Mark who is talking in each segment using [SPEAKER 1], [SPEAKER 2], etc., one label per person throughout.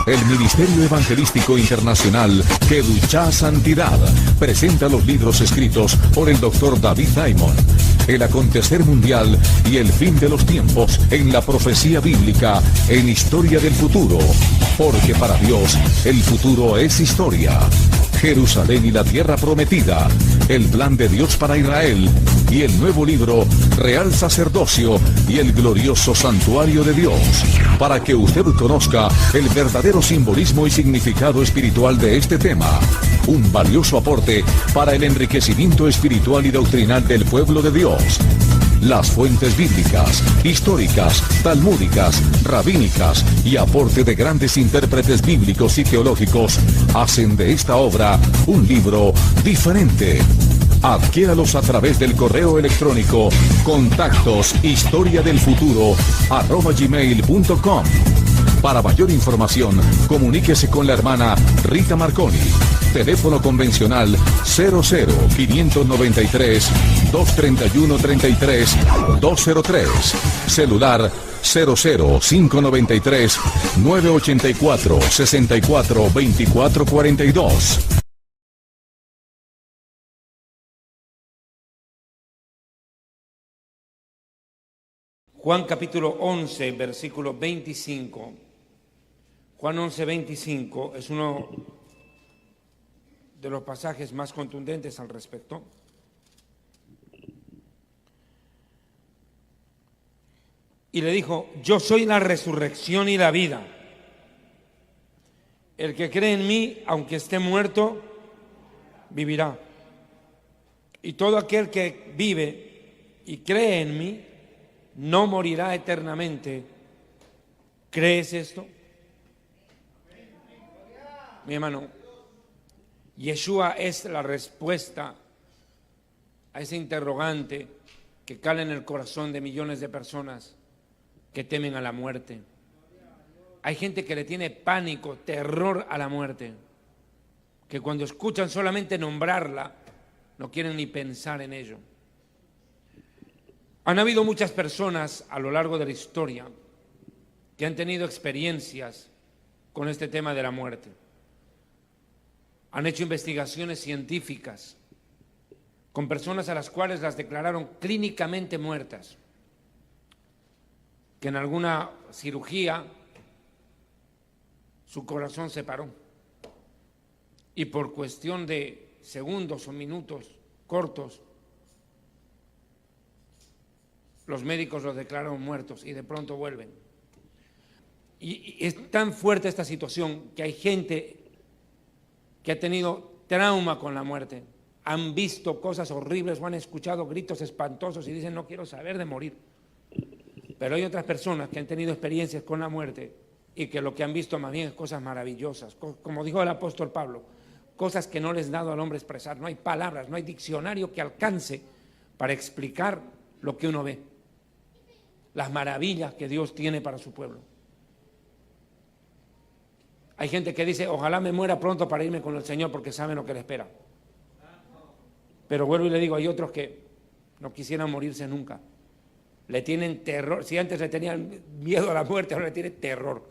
[SPEAKER 1] El Ministerio Evangelístico Internacional Kedushá Santidad presenta los libros escritos por el Dr. David Diamond. El acontecer mundial y el fin de los tiempos en la profecía bíblica en Historia del Futuro. Porque para Dios el futuro es historia. Jerusalén y la tierra prometida, el plan de Dios para Israel y el nuevo libro Real Sacerdocio y el glorioso Santuario de Dios, para que usted conozca el verdadero simbolismo y significado espiritual de este tema. Un valioso aporte para el enriquecimiento espiritual y doctrinal del pueblo de Dios. Las fuentes bíblicas, históricas, talmúdicas, rabínicas y aporte de grandes intérpretes bíblicos y teológicos hacen de esta obra un libro diferente. Adquiéralos a través del correo electrónico contactos historiadelfuturo@gmail.com. Para mayor información, comuníquese con la hermana Rita Marconi. Teléfono convencional 00-593-231-33-203. Celular 00-593-984-64-2442.
[SPEAKER 2] Juan capítulo 11, versículo 25. Juan 11, 25 es uno de los pasajes más contundentes al respecto. Y le dijo: yo soy la resurrección y la vida. El que cree en mí, aunque esté muerto, vivirá. Y todo aquel que vive y cree en mí, no morirá eternamente. ¿Crees esto? Mi hermano, Yeshua es la respuesta a ese interrogante que cala en el corazón de millones de personas que temen a la muerte. Hay gente que le tiene pánico, terror a la muerte, que cuando escuchan solamente nombrarla, no quieren ni pensar en ello. Han habido muchas personas a lo largo de la historia que han tenido experiencias con este tema de la muerte. Han hecho investigaciones científicas con personas a las cuales las declararon clínicamente muertas, que en alguna cirugía su corazón se paró y por cuestión de segundos o minutos cortos los médicos los declararon muertos y de pronto vuelven. Y es tan fuerte esta situación que hay gente que ha tenido trauma con la muerte. Han visto cosas horribles o han escuchado gritos espantosos y dicen: no quiero saber de morir. Pero hay otras personas que han tenido experiencias con la muerte y que lo que han visto más bien es cosas maravillosas. Como dijo el apóstol Pablo, cosas que no les ha dado al hombre expresar. No hay palabras, no hay diccionario que alcance para explicar lo que uno ve. Las maravillas que Dios tiene para su pueblo. Hay gente que dice: ojalá me muera pronto para irme con el Señor, porque saben lo que le espera. Pero vuelvo y le digo, hay otros que no quisieran morirse nunca. Le tienen terror. Si antes le tenían miedo a la muerte, ahora le tienen terror.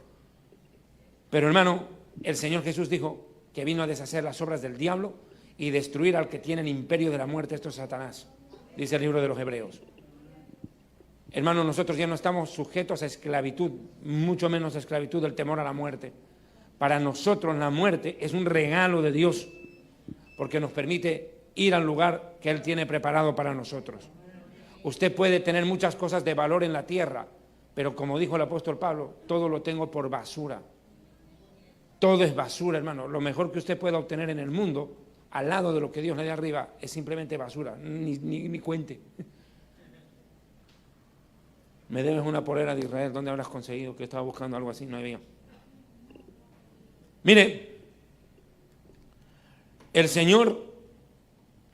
[SPEAKER 2] Pero hermano, el Señor Jesús dijo que vino a deshacer las obras del diablo y destruir al que tiene el imperio de la muerte, esto es Satanás, dice el libro de los Hebreos. Hermano, nosotros ya no estamos sujetos a esclavitud, mucho menos a esclavitud del temor a la muerte. Para nosotros la muerte es un regalo de Dios, porque nos permite ir al lugar que Él tiene preparado para nosotros. Usted puede tener muchas cosas de valor en la tierra, pero como dijo el apóstol Pablo, todo lo tengo por basura. Todo es basura, hermano. Lo mejor que usted pueda obtener en el mundo, al lado de lo que Dios le da arriba, es simplemente basura, ni cuente. Me debes una polera de Israel. ¿Dónde habrás conseguido? Que estaba buscando algo así, no había. Mire, el Señor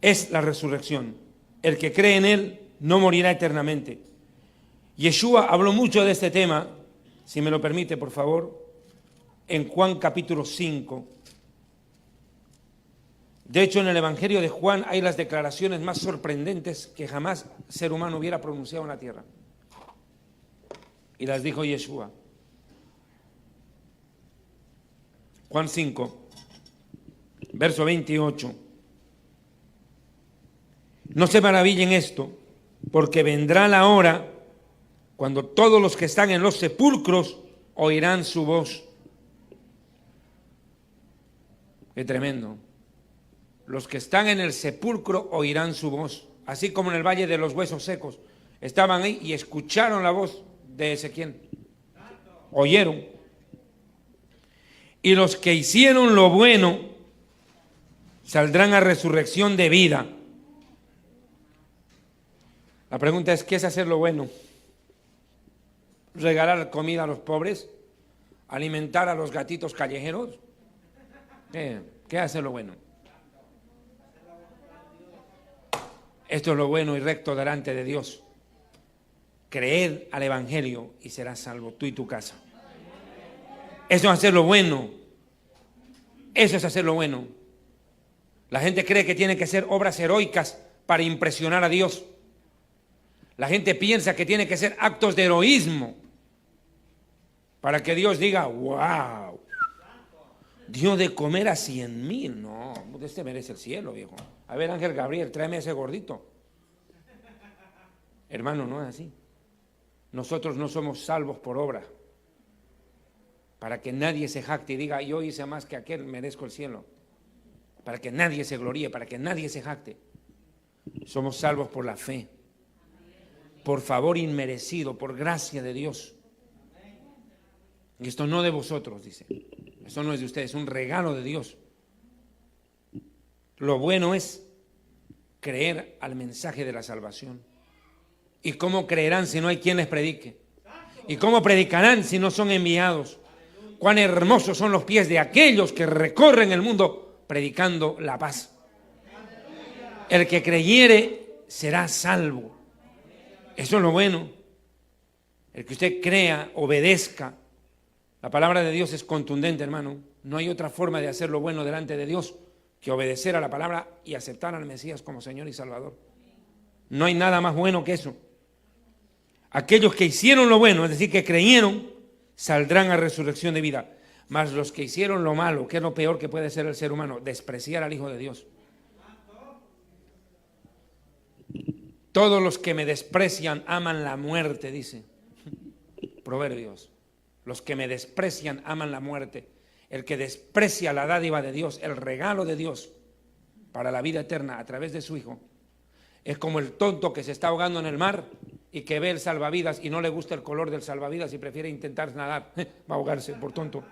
[SPEAKER 2] es la resurrección. El que cree en Él no morirá eternamente. Yeshua habló mucho de este tema, si me lo permite, por favor, en Juan capítulo 5. De hecho, en el Evangelio de Juan hay las declaraciones más sorprendentes que jamás ser humano hubiera pronunciado en la tierra. Y las dijo Yeshua. Juan 5, verso 28. No se maravillen esto, porque vendrá la hora cuando todos los que están en los sepulcros oirán su voz. Qué tremendo. Los que están en el sepulcro oirán su voz, así como en el valle de los huesos secos. Estaban ahí y escucharon la voz de Ezequiel. Oyeron. Y los que hicieron lo bueno saldrán a resurrección de vida. La pregunta es, ¿qué es hacer lo bueno? ¿Regalar comida a los pobres? ¿Alimentar a los gatitos callejeros? ¿Qué es hacer lo bueno? Esto es lo bueno y recto delante de Dios. Creed al Evangelio y serás salvo tú y tu casa. Eso es hacer lo bueno. Eso es hacer lo bueno. La gente cree que tiene que hacer obras heroicas para impresionar a Dios. La gente piensa que tiene que ser actos de heroísmo para que Dios diga, wow, dio de comer a 100,000. No, este merece el cielo, viejo. A ver, Ángel Gabriel, tráeme ese gordito. Hermano, no es así. Nosotros no somos salvos por obra, para que nadie se jacte y diga, yo hice más que aquel, merezco el cielo. Para que nadie se gloríe, para que nadie se jacte. Somos salvos por la fe, por favor inmerecido, por gracia de Dios. Y esto no de vosotros, dice. Esto no es de ustedes, es un regalo de Dios. Lo bueno es creer al mensaje de la salvación. ¿Y cómo creerán si no hay quien les predique? ¿Y cómo predicarán si no son enviados? Cuán hermosos son los pies de aquellos que recorren el mundo predicando la paz. El que creyere será salvo. Eso es lo bueno. El que usted crea, obedezca. La palabra de Dios es contundente, hermano. No hay otra forma de hacer lo bueno delante de Dios que obedecer a la palabra y aceptar al Mesías como Señor y Salvador. No hay nada más bueno que eso. Aquellos que hicieron lo bueno, es decir, que creyeron, saldrán a resurrección de vida. Mas los que hicieron lo malo, que es lo peor que puede ser el ser humano, despreciar al Hijo de Dios. Todos los que me desprecian aman la muerte, dice Proverbios. Los que me desprecian aman la muerte. El que desprecia la dádiva de Dios, el regalo de Dios para la vida eterna a través de su Hijo, es como el tonto que se está ahogando en el mar y que ve el salvavidas y no le gusta el color del salvavidas y prefiere intentar nadar. Va a ahogarse por tonto.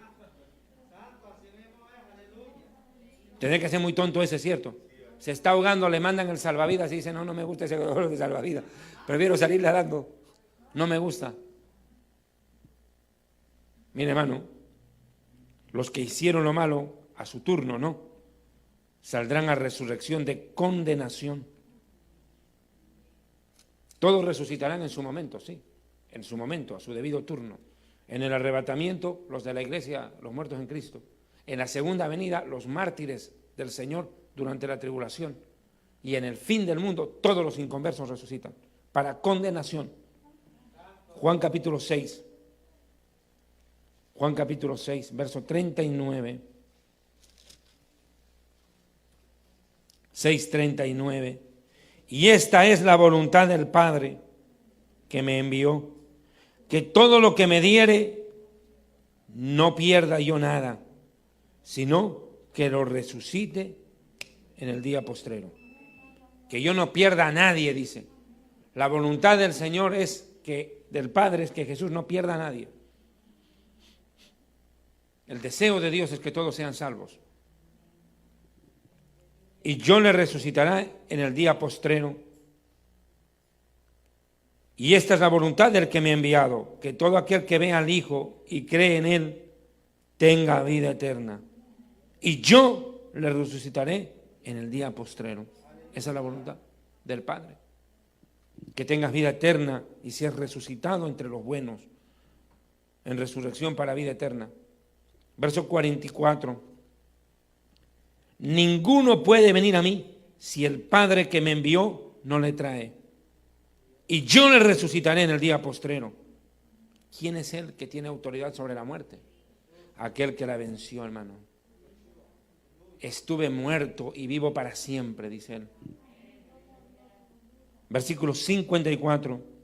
[SPEAKER 2] Tiene que ser muy tonto ese, ¿cierto? Se está ahogando, le mandan el salvavidas y dice, no me gusta ese color de salvavidas. Prefiero salir nadando. No me gusta. Mire, hermano, los que hicieron lo malo a su turno, ¿no? Saldrán a resurrección de condenación. Todos resucitarán en su momento, sí, en su momento, a su debido turno. En el arrebatamiento, los de la iglesia, los muertos en Cristo. En la segunda venida, los mártires del Señor durante la tribulación. Y en el fin del mundo, todos los inconversos resucitan para condenación. Juan capítulo 6. Juan capítulo 6, verso 39. 6:39. Y esta es la voluntad del Padre que me envió, que todo lo que me diere no pierda yo nada, sino que lo resucite en el día postrero. Que yo no pierda a nadie, dice. La voluntad del Señor del Padre es que Jesús no pierda a nadie. El deseo de Dios es que todos sean salvos. Y yo le resucitaré en el día postrero. Y esta es la voluntad del que me ha enviado, que todo aquel que ve al Hijo y cree en Él tenga vida eterna. Y yo le resucitaré en el día postrero. Esa es la voluntad del Padre. Que tengas vida eterna y seas resucitado entre los buenos, en resurrección para vida eterna. Verso 44. Ninguno puede venir a mí si el Padre que me envió no le trae. Y yo le resucitaré en el día postrero. ¿Quién es Él que tiene autoridad sobre la muerte? aquel que la venció, hermano. Estuve muerto y vivo para siempre, dice él. Versículo 54.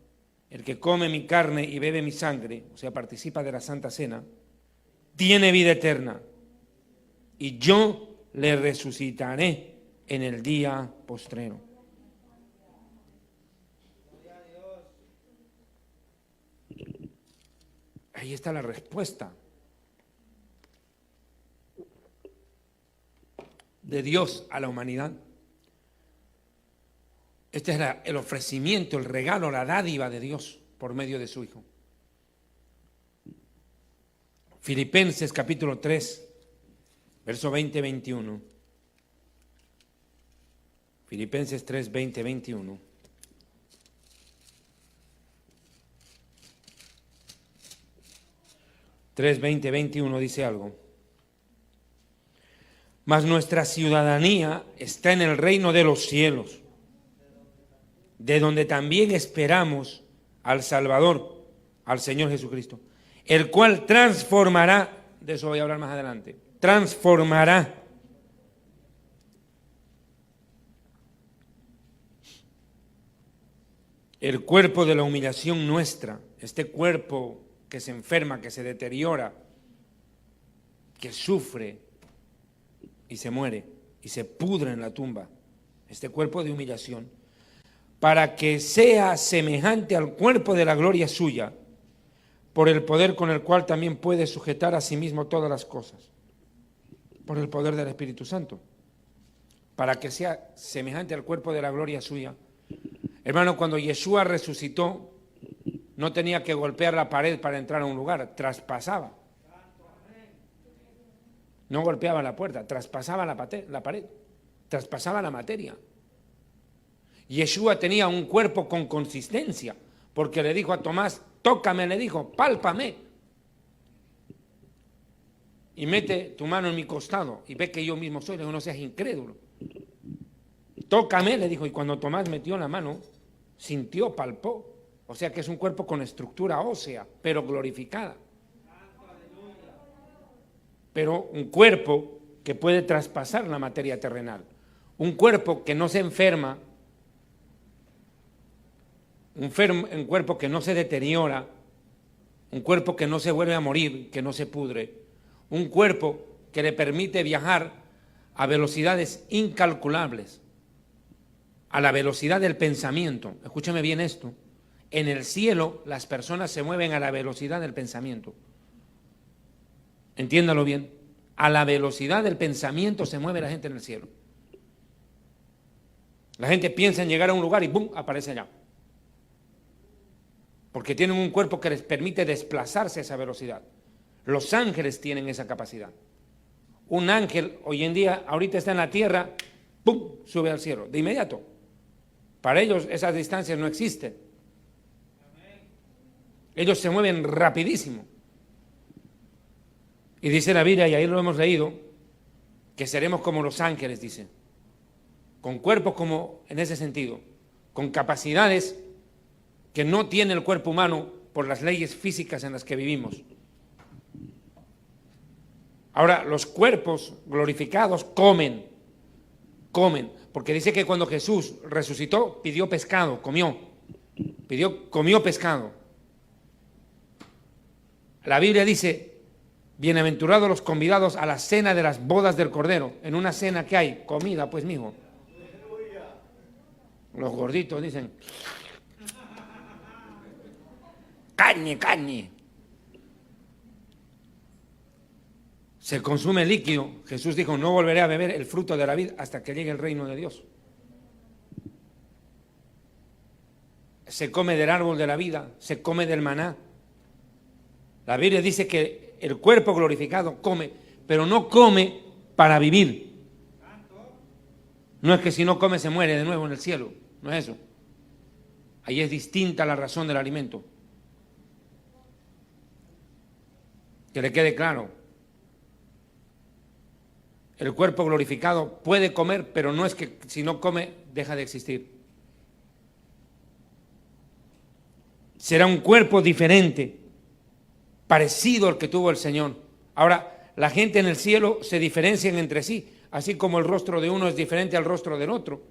[SPEAKER 2] El que come mi carne y bebe mi sangre, o sea, participa de la Santa Cena, tiene vida eterna. Y yo le resucitaré en el día postrero. Ahí está la respuesta de Dios a la humanidad. Este es el ofrecimiento, el regalo, la dádiva de Dios por medio de su Hijo. Filipenses capítulo 3, verso 20-21. Filipenses 3, 20-21. Tres, 20-21 dice algo. Mas nuestra ciudadanía está en el reino de los cielos, de donde también esperamos al Salvador, al Señor Jesucristo, el cual transformará, de eso voy a hablar más adelante, transformará el cuerpo de la humillación nuestra, este cuerpo que se enferma, que se deteriora, que sufre y se muere y se pudre en la tumba, este cuerpo de humillación, para que sea semejante al cuerpo de la gloria suya, por el poder con el cual también puede sujetar a sí mismo todas las cosas, por el poder del Espíritu Santo, para que sea semejante al cuerpo de la gloria suya. Hermano, cuando Yeshua resucitó, no tenía que golpear la pared para entrar a un lugar, traspasaba. No golpeaba la puerta, traspasaba la pared, traspasaba la materia. Yeshua tenía un cuerpo con consistencia, porque le dijo a Tomás, tócame, le dijo, pálpame. Y mete tu mano en mi costado y ve que yo mismo soy, le digo, no seas incrédulo. Tócame, le dijo, y cuando Tomás metió la mano, sintió, palpó. O sea que es un cuerpo con estructura ósea, pero glorificada. Pero un cuerpo que puede traspasar la materia terrenal. Un cuerpo que no se enferma, un cuerpo que no se deteriora, un cuerpo que no se vuelve a morir, que no se pudre, un cuerpo que le permite viajar a velocidades incalculables, a la velocidad del pensamiento. Escúchame bien esto. En el cielo las personas se mueven a la velocidad del pensamiento. Entiéndalo bien. A la velocidad del pensamiento se mueve la gente en el cielo. La gente piensa en llegar a un lugar y ¡bum!, aparece allá. Porque tienen un cuerpo que les permite desplazarse a esa velocidad. Los ángeles tienen esa capacidad. Un ángel hoy en día, ahorita está en la tierra, ¡pum!, sube al cielo, de inmediato. Para ellos esas distancias no existen. Ellos se mueven rapidísimo. Y dice la Biblia, y ahí lo hemos leído, que seremos como los ángeles, dice. Con cuerpos como, en ese sentido, con capacidades que no tiene el cuerpo humano por las leyes físicas en las que vivimos. Ahora, los cuerpos glorificados comen, porque dice que cuando Jesús resucitó, pidió pescado, comió pescado. La Biblia dice, bienaventurados los convidados a la cena de las bodas del Cordero. En una cena que hay comida, pues mijo. Los gorditos dicen, cañe. Se consume líquido. Jesús dijo, no volveré a beber el fruto de la vid hasta que llegue el reino de Dios. Se come del árbol de la vida, se come del maná. La Biblia dice que el cuerpo glorificado come, pero no come para vivir. No es que si no come se muere de nuevo en el cielo, no es eso. Ahí es distinta la razón del alimento. Que le quede claro. El cuerpo glorificado puede comer, pero no es que si no come deja de existir. Será un cuerpo diferente, parecido al que tuvo el Señor, Ahora, la gente en el cielo se diferencian entre sí, así como el rostro de uno es diferente al rostro del otro.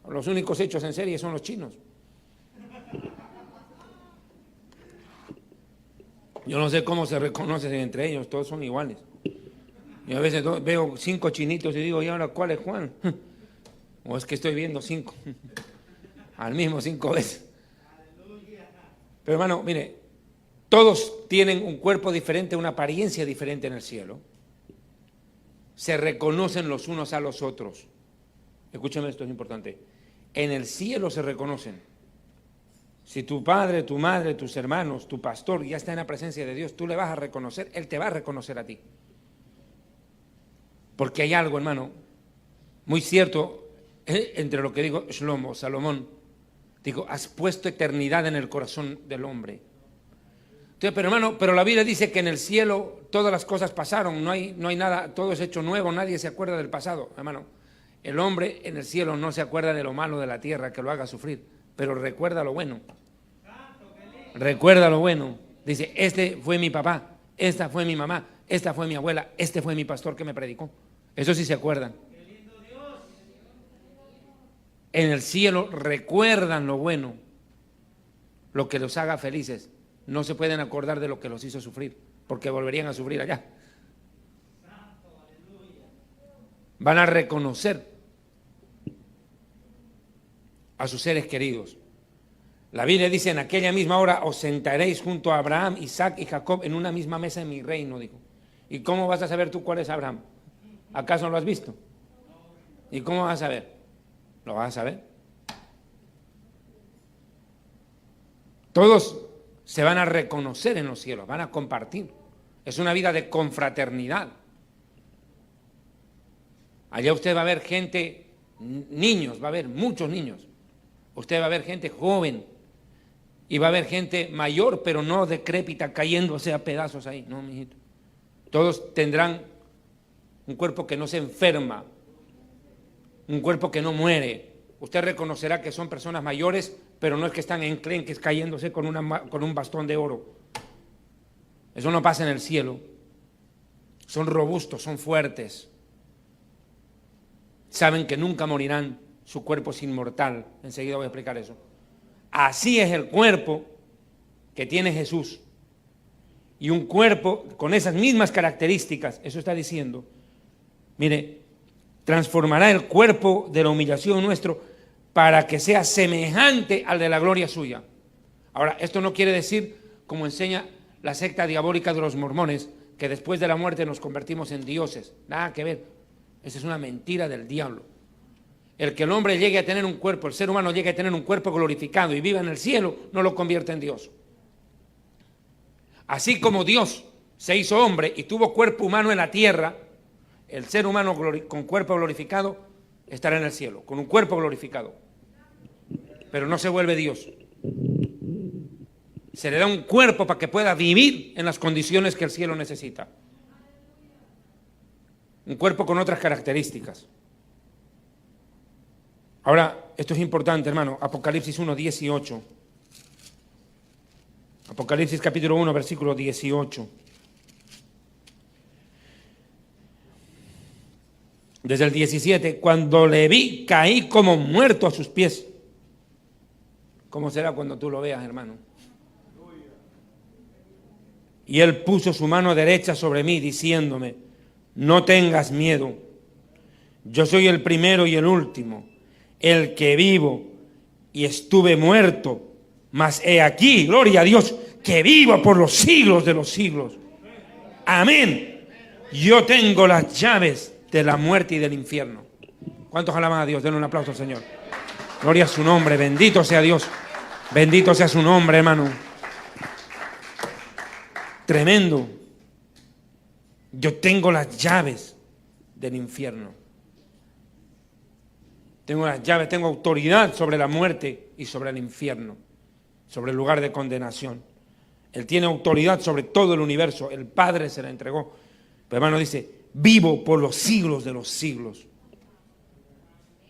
[SPEAKER 2] Los únicos hechos en serie son los chinos. Yo no sé cómo se reconocen entre ellos, todos son iguales. Y a veces veo 5 chinitos y digo, ¿y ahora cuál es Juan? O es que estoy viendo 5, al mismo 5 veces. Pero hermano, mire, todos tienen un cuerpo diferente, una apariencia diferente en el cielo. Se reconocen los unos a los otros. Escúchame, esto es importante. En el cielo se reconocen. Si tu padre, tu madre, tus hermanos, tu pastor ya está en la presencia de Dios, tú le vas a reconocer, Él te va a reconocer a ti. Porque hay algo, hermano, muy cierto entre lo que digo Shlomo, Salomón. Digo, has puesto eternidad en el corazón del hombre. Entonces, pero hermano, pero la Biblia dice que en el cielo todas las cosas pasaron, no hay nada, todo es hecho nuevo, nadie se acuerda del pasado. Hermano, el hombre en el cielo no se acuerda de lo malo de la tierra que lo haga sufrir, pero recuerda lo bueno. Recuerda lo bueno. Dice, este fue mi papá, esta fue mi mamá, esta fue mi abuela, este fue mi pastor que me predicó. Eso sí se acuerdan. En el cielo recuerdan lo bueno, lo que los haga felices. No se pueden acordar de lo que los hizo sufrir, porque volverían a sufrir allá. Van a reconocer a sus seres queridos. La Biblia dice, en aquella misma hora os sentaréis junto a Abraham, Isaac y Jacob en una misma mesa en mi reino, dijo. ¿Y cómo vas a saber tú cuál es Abraham? ¿Acaso no lo has visto? ¿Y cómo vas a saber? ¿Lo vas a saber? Todos se van a reconocer en los cielos, van a compartir. Es una vida de confraternidad. Allá usted va a ver gente, niños, va a haber muchos niños. Usted va a ver gente joven y va a haber gente mayor, pero no decrépita, cayéndose a pedazos ahí. No, mijito. Todos tendrán un cuerpo que no se enferma, un cuerpo que no muere. Usted reconocerá que son personas mayores, pero no es que están enclenques cayéndose con un bastón de oro. Eso no pasa en el cielo. Son robustos, son fuertes. Saben que nunca morirán, su cuerpo es inmortal. Enseguida voy a explicar eso. Así es el cuerpo que tiene Jesús. Y un cuerpo con esas mismas características, eso está diciendo, mire, transformará el cuerpo de la humillación nuestro para que sea semejante al de la gloria suya. Ahora, esto no quiere decir, como enseña la secta diabólica de los mormones, que después de la muerte nos convertimos en dioses. Nada que ver. Esa es una mentira del diablo. El que el hombre llegue a tener un cuerpo, el ser humano llegue a tener un cuerpo glorificado y viva en el cielo, no lo convierte en Dios. Así como Dios se hizo hombre y tuvo cuerpo humano en la tierra, el ser humano con cuerpo glorificado estará en el cielo, con un cuerpo glorificado. Pero no se vuelve Dios. Se le da un cuerpo para que pueda vivir en las condiciones que el cielo necesita. Un cuerpo con otras características. Ahora, esto es importante, hermano. Apocalipsis 1, 18. Apocalipsis capítulo 1, versículo 18. Desde el 17, cuando le vi, caí como muerto a sus pies. ¿Cómo será cuando tú lo veas, hermano? Y él puso su mano derecha sobre mí, diciéndome, no tengas miedo. Yo soy el primero y el último, el que vivo y estuve muerto, mas he aquí, gloria a Dios, que vivo por los siglos de los siglos. Amén. Yo tengo las llaves de la muerte y del infierno. ¿Cuántos alaban a Dios? Denle un aplauso al Señor. Gloria a su nombre, bendito sea Dios. Bendito sea su nombre, hermano. Tremendo. Yo tengo las llaves del infierno. Tengo las llaves, tengo autoridad sobre la muerte y sobre el infierno, sobre el lugar de condenación. Él tiene autoridad sobre todo el universo. El Padre se la entregó. Pero hermano dice, vivo por los siglos de los siglos.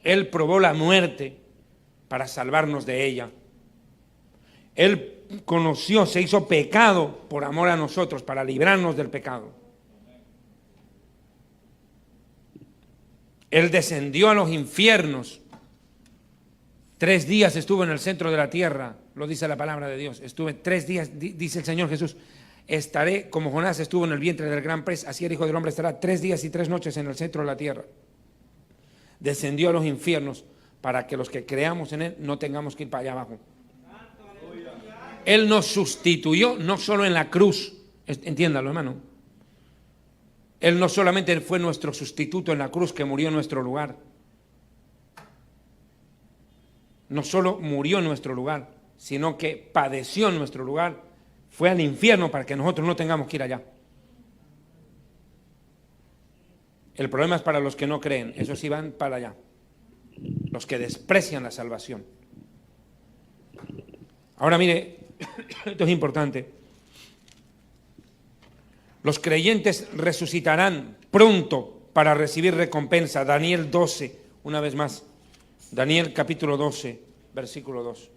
[SPEAKER 2] Él probó la muerte para salvarnos de ella. Él conoció, se hizo pecado por amor a nosotros, para librarnos del pecado. Él descendió a los infiernos. 3 días estuvo en el centro de la tierra, lo dice la palabra de Dios. Estuve 3 días, dice el Señor Jesús, estaré como Jonás estuvo en el vientre del gran pez, así el Hijo del Hombre estará 3 días y 3 noches en el centro de la tierra. Descendió a los infiernos para que los que creamos en Él no tengamos que ir para allá abajo. Él nos sustituyó no solo en la cruz, entiéndalo, hermano. Él no solamente fue nuestro sustituto en la cruz, que murió en nuestro lugar. No solo murió en nuestro lugar, sino que padeció en nuestro lugar. Fue al infierno para que nosotros no tengamos que ir allá. El problema es para los que no creen, esos sí van para allá. Los que desprecian la salvación. Ahora mire, esto es importante. Los creyentes resucitarán pronto para recibir recompensa. Daniel 12, una vez más. Daniel capítulo 12, versículo 2.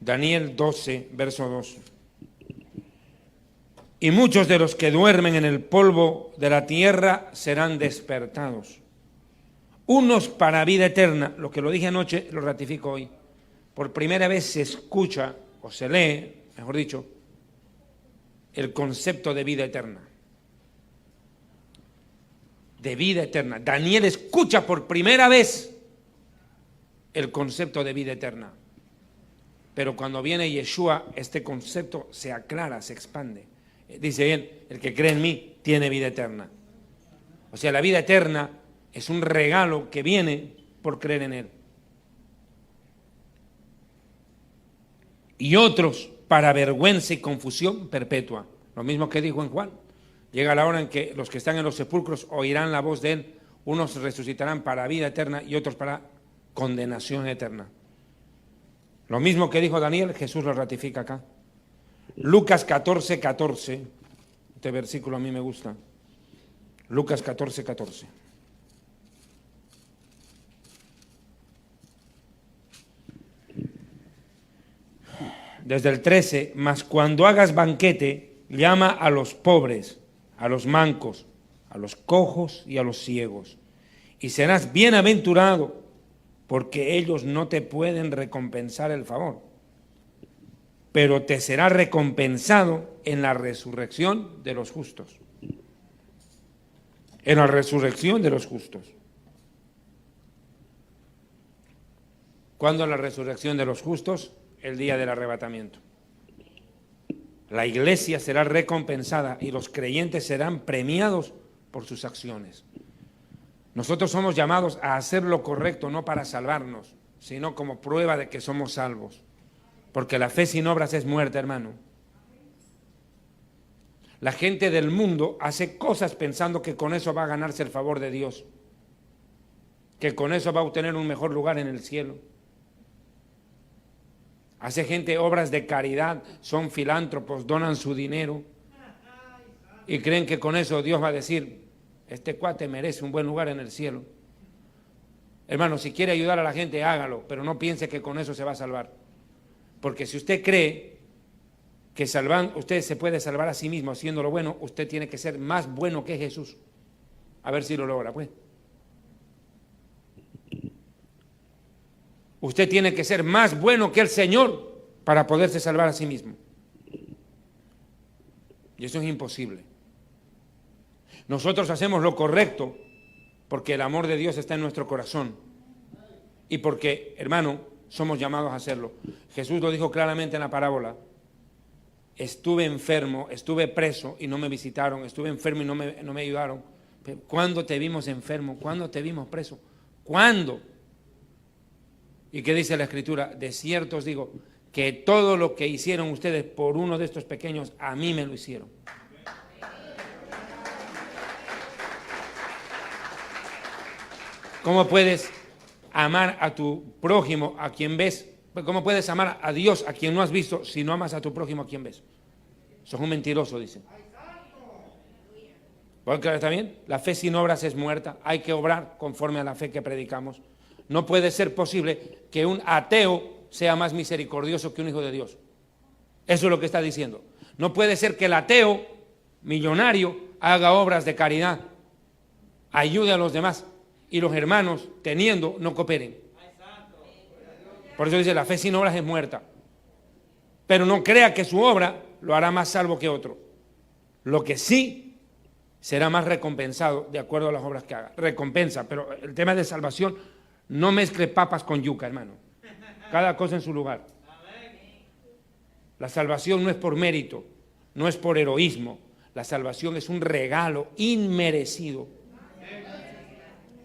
[SPEAKER 2] Daniel 12, verso 2. Y muchos de los que duermen en el polvo de la tierra serán despertados. Unos para vida eterna. Lo que lo dije anoche lo ratifico hoy. Por primera vez se escucha o se lee, mejor dicho, el concepto de vida eterna. De vida eterna. Daniel escucha por primera vez el concepto de vida eterna. Pero cuando viene Yeshua, este concepto se aclara, se expande. Dice él, el que cree en mí tiene vida eterna. O sea, la vida eterna es un regalo que viene por creer en él. Y otros para vergüenza y confusión perpetua. Lo mismo que dijo en Juan. Llega la hora en que los que están en los sepulcros oirán la voz de él. Unos resucitarán para vida eterna y otros para condenación eterna. Lo mismo que dijo Daniel, Jesús lo ratifica acá. Lucas 14, 14. Este versículo a mí me gusta. Lucas 14, 14. Desde el 13, mas cuando hagas banquete, llama a los pobres, a los mancos, a los cojos y a los ciegos, y serás bienaventurado, porque ellos no te pueden recompensar el favor, pero te será recompensado en la resurrección de los justos. En la resurrección de los justos. ¿Cuándo es la resurrección de los justos? El día del arrebatamiento. La iglesia será recompensada y los creyentes serán premiados por sus acciones. Nosotros somos llamados a hacer lo correcto, no para salvarnos, sino como prueba de que somos salvos. Porque la fe sin obras es muerta, hermano. La gente del mundo hace cosas pensando que con eso va a ganarse el favor de Dios, que con eso va a obtener un mejor lugar en el cielo. Hace gente obras de caridad, son filántropos, donan su dinero y creen que con eso Dios va a decir, este cuate merece un buen lugar en el cielo. Hermano, si quiere ayudar a la gente, hágalo, pero no piense que con eso se va a salvar. Porque si usted cree que usted se puede salvar a sí mismo haciendo lo bueno, usted tiene que ser más bueno que Jesús. A ver si lo logra, pues. Usted tiene que ser más bueno que el Señor para poderse salvar a sí mismo. Y eso es imposible. Nosotros hacemos lo correcto porque el amor de Dios está en nuestro corazón. Y porque, hermano, somos llamados a hacerlo. Jesús lo dijo claramente en la parábola. Estuve enfermo, estuve preso y no me visitaron. Estuve enfermo y no me ayudaron. ¿Cuándo te vimos enfermo? ¿Cuándo te vimos preso? ¿Cuándo? ¿Y qué dice la Escritura? De cierto os digo que todo lo que hicieron ustedes por uno de estos pequeños, a mí me lo hicieron. ¿Cómo puedes amar a tu prójimo, a quien ves? ¿Cómo puedes amar a Dios, a quien no has visto, si no amas a tu prójimo, a quien ves? Sos un mentiroso, dice. ¿Está bien? La fe sin obras es muerta. Hay que obrar conforme a la fe que predicamos. No puede ser posible que un ateo sea más misericordioso que un hijo de Dios. Eso es lo que está diciendo. No puede ser que el ateo millonario haga obras de caridad, ayude a los demás, y los hermanos, teniendo, no cooperen. Por eso dice, la fe sin obras es muerta. Pero no crea que su obra lo hará más salvo que otro. Lo que sí será más recompensado de acuerdo a las obras que haga. Recompensa, pero el tema de salvación, no mezcle papas con yuca, hermano. Cada cosa en su lugar. La salvación no es por mérito, no es por heroísmo. La salvación es un regalo inmerecido,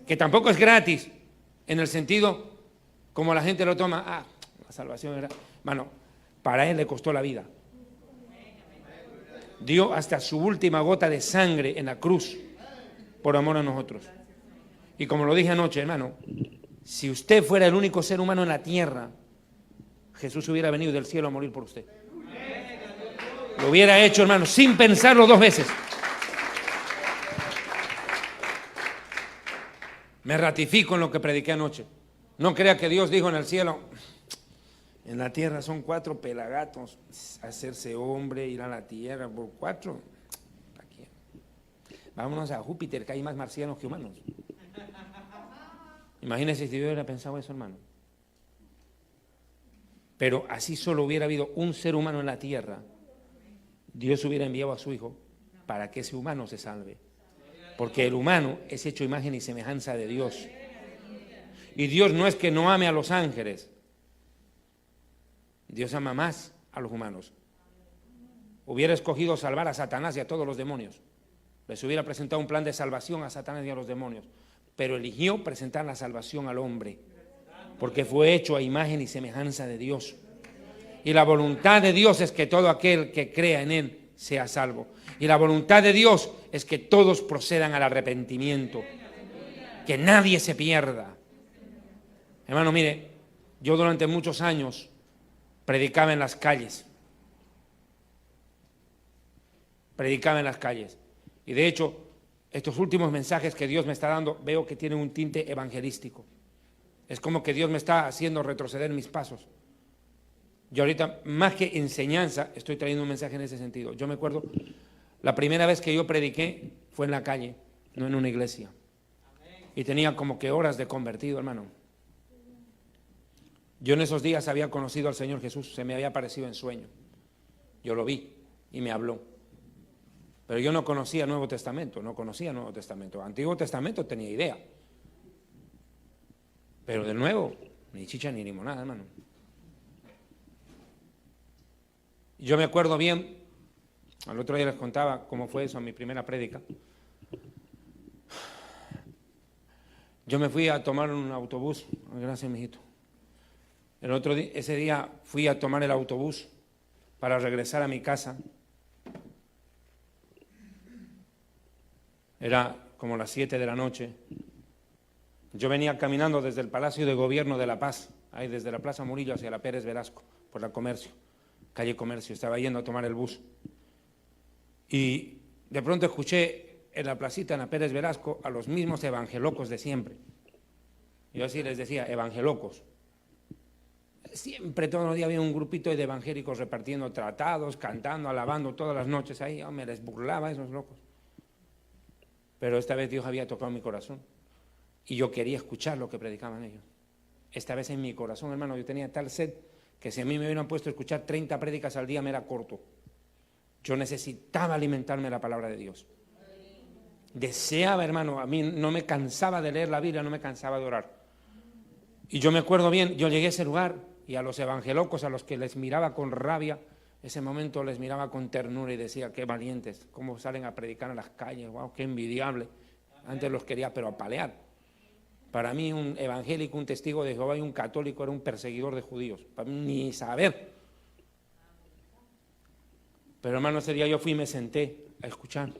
[SPEAKER 2] que tampoco es gratis, en el sentido como la gente lo toma, la salvación era, hermano, para él le costó la vida. Dio hasta su última gota de sangre en la cruz por amor a nosotros. Y como lo dije anoche, hermano, si usted fuera el único ser humano en la tierra, Jesús hubiera venido del cielo a morir por usted. Lo hubiera hecho, hermano, sin pensarlo dos veces. Me ratifico en lo que prediqué anoche. No crea que Dios dijo en el cielo, en la tierra son 4 pelagatos, hacerse hombre, ir a la tierra por 4. Aquí. Vámonos a Júpiter, que hay más marcianos que humanos. Imagínense si yo hubiera pensado eso, hermano. Pero así solo hubiera habido un ser humano en la tierra, Dios hubiera enviado a su Hijo para que ese humano se salve. Porque el humano es hecho imagen y semejanza de Dios. Y Dios no es que no ame a los ángeles. Dios ama más a los humanos. Hubiera escogido salvar a Satanás y a todos los demonios. Les hubiera presentado un plan de salvación a Satanás y a los demonios. Pero eligió presentar la salvación al hombre. Porque fue hecho a imagen y semejanza de Dios. Y la voluntad de Dios es que todo aquel que crea en Él sea salvo. Y la voluntad de Dios es que todos procedan al arrepentimiento. Que nadie se pierda. Hermano, mire, yo durante muchos años predicaba en las calles. Predicaba en las calles. Y de hecho, estos últimos mensajes que Dios me está dando, veo que tienen un tinte evangelístico. Es como que Dios me está haciendo retroceder mis pasos. Yo ahorita, más que enseñanza, estoy trayendo un mensaje en ese sentido. Yo me acuerdo, la primera vez que yo prediqué fue en la calle, no en una iglesia. Y tenía como que horas de convertido, hermano. Yo en esos días había conocido al Señor Jesús, se me había aparecido en sueño. Yo lo vi y me habló. Pero yo no conocía el Nuevo Testamento, Antiguo Testamento tenía idea. Pero del Nuevo, ni chicha ni limonada, hermano. Yo me acuerdo bien, al otro día les contaba cómo fue eso en mi primera prédica. Yo me fui a tomar un autobús, gracias, mijito. Ese día fui a tomar el autobús para regresar a mi casa. Era como las 7 de la noche. Yo venía caminando desde el Palacio de Gobierno de La Paz, ahí desde la Plaza Murillo hacia la Pérez Velasco, por la Comercio, calle Comercio. Estaba yendo a tomar el bus. Y de pronto escuché en la placita, en la Pérez Velasco, a los mismos evangelocos de siempre. Yo así les decía, evangelocos. Siempre, todos los días había un grupito de evangélicos repartiendo tratados, cantando, alabando todas las noches ahí. Yo me les burlaba a esos locos. Pero esta vez Dios había tocado mi corazón y yo quería escuchar lo que predicaban ellos. Esta vez en mi corazón, hermano, yo tenía tal sed que si a mí me hubieran puesto a escuchar 30 prédicas al día me era corto. Yo necesitaba alimentarme de la palabra de Dios. Deseaba, hermano, a mí no me cansaba de leer la Biblia, no me cansaba de orar. Y yo me acuerdo bien, yo llegué a ese lugar y a los evangelocos, a los que les miraba con rabia, ese momento les miraba con ternura y decía, qué valientes, cómo salen a predicar en las calles, wow, qué envidiable. Antes los quería, pero apalear. Para mí un evangélico, un testigo de Jehová y un católico era un perseguidor de judíos. Para mí ni saber. Pero hermano, ese día yo fui y me senté a escuchar.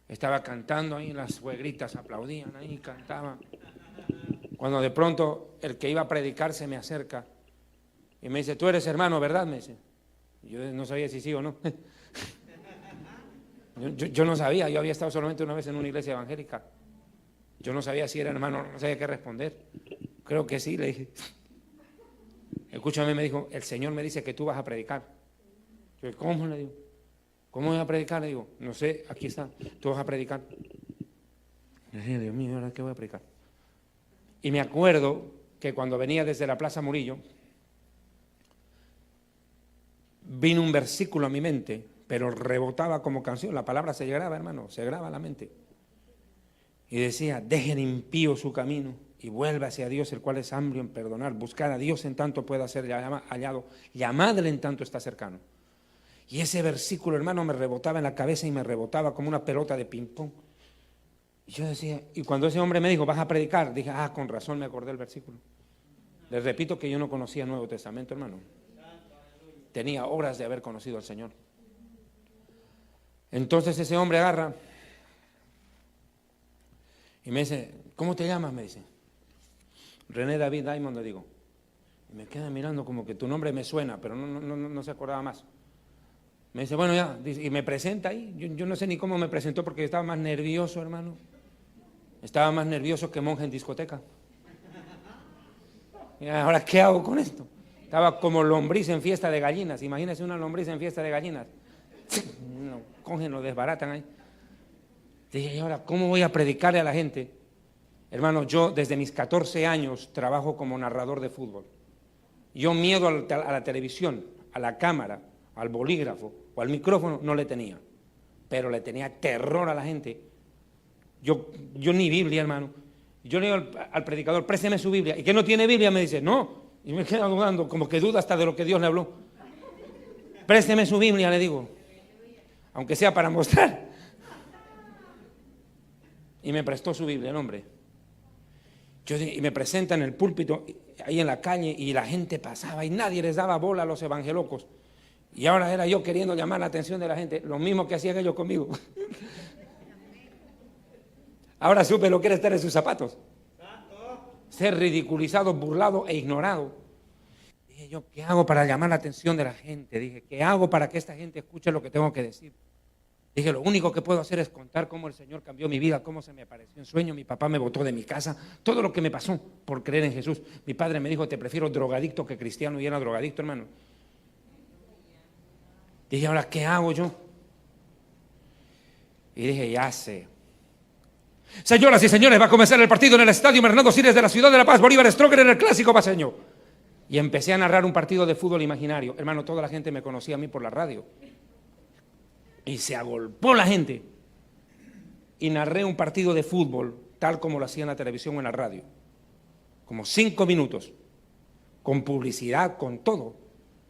[SPEAKER 2] Estaba cantando ahí, las suegritas aplaudían ahí, cantaban. Cuando de pronto el que iba a predicar se me acerca y me dice, tú eres hermano, ¿verdad? Me dice. Yo no sabía si sí o no. Yo no sabía, yo había estado solamente una vez en una iglesia evangélica. Yo no sabía si era hermano, no sabía qué responder. Creo que sí, le dije. Escúchame, me dijo, el Señor me dice que tú vas a predicar. Yo, ¿cómo? Le digo. ¿Cómo voy a predicar? Le digo, no sé, aquí está, tú vas a predicar. Y dije, Dios mío, ¿ahora qué voy a predicar? Y me acuerdo que cuando venía desde la Plaza Murillo, vino un versículo a mi mente, pero rebotaba como canción, la palabra se graba, hermano, se graba a la mente. Y decía, dejen impío su camino y vuelva hacia Dios, el cual es amplio en perdonar. Buscar a Dios en tanto pueda ser hallado, llamadle en tanto está cercano. Y ese versículo, hermano, me rebotaba en la cabeza y me rebotaba como una pelota de ping-pong. Y yo decía, y cuando ese hombre me dijo, vas a predicar, dije, con razón me acordé del versículo. Les repito que yo no conocía el Nuevo Testamento, hermano. Tenía horas de haber conocido al Señor. Entonces ese hombre agarra y me dice, ¿cómo te llamas? Me dice, René David Diamond, le digo. Y me queda mirando como que tu nombre me suena, pero no se acordaba más. Me dice, bueno, ya, y me presenta ahí. Yo no sé ni cómo me presentó porque yo estaba más nervioso, hermano. Estaba más nervioso que monje en discoteca. Y ahora, ¿qué hago con esto? Estaba como lombriz en fiesta de gallinas. Imagínense una lombriz en fiesta de gallinas. Lo cogen, lo desbaratan ahí. Dije, ¿y ahora cómo voy a predicarle a la gente? Hermano, yo desde mis 14 años trabajo como narrador de fútbol. Yo miedo a la televisión, a la cámara, al bolígrafo o al micrófono no le tenía. Pero le tenía terror a la gente. Yo ni Biblia, hermano. Yo le digo al predicador, présteme su Biblia. ¿Y que no tiene Biblia? Me dice, no. Y me queda dudando, como que duda hasta de lo que Dios le habló. Présteme su Biblia, le digo. Aunque sea para mostrar. Y me prestó su Biblia, el hombre. Y me presenta en el púlpito, ahí en la calle, y la gente pasaba y nadie les daba bola a los evangelocos. Y ahora era yo queriendo llamar la atención de la gente, lo mismo que hacían ellos conmigo. Ahora supe lo que era estar en sus zapatos. Ser ridiculizado, burlado e ignorado. Dije yo, ¿qué hago para llamar la atención de la gente? Dije, ¿qué hago para que esta gente escuche lo que tengo que decir? Dije, lo único que puedo hacer es contar cómo el Señor cambió mi vida, cómo se me apareció en sueño, mi papá me botó de mi casa, todo lo que me pasó por creer en Jesús. Mi padre me dijo, te prefiero drogadicto que cristiano, y era drogadicto, hermano. Dije, ahora, ¿qué hago yo? Y dije, ya sé. Señoras y señores, va a comenzar el partido en el estadio Bernardo Siles de la ciudad de La Paz, Bolívar Stroker en el clásico paseño. Y empecé a narrar un partido de fútbol imaginario. Hermano, toda la gente me conocía a mí por la radio. Y se agolpó la gente. Y narré un partido de fútbol, tal como lo hacía en la televisión o en la radio. Como 5 minutos. Con publicidad, con todo.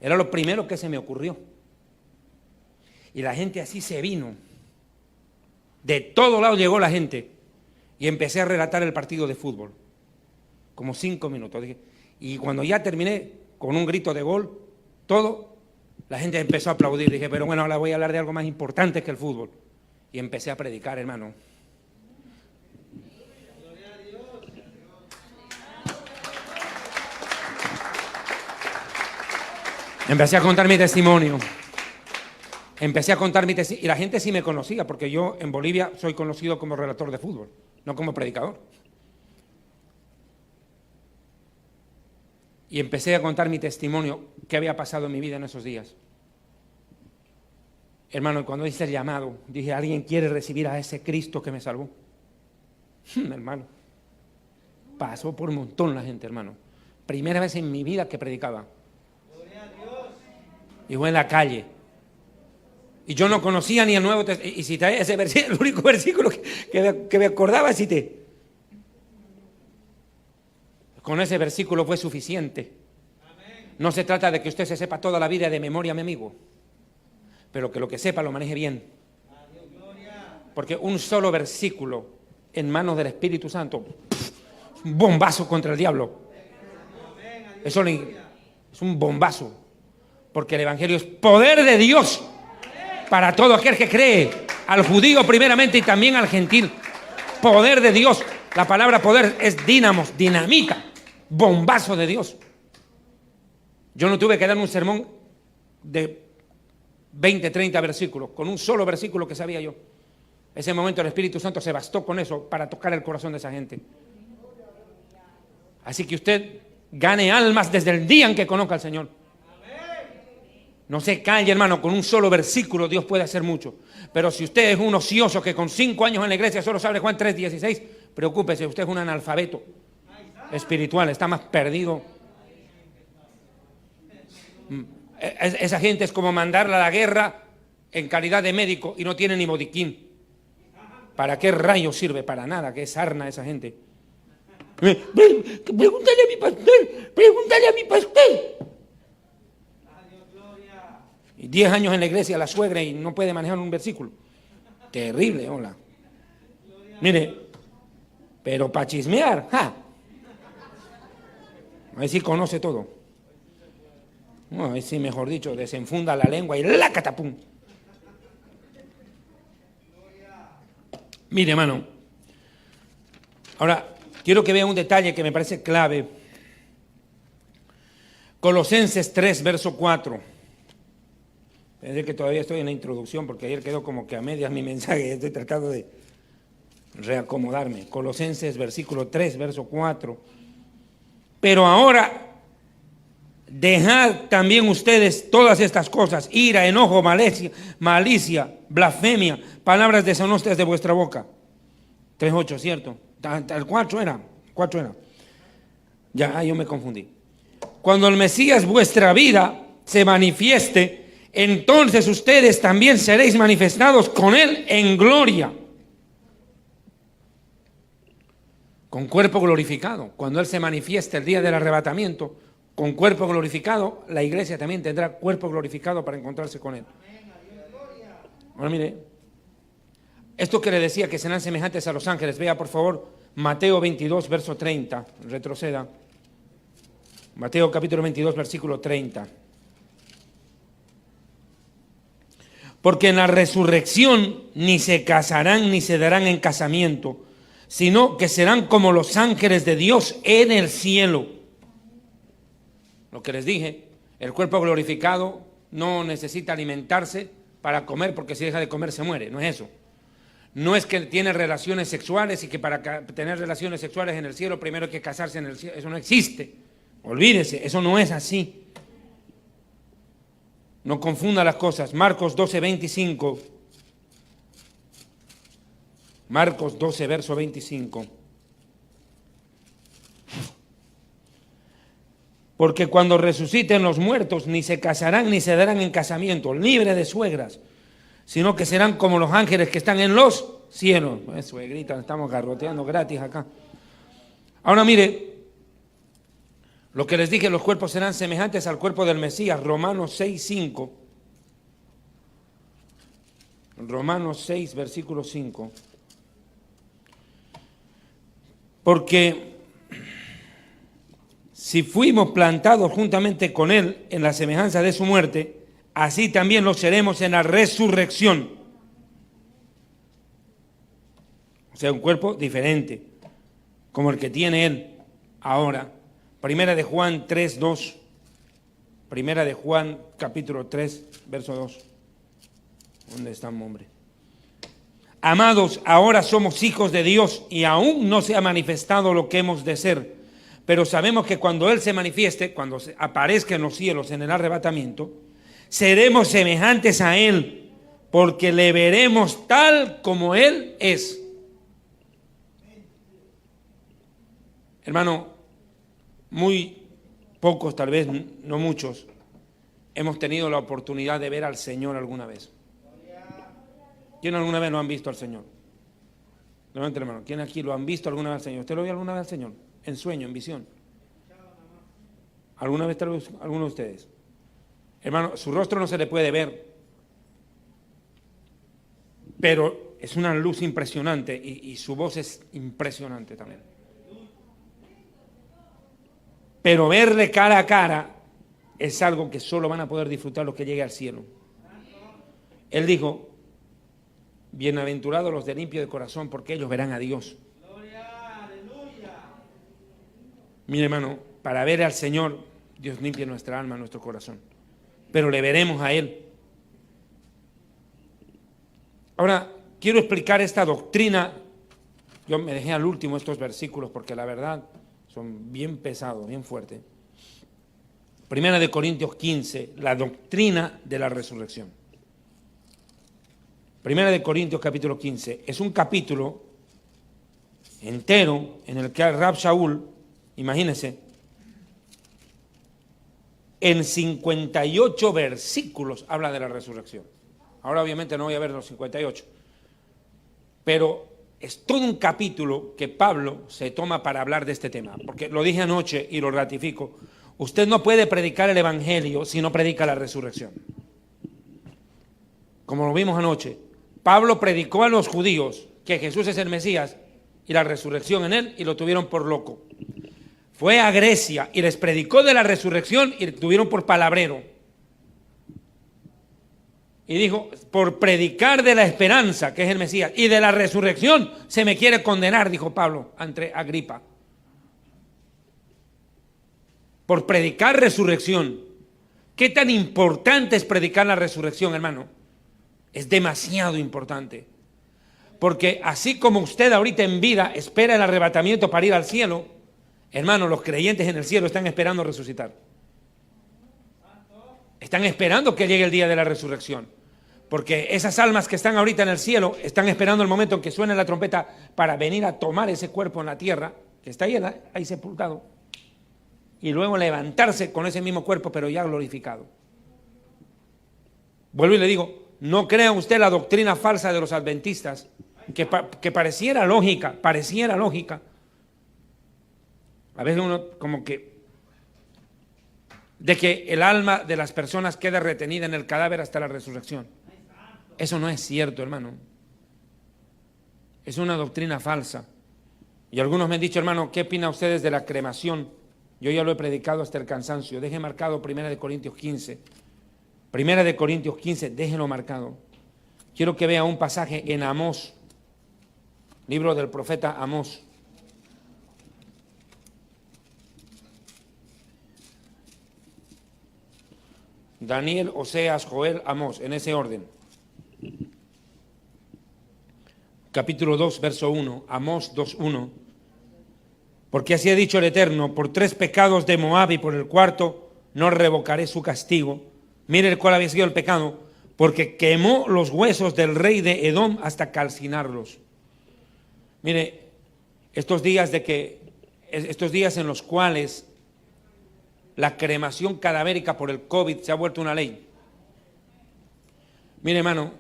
[SPEAKER 2] Era lo primero que se me ocurrió. Y la gente así se vino. De todo lado llegó la gente. Y empecé a relatar el partido de fútbol. Como 5 minutos. Y cuando ya terminé, con un grito de gol, todo, la gente empezó a aplaudir. Dije, pero bueno, ahora voy a hablar de algo más importante que el fútbol. Y empecé a predicar, hermano. Empecé a contar mi testimonio. Y la gente sí me conocía, porque yo en Bolivia soy conocido como relator de fútbol, no como predicador. Y empecé a contar mi testimonio, qué había pasado en mi vida en esos días. Hermano, cuando hice el llamado, dije, ¿alguien quiere recibir a ese Cristo que me salvó? Hermano, pasó por un montón la gente, hermano. Primera vez en mi vida que predicaba. Y fue en la calle. Y yo no conocía ni el Nuevo Testamento. Y cité ese versículo, el único versículo que me acordaba, cité. Con ese versículo fue suficiente. No se trata de que usted se sepa toda la vida de memoria, mi amigo, pero que lo que sepa lo maneje bien. Porque un solo versículo en manos del Espíritu Santo, un bombazo contra el diablo. Eso es un bombazo. Porque el Evangelio es poder de Dios para todo aquel que cree, al judío primeramente y también al gentil. Poder de Dios. La palabra poder es dínamos, dinamita, bombazo de Dios. Yo no tuve que darme un sermón de 20, 30 versículos, con un solo versículo que sabía yo. Ese momento el Espíritu Santo se bastó con eso para tocar el corazón de esa gente. Así que usted gane almas desde el día en que conozca al Señor. No se calle, hermano, con un solo versículo Dios puede hacer mucho. Pero si usted es un ocioso que con 5 años en la iglesia solo sabe Juan 3:16, preocúpese, usted es un analfabeto espiritual, está más perdido. Esa gente es como mandarla a la guerra en calidad de médico y no tiene ni botiquín. ¿Para qué rayos sirve? Para nada, que sarna esa gente. Pregúntale a mi pastor, pregúntale a mi pastor. Y 10 años en la iglesia, la suegra, y no puede manejar un versículo. Terrible, hola. Mire, pero para chismear, ¡ja! Ahí sí conoce todo. No, ahí sí, mejor dicho, desenfunda la lengua y ¡la catapum! Mire, hermano, ahora quiero que vea un detalle que me parece clave. Colosenses 3, verso 4. Es que todavía estoy en la introducción porque ayer quedó como que a medias mi mensaje. Estoy tratando de reacomodarme. Colosenses versículo 3, verso 4. Pero ahora dejad también ustedes todas estas cosas: ira, enojo, malicia, blasfemia, palabras deshonestas de vuestra boca. 3:8, ¿cierto? El 4 era. Ya, yo me confundí. Cuando el Mesías vuestra vida se manifieste, entonces ustedes también seréis manifestados con Él en gloria, con cuerpo glorificado. Cuando Él se manifieste el día del arrebatamiento, con cuerpo glorificado, la iglesia también tendrá cuerpo glorificado para encontrarse con Él. Ahora mire, esto que le decía que serán semejantes a los ángeles, vea por favor Mateo 22, verso 30, retroceda. Mateo capítulo 22, versículo 30. Porque en la resurrección ni se casarán ni se darán en casamiento, sino que serán como los ángeles de Dios en el cielo. Lo que les dije, el cuerpo glorificado no necesita alimentarse para comer, porque si deja de comer se muere, no es eso. No es que tiene relaciones sexuales y que para tener relaciones sexuales en el cielo primero hay que casarse en el cielo, eso no existe. Olvídese, eso no es así. No confunda las cosas. Marcos 12, 25. Marcos 12, verso 25. Porque cuando resuciten los muertos, ni se casarán ni se darán en casamiento, libre de suegras, sino que serán como los ángeles que están en los cielos. Suegrita, estamos garroteando gratis acá. Ahora mire, lo que les dije, los cuerpos serán semejantes al cuerpo del Mesías, Romanos 6, 5. Romanos 6, versículo 5. Porque si fuimos plantados juntamente con Él en la semejanza de su muerte, así también lo seremos en la resurrección. O sea, un cuerpo diferente, como el que tiene Él ahora. Primera de Juan 3, 2. Primera de Juan, capítulo 3, verso 2. ¿Dónde están, hombre? Amados, ahora somos hijos de Dios y aún no se ha manifestado lo que hemos de ser. Pero sabemos que cuando Él se manifieste, cuando aparezca en los cielos en el arrebatamiento, seremos semejantes a Él, porque le veremos tal como Él es. Hermano, muy pocos, tal vez no muchos, hemos tenido la oportunidad de ver al Señor alguna vez. ¿Quién alguna vez lo han visto al Señor? Levante la mano. ¿Quién aquí lo han visto alguna vez al Señor? ¿Usted lo vio alguna vez al Señor? En sueño, en visión. ¿Alguna vez alguno de ustedes? Hermano, su rostro no se le puede ver, pero es una luz impresionante y su voz es impresionante también. Pero verle cara a cara es algo que solo van a poder disfrutar los que lleguen al cielo. Él dijo: bienaventurados los de limpio de corazón, porque ellos verán a Dios. Mire, hermano, para ver al Señor, Dios limpia nuestra alma, nuestro corazón. Pero le veremos a Él. Ahora, quiero explicar esta doctrina. Yo me dejé al último estos versículos porque la verdad son bien pesados, bien fuertes. Primera de Corintios 15, la doctrina de la resurrección. Primera de Corintios capítulo 15, es un capítulo entero en el que el Rab Shaul, imagínense, en 58 versículos habla de la resurrección. Ahora obviamente no voy a ver los 58, pero es todo un capítulo que Pablo se toma para hablar de este tema, porque lo dije anoche y lo ratifico. Usted no puede predicar el evangelio si no predica la resurrección. Como lo vimos anoche, Pablo predicó a los judíos que Jesús es el Mesías y la resurrección en él, y lo tuvieron por loco. Fue a Grecia y les predicó de la resurrección y lo tuvieron por palabrero. Y dijo, por predicar de la esperanza, que es el Mesías, y de la resurrección, se me quiere condenar, dijo Pablo ante Agripa. Por predicar resurrección. ¿Qué tan importante es predicar la resurrección, hermano? Es demasiado importante. Porque así como usted ahorita en vida espera el arrebatamiento para ir al cielo, hermano, los creyentes en el cielo están esperando resucitar. Están esperando que llegue el día de la resurrección. Porque esas almas que están ahorita en el cielo están esperando el momento en que suene la trompeta para venir a tomar ese cuerpo en la tierra, que está ahí sepultado, y luego levantarse con ese mismo cuerpo, pero ya glorificado. Vuelvo y le digo, no crea usted la doctrina falsa de los adventistas, que pareciera lógica. A veces uno como que, de que el alma de las personas queda retenida en el cadáver hasta la resurrección. Eso no es cierto, hermano. Es una doctrina falsa. Y algunos me han dicho, hermano, ¿qué opinan ustedes de la cremación? Yo ya lo he predicado hasta el cansancio. Deje marcado 1 Corintios 15. 1 Corintios 15, déjenlo marcado. Quiero que vea un pasaje en Amós, libro del profeta Amós. Daniel, Oseas, Joel, Amós, en ese orden. Capítulo 2, verso 1, Amós 2:1. Porque así ha dicho el Eterno, por 3 pecados de Moab y por el 4 no revocaré su castigo. Mire el cual había sido el pecado, porque quemó los huesos del rey de Edom hasta calcinarlos. Mire, estos días en los cuales la cremación cadavérica por el COVID se ha vuelto una ley. Mire, hermano,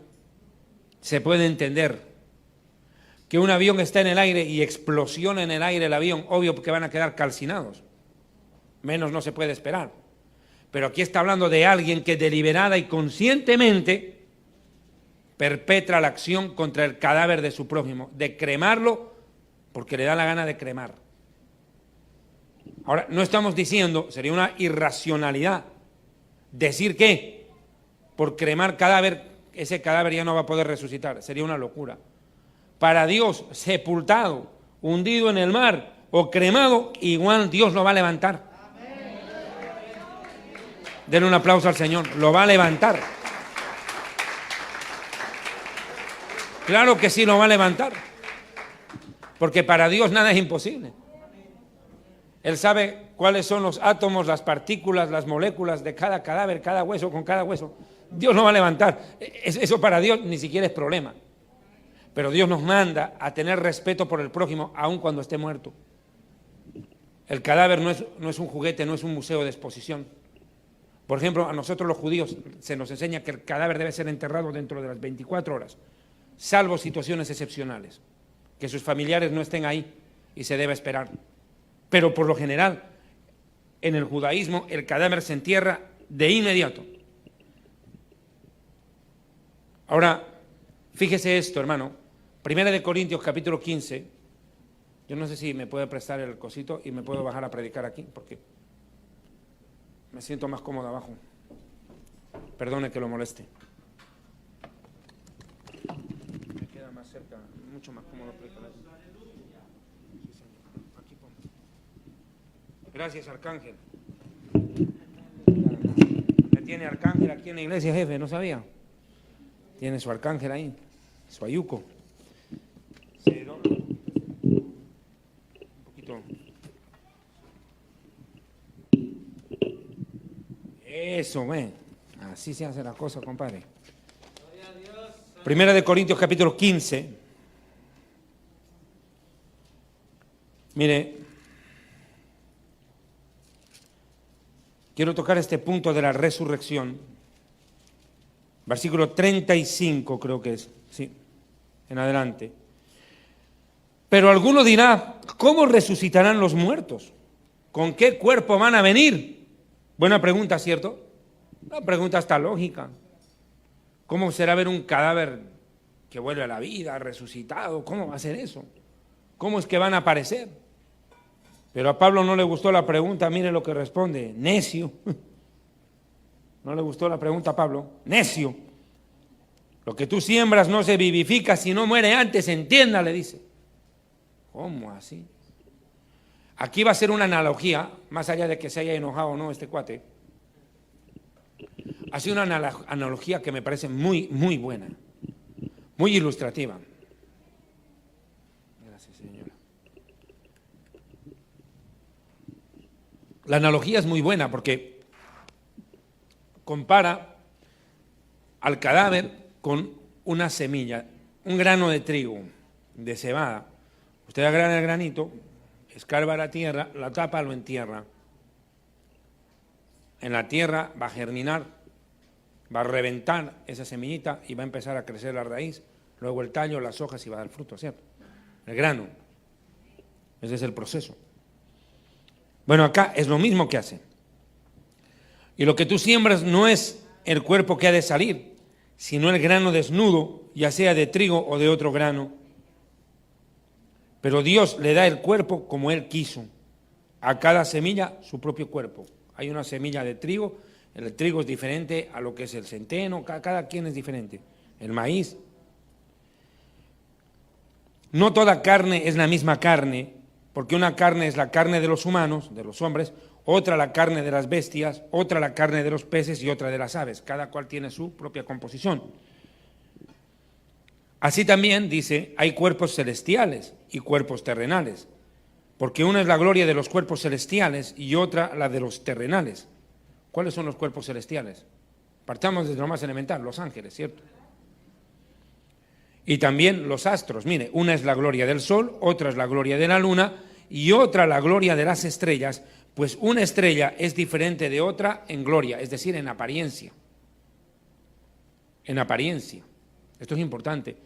[SPEAKER 2] se puede entender que un avión está en el aire y explosiona en el aire el avión, obvio que van a quedar calcinados. Menos no se puede esperar. Pero aquí está hablando de alguien que deliberada y conscientemente perpetra la acción contra el cadáver de su prójimo, de cremarlo porque le da la gana de cremar. Ahora, no estamos diciendo, sería una irracionalidad, decir que por cremar cadáver, ese cadáver ya no va a poder resucitar, sería una locura. Para Dios, sepultado, hundido en el mar o cremado, igual Dios lo va a levantar. Denle un aplauso al Señor, lo va a levantar. Claro que sí lo va a levantar, porque para Dios nada es imposible. Él sabe cuáles son los átomos, las partículas, las moléculas de cada cadáver, cada hueso con cada hueso. Dios lo va a levantar. Eso para Dios ni siquiera es problema. Pero Dios nos manda a tener respeto por el prójimo, aun cuando esté muerto. El cadáver no es un juguete, no es un museo de exposición. Por ejemplo, a nosotros los judíos se nos enseña que el cadáver debe ser enterrado dentro de las 24 horas, salvo situaciones excepcionales, que sus familiares no estén ahí y se debe esperar. Pero por lo general, en el judaísmo, el cadáver se entierra de inmediato. Ahora, fíjese esto, hermano. 1 Corintios capítulo 15. Yo no sé si me puede prestar el cosito y me puedo bajar a predicar aquí, porque me siento más cómodo abajo. Perdone que lo moleste. Me queda más cerca, mucho más cómodo predicar. Aquí pongo. Gracias, Arcángel. Me tiene Arcángel aquí en la iglesia, jefe, ¿no sabía? Tiene su Arcángel ahí, su ayuco. Se dobla. Un poquito. Eso, así se hace la cosa, compadre. Primera de Corintios capítulo 15. Mire, quiero tocar este punto de la resurrección. Versículo 35 creo que es, sí, en adelante. Pero alguno dirá, ¿cómo resucitarán los muertos? ¿Con qué cuerpo van a venir? Buena pregunta, ¿cierto? La pregunta está lógica. ¿Cómo será ver un cadáver que vuelve a la vida, resucitado? ¿Cómo va a ser eso? ¿Cómo es que van a aparecer? Pero a Pablo no le gustó la pregunta, mire lo que responde, necio. ¿No le gustó la pregunta a Pablo? Necio. Lo que tú siembras no se vivifica si no muere antes, entienda, le dice. ¿Cómo así? Aquí va a ser una analogía, más allá de que se haya enojado o no este cuate. Ha sido una analogía que me parece muy, muy buena, muy ilustrativa. Gracias, señora. La analogía es muy buena porque compara al cadáver con una semilla, un grano de trigo, de cebada. Usted agrana el granito, escarba la tierra, la tapa, lo entierra. En la tierra va a germinar, va a reventar esa semillita y va a empezar a crecer la raíz, luego el tallo, las hojas y va a dar fruto, ¿cierto? El grano. Ese es el proceso. Bueno, acá es lo mismo que hace. Y lo que tú siembras no es el cuerpo que ha de salir, sino el grano desnudo, ya sea de trigo o de otro grano. Pero Dios le da el cuerpo como Él quiso. A cada semilla su propio cuerpo. Hay una semilla de trigo, el trigo es diferente a lo que es el centeno, cada quien es diferente. El maíz. No toda carne es la misma carne, porque una carne es la carne de los humanos, de los hombres, otra la carne de las bestias, otra la carne de los peces y otra de las aves. Cada cual tiene su propia composición. Así también, dice, hay cuerpos celestiales y cuerpos terrenales, porque una es la gloria de los cuerpos celestiales y otra la de los terrenales. ¿Cuáles son los cuerpos celestiales? Partamos desde lo más elemental, los ángeles, ¿cierto? Y también los astros. Mire, una es la gloria del sol, otra es la gloria de la luna y otra la gloria de las estrellas, pues una estrella es diferente de otra en gloria, es decir, en apariencia. En apariencia. Esto es importante.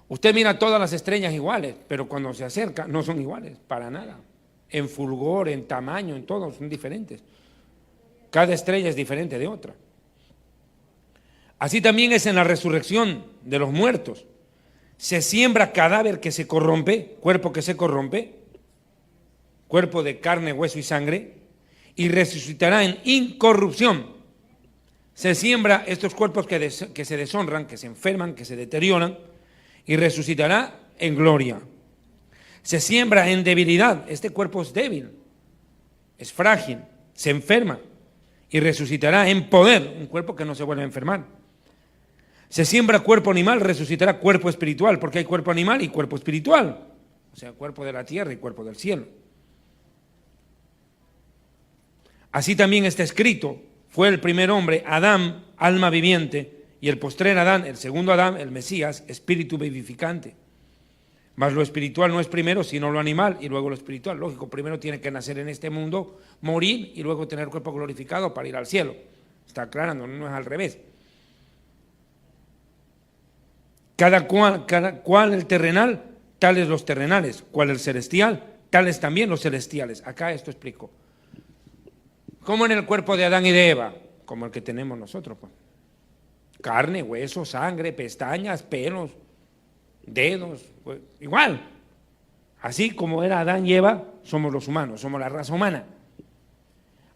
[SPEAKER 2] Usted mira todas las estrellas iguales, pero cuando se acerca no son iguales, para nada. En fulgor, en tamaño, en todo, son diferentes. Cada estrella es diferente de otra. Así también es en la resurrección de los muertos. Se siembra cadáver que se corrompe, cuerpo que se corrompe, cuerpo de carne, hueso y sangre, y resucitará en incorrupción. Se siembra estos cuerpos que se deshonran, que se enferman, que se deterioran, y resucitará en gloria. Se siembra en debilidad, este cuerpo es débil, es frágil, se enferma, y resucitará en poder, un cuerpo que no se vuelve a enfermar. Se siembra cuerpo animal, resucitará cuerpo espiritual, porque hay cuerpo animal y cuerpo espiritual, o sea, cuerpo de la tierra y cuerpo del cielo. Así también está escrito, fue el primer hombre, Adán, alma viviente, y el postrer Adán, el segundo Adán, el Mesías, espíritu vivificante. Mas lo espiritual no es primero, sino lo animal, y luego lo espiritual. Lógico, primero tiene que nacer en este mundo, morir, y luego tener cuerpo glorificado para ir al cielo. Está aclarando, no es al revés. Cada cual el terrenal, tales los terrenales. Cual el celestial, tales también los celestiales. Acá esto explico. Como en el cuerpo de Adán y de Eva, como el que tenemos nosotros, pues. Carne, hueso, sangre, pestañas, pelos, dedos, pues, igual. Así como era Adán y Eva, somos los humanos, somos la raza humana.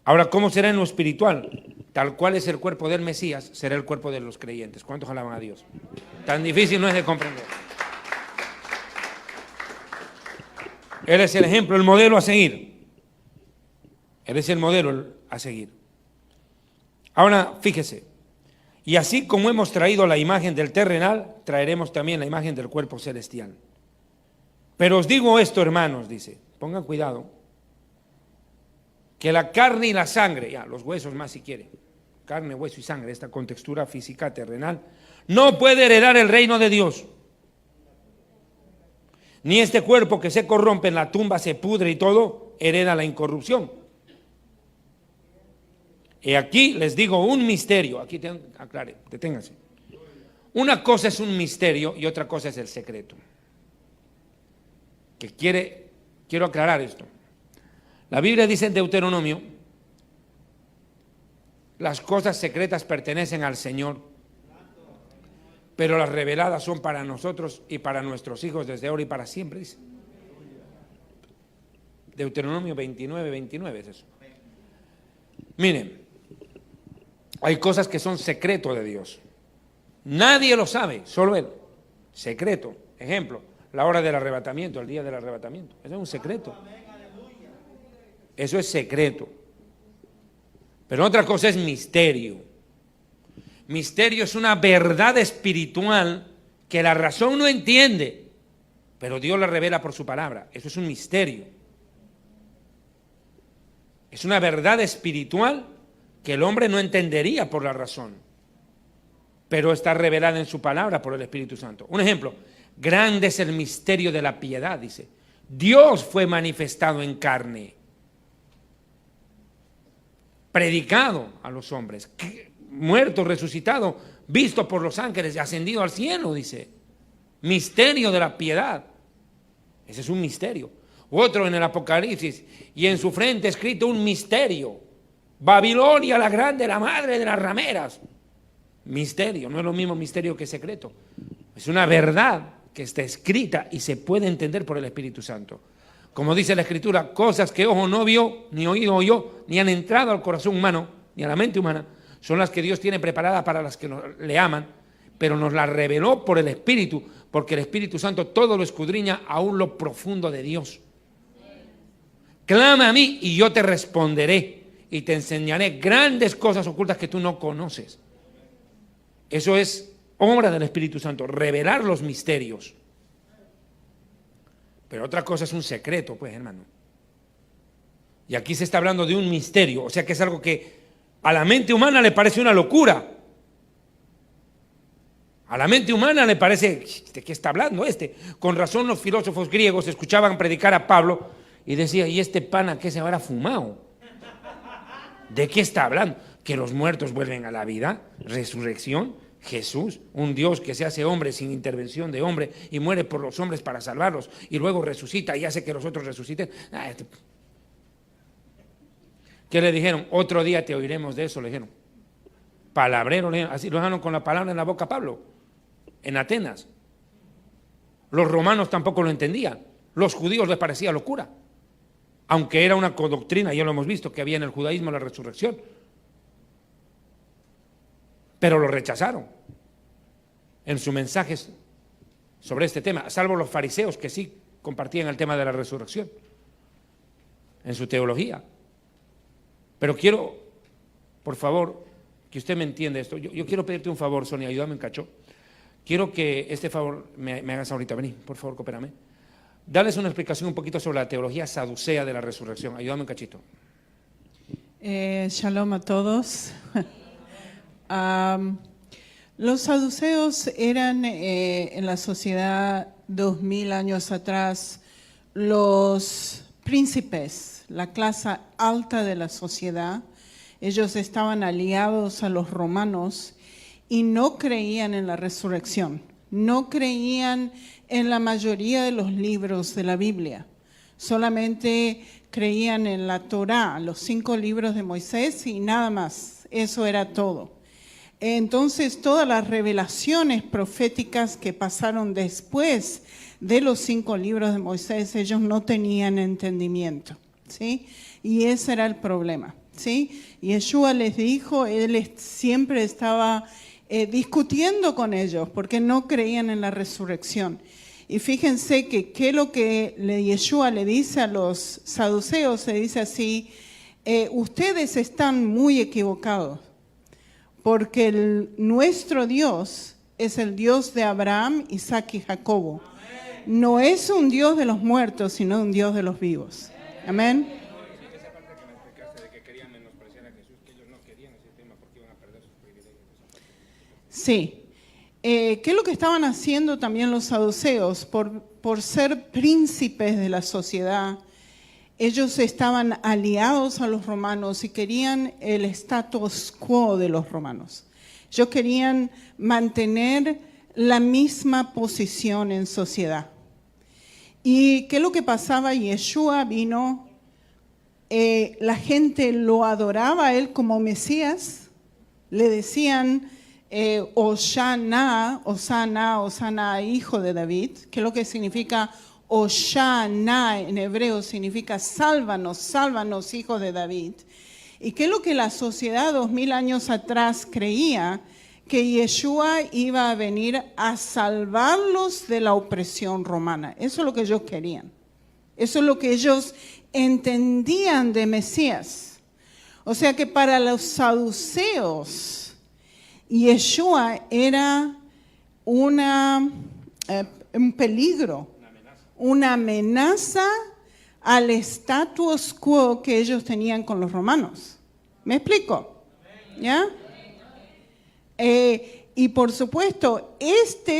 [SPEAKER 2] Ahora, ¿cómo será en lo espiritual? Tal cual es el cuerpo del Mesías, será el cuerpo de los creyentes. ¿Cuántos alaban a Dios? Tan difícil no es de comprender. Él es el ejemplo, el modelo a seguir. Él es el modelo a seguir. Ahora, fíjese. Y así como hemos traído la imagen del terrenal, traeremos también la imagen del cuerpo celestial. Pero os digo esto, hermanos, dice, pongan cuidado, que la carne y la sangre, ya, los huesos más si quieren, carne, hueso y sangre, esta contextura física terrenal, no puede heredar el reino de Dios. Ni este cuerpo que se corrompe en la tumba, se pudre y todo, hereda la incorrupción. Y aquí les digo un misterio, aquí aclare, deténganse. Una cosa es un misterio y otra cosa es el secreto. Quiero aclarar esto. La Biblia dice en Deuteronomio, las cosas secretas pertenecen al Señor, pero las reveladas son para nosotros y para nuestros hijos desde ahora y para siempre, dice. Deuteronomio 29 es eso. Miren, hay cosas que son secreto de Dios. Nadie lo sabe, solo Él. Secreto. Ejemplo, la hora del arrebatamiento, el día del arrebatamiento. Eso es un secreto. Eso es secreto. Pero otra cosa es misterio. Misterio es una verdad espiritual que la razón no entiende, pero Dios la revela por su palabra. Eso es un misterio. Es una verdad espiritual que el hombre no entendería por la razón, pero está revelada en su palabra por el Espíritu Santo. Un ejemplo, grande es el misterio de la piedad, dice. Dios fue manifestado en carne, predicado a los hombres, muerto, resucitado, visto por los ángeles y ascendido al cielo, dice. Misterio de la piedad. Ese es un misterio. Otro en el Apocalipsis, y en su frente escrito un misterio. Babilonia la grande, la madre de las rameras. Misterio, no es lo mismo misterio que secreto. Es una verdad que está escrita y se puede entender por el Espíritu Santo. Como dice la Escritura, cosas que ojo no vio, ni oído oyó, ni han entrado al corazón humano, ni a la mente humana, son las que Dios tiene preparadas para las que le aman, pero nos las reveló por el Espíritu, porque el Espíritu Santo todo lo escudriña aún lo profundo de Dios. Clama a mí y yo te responderé y te enseñaré grandes cosas ocultas que tú no conoces. Eso es obra del Espíritu Santo, revelar los misterios. Pero otra cosa es un secreto, pues, hermano. Y aquí se está hablando de un misterio, o sea que es algo que a la mente humana le parece una locura. A la mente humana le parece, ¿de qué está hablando este? Con razón los filósofos griegos escuchaban predicar a Pablo y decía, ¿y este pana qué se habrá fumado? ¿De qué está hablando? Que los muertos vuelven a la vida, resurrección, Jesús, un Dios que se hace hombre sin intervención de hombre y muere por los hombres para salvarlos y luego resucita y hace que los otros resuciten. ¿Qué le dijeron? Otro día te oiremos de eso, le dijeron. Palabrero, así lo dejaron con la palabra en la boca a Pablo, en Atenas. Los romanos tampoco lo entendían, los judíos les parecía locura, aunque era una codoctrina, ya lo hemos visto, que había en el judaísmo la resurrección. Pero lo rechazaron en sus mensajes sobre este tema, salvo los fariseos que sí compartían el tema de la resurrección en su teología. Pero quiero, por favor, que usted me entienda esto. Yo quiero pedirte un favor, Sonia, ayúdame en cacho. Quiero que este favor me hagas ahorita. Vení, por favor, coopérame. Dales una explicación un poquito sobre la teología saducea de la resurrección. Ayúdame un cachito.
[SPEAKER 3] Shalom a todos. Los saduceos eran en la sociedad 2000 años atrás los príncipes, la clase alta de la sociedad. Ellos estaban aliados a los romanos y no creían en la resurrección, no creían en la mayoría de los libros de la Biblia, solamente creían en la Torá, los 5 libros de Moisés y nada más, eso era todo. Entonces todas las revelaciones proféticas que pasaron después de los 5 libros de Moisés, ellos no tenían entendimiento, ¿sí? Y ese era el problema, ¿sí? Y Yeshua les dijo, él siempre estaba discutiendo con ellos porque no creían en la resurrección. Y fíjense que qué es lo que Yeshua le dice a los saduceos, se dice así, ustedes están muy equivocados, porque nuestro Dios es el Dios de Abraham, Isaac y Jacobo. No es un Dios de los muertos, sino un Dios de los vivos. Amén. Sí. ¿Qué es lo que estaban haciendo también los saduceos? Por ser príncipes de la sociedad, ellos estaban aliados a los romanos y querían el status quo de los romanos. Ellos querían mantener la misma posición en sociedad. ¿Y qué es lo que pasaba? Yeshua vino, la gente lo adoraba a él como Mesías, le decían Hosanna, Hosanna, Hosanna, hijo de David, que es lo que significa Hosanna en hebreo, significa sálvanos, sálvanos, hijo de David. ¿Y qué es lo que la sociedad 2000 años atrás creía? Que Yeshua iba a venir a salvarlos de la opresión romana. Eso es lo que ellos querían. Eso es lo que ellos entendían de Mesías. O sea que para los saduceos, Yeshua era un peligro, una amenaza al status quo que ellos tenían con los romanos. ¿Me explico? ¿Ya? Y por supuesto,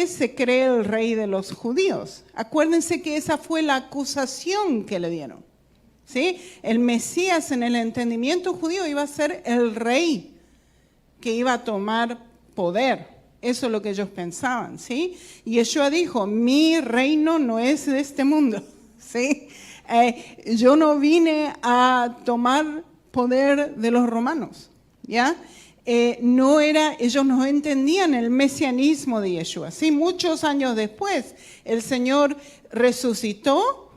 [SPEAKER 3] se cree el rey de los judíos. Acuérdense que esa fue la acusación que le dieron. ¿Sí? El Mesías en el entendimiento judío iba a ser el rey que iba a tomar poder. Eso es lo que ellos pensaban, ¿sí? Y Yeshua dijo, mi reino no es de este mundo, ¿sí? Yo no vine a tomar poder de los romanos, ¿ya? Ellos no entendían el mesianismo de Yeshua, ¿sí? Muchos años después, el Señor resucitó,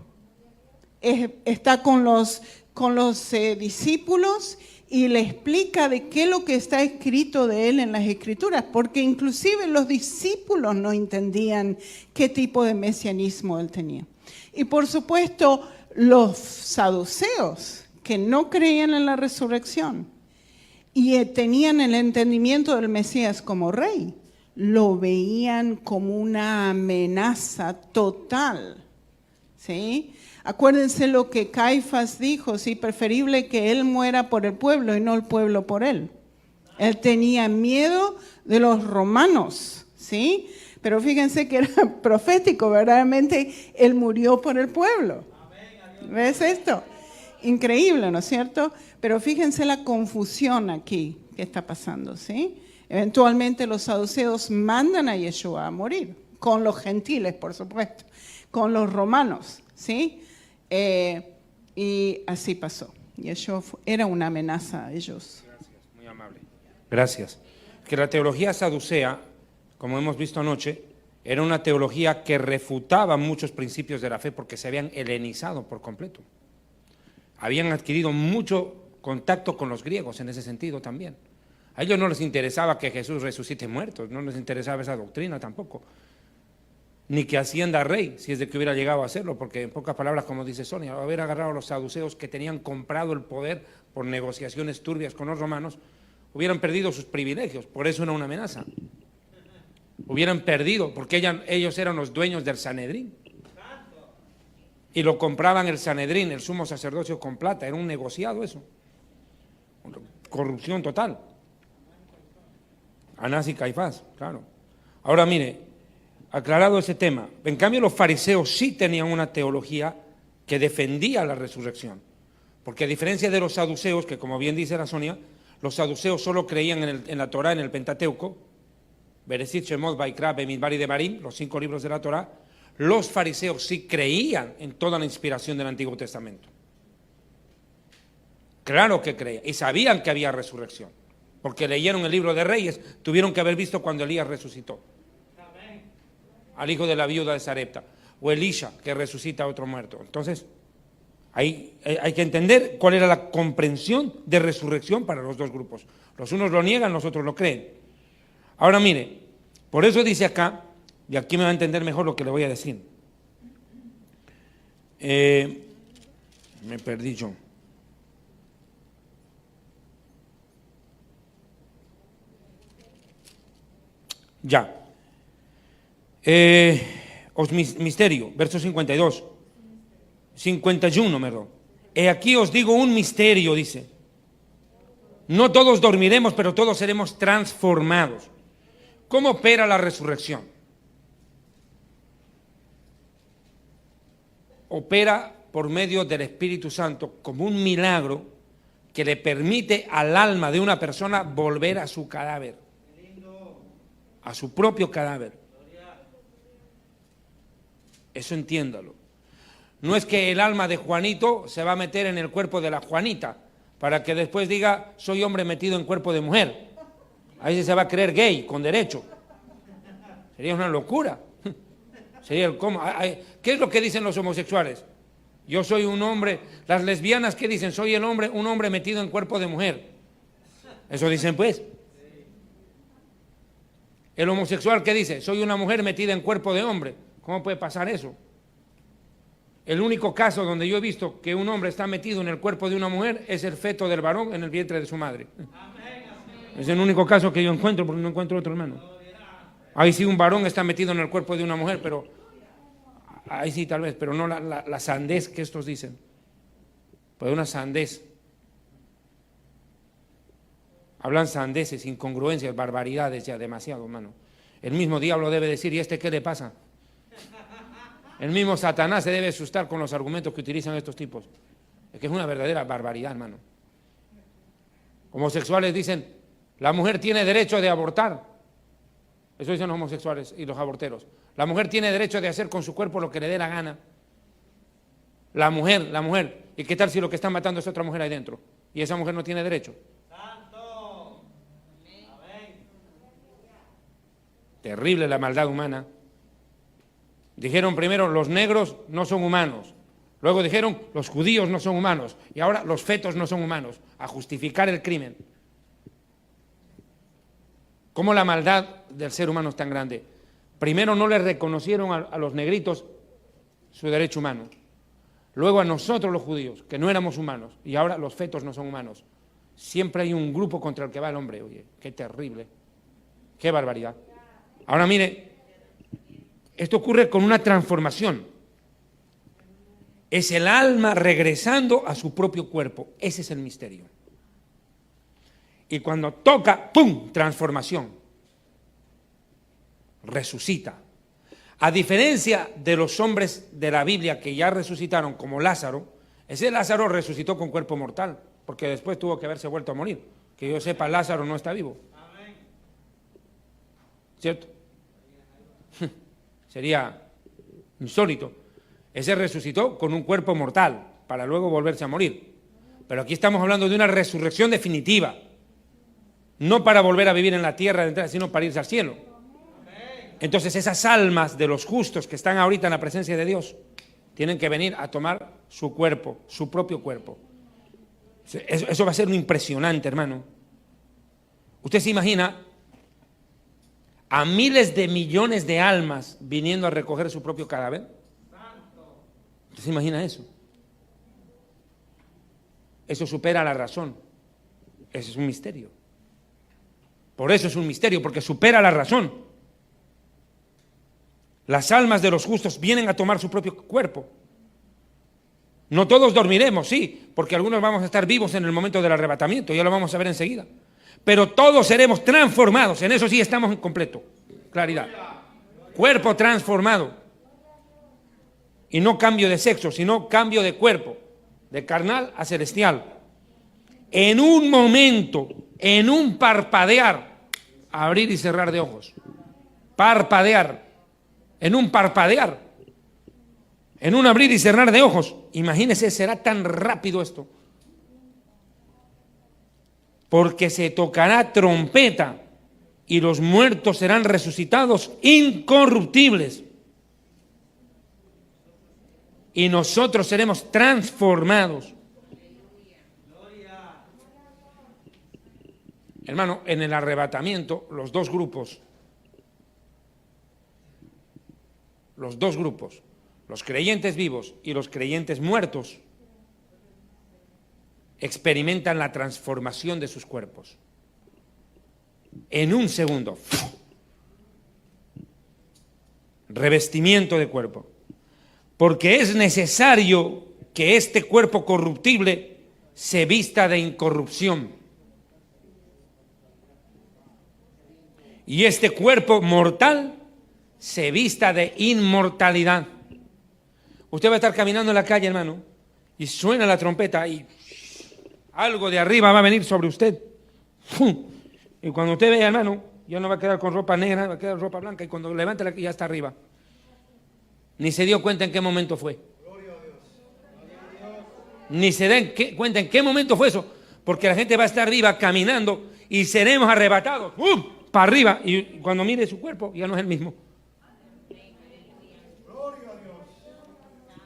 [SPEAKER 3] está con los discípulos y le explica de qué es lo que está escrito de él en las Escrituras, porque inclusive los discípulos no entendían qué tipo de mesianismo él tenía. Y por supuesto, los saduceos, que no creían en la resurrección y tenían el entendimiento del Mesías como rey, lo veían como una amenaza total, ¿sí? Acuérdense lo que Caifás dijo, sí, preferible que él muera por el pueblo y no el pueblo por él. Él tenía miedo de los romanos, ¿sí? Pero fíjense que era profético, verdaderamente él murió por el pueblo. ¿Ves esto? Increíble, ¿no es cierto? Pero fíjense la confusión aquí que está pasando, ¿sí? Eventualmente los saduceos mandan a Yeshua a morir, con los gentiles, por supuesto, con los romanos, ¿sí? Y así pasó. Yeshua era una amenaza a ellos.
[SPEAKER 2] Gracias, muy amable. Gracias. Que la teología saducea, como hemos visto anoche, era una teología que refutaba muchos principios de la fe porque se habían helenizado por completo. Habían adquirido mucho contacto con los griegos en ese sentido también. A ellos no les interesaba que Jesús resucite muertos, no les interesaba esa doctrina tampoco. Ni que ascienda rey, si es de que hubiera llegado a hacerlo, porque en pocas palabras, como dice Sonia, haber agarrado a los saduceos que tenían comprado el poder por negociaciones turbias con los romanos, hubieran perdido sus privilegios, por eso era una amenaza. Hubieran perdido, porque ellos eran los dueños del Sanedrín. Y lo compraban el Sanedrín, el sumo sacerdocio con plata, era un negociado eso. Corrupción total. Anás y Caifás, claro. Ahora mire, aclarado ese tema, en cambio los fariseos sí tenían una teología que defendía la resurrección, porque a diferencia de los saduceos, que como bien dice la Sonia, los saduceos solo creían en la Torá, en el Pentateuco, Bereshit, Shemot, Vaikra, Bemidbar y Devarim, los 5 libros de la Torá. Los fariseos sí creían en toda la inspiración del Antiguo Testamento. Claro que creían, y sabían que había resurrección, porque leyeron el libro de Reyes, tuvieron que haber visto cuando Elías resucitó al hijo de la viuda de Sarepta, o Elisha, que resucita a otro muerto. Entonces, hay que entender cuál era la comprensión de resurrección para los dos grupos. Los unos lo niegan, los otros lo creen. Ahora mire, por eso dice acá, y aquí me va a entender mejor lo que le voy a decir. Me perdí yo. Ya. Os misterio, verso 52. 51, perdón. Aquí os digo un misterio, dice. No todos dormiremos, pero todos seremos transformados. ¿Cómo opera la resurrección? Opera por medio del Espíritu Santo como un milagro que le permite al alma de una persona volver a su cadáver, a su propio cadáver. Eso entiéndalo. No es que el alma de Juanito se va a meter en el cuerpo de la Juanita para que después diga, soy hombre metido en cuerpo de mujer. Ahí sí se va a creer gay, con derecho. Sería una locura. Sería el cómo. ¿Qué es lo que dicen los homosexuales? Yo soy un hombre. Las lesbianas, ¿qué dicen? Soy el hombre, un hombre metido en cuerpo de mujer. Eso dicen pues. El homosexual, ¿qué dice? Soy una mujer metida en cuerpo de hombre. ¿Cómo puede pasar eso? El único caso donde yo he visto que un hombre está metido en el cuerpo de una mujer es el feto del varón en el vientre de su madre. Es el único caso que yo encuentro, porque no encuentro otro, hermano. Ahí sí un varón está metido en el cuerpo de una mujer, pero ahí sí tal vez, pero no la sandez que estos dicen. Pues una sandez. Hablan sandeces, incongruencias, barbaridades ya, demasiado, hermano. El mismo diablo debe decir, ¿y este qué le pasa? El mismo Satanás se debe asustar con los argumentos que utilizan estos tipos. Es que es una verdadera barbaridad, hermano. Homosexuales dicen, la mujer tiene derecho de abortar. Eso dicen los homosexuales y los aborteros. La mujer tiene derecho de hacer con su cuerpo lo que le dé la gana. La mujer. ¿Y qué tal si lo que están matando es otra mujer ahí dentro? Y esa mujer no tiene derecho. ¡Santo! Terrible la maldad humana. Dijeron primero, los negros no son humanos. Luego dijeron, los judíos no son humanos. Y ahora los fetos no son humanos. A justificar el crimen. ¿Cómo la maldad del ser humano es tan grande? Primero no le reconocieron a los negritos su derecho humano. Luego a nosotros los judíos, que no éramos humanos. Y ahora los fetos no son humanos. Siempre hay un grupo contra el que va el hombre. Oye, qué terrible. Qué barbaridad. Ahora mire, esto ocurre con una transformación. Es el alma regresando a su propio cuerpo. Ese es el misterio. Y cuando toca, ¡pum!, transformación. Resucita. A diferencia de los hombres de la Biblia que ya resucitaron, como Lázaro, ese Lázaro resucitó con cuerpo mortal, porque después tuvo que haberse vuelto a morir. Que yo sepa, Lázaro no está vivo. ¿Cierto? Sería insólito. Ese resucitó con un cuerpo mortal, para luego volverse a morir. Pero aquí estamos hablando de una resurrección definitiva. No para volver a vivir en la tierra, sino para irse al cielo. Entonces esas almas de los justos que están ahorita en la presencia de Dios tienen que venir a tomar su cuerpo, su propio cuerpo. Eso va a ser un impresionante, hermano. Usted se imagina a miles de millones de almas viniendo a recoger su propio cadáver. ¿Usted se imagina eso? Eso supera la razón. Ese es un misterio. Por eso es un misterio, porque supera la razón. Las almas de los justos vienen a tomar su propio cuerpo. No todos dormiremos, sí, porque algunos vamos a estar vivos en el momento del arrebatamiento, ya lo vamos a ver enseguida. Pero todos seremos transformados, en eso sí estamos en completo claridad. Cuerpo transformado. Y no cambio de sexo, sino cambio de cuerpo, de carnal a celestial. En un momento, en un parpadear, abrir y cerrar de ojos. Parpadear. En un parpadear. En un abrir y cerrar de ojos. Imagínese, será tan rápido esto. Porque se tocará trompeta y los muertos serán resucitados incorruptibles. Y nosotros seremos transformados. Hermano, en el arrebatamiento, los dos grupos, los creyentes vivos y los creyentes muertos, experimentan la transformación de sus cuerpos. En un segundo. Revestimiento de cuerpo. Porque es necesario que este cuerpo corruptible se vista de incorrupción. y este cuerpo mortal se vista de inmortalidad. Usted va a estar caminando en la calle, hermano, y suena la trompeta y algo de arriba va a venir sobre usted. ¡Fum! Y cuando usted vea, hermano, ya no va a quedar con ropa negra, va a quedar ropa blanca, y cuando levante ya está arriba. Ni se dio cuenta en qué momento fue. Ni se den cuenta en qué momento fue eso, porque la gente va a estar arriba caminando y seremos arrebatados para arriba, y cuando mire su cuerpo ya no es el mismo.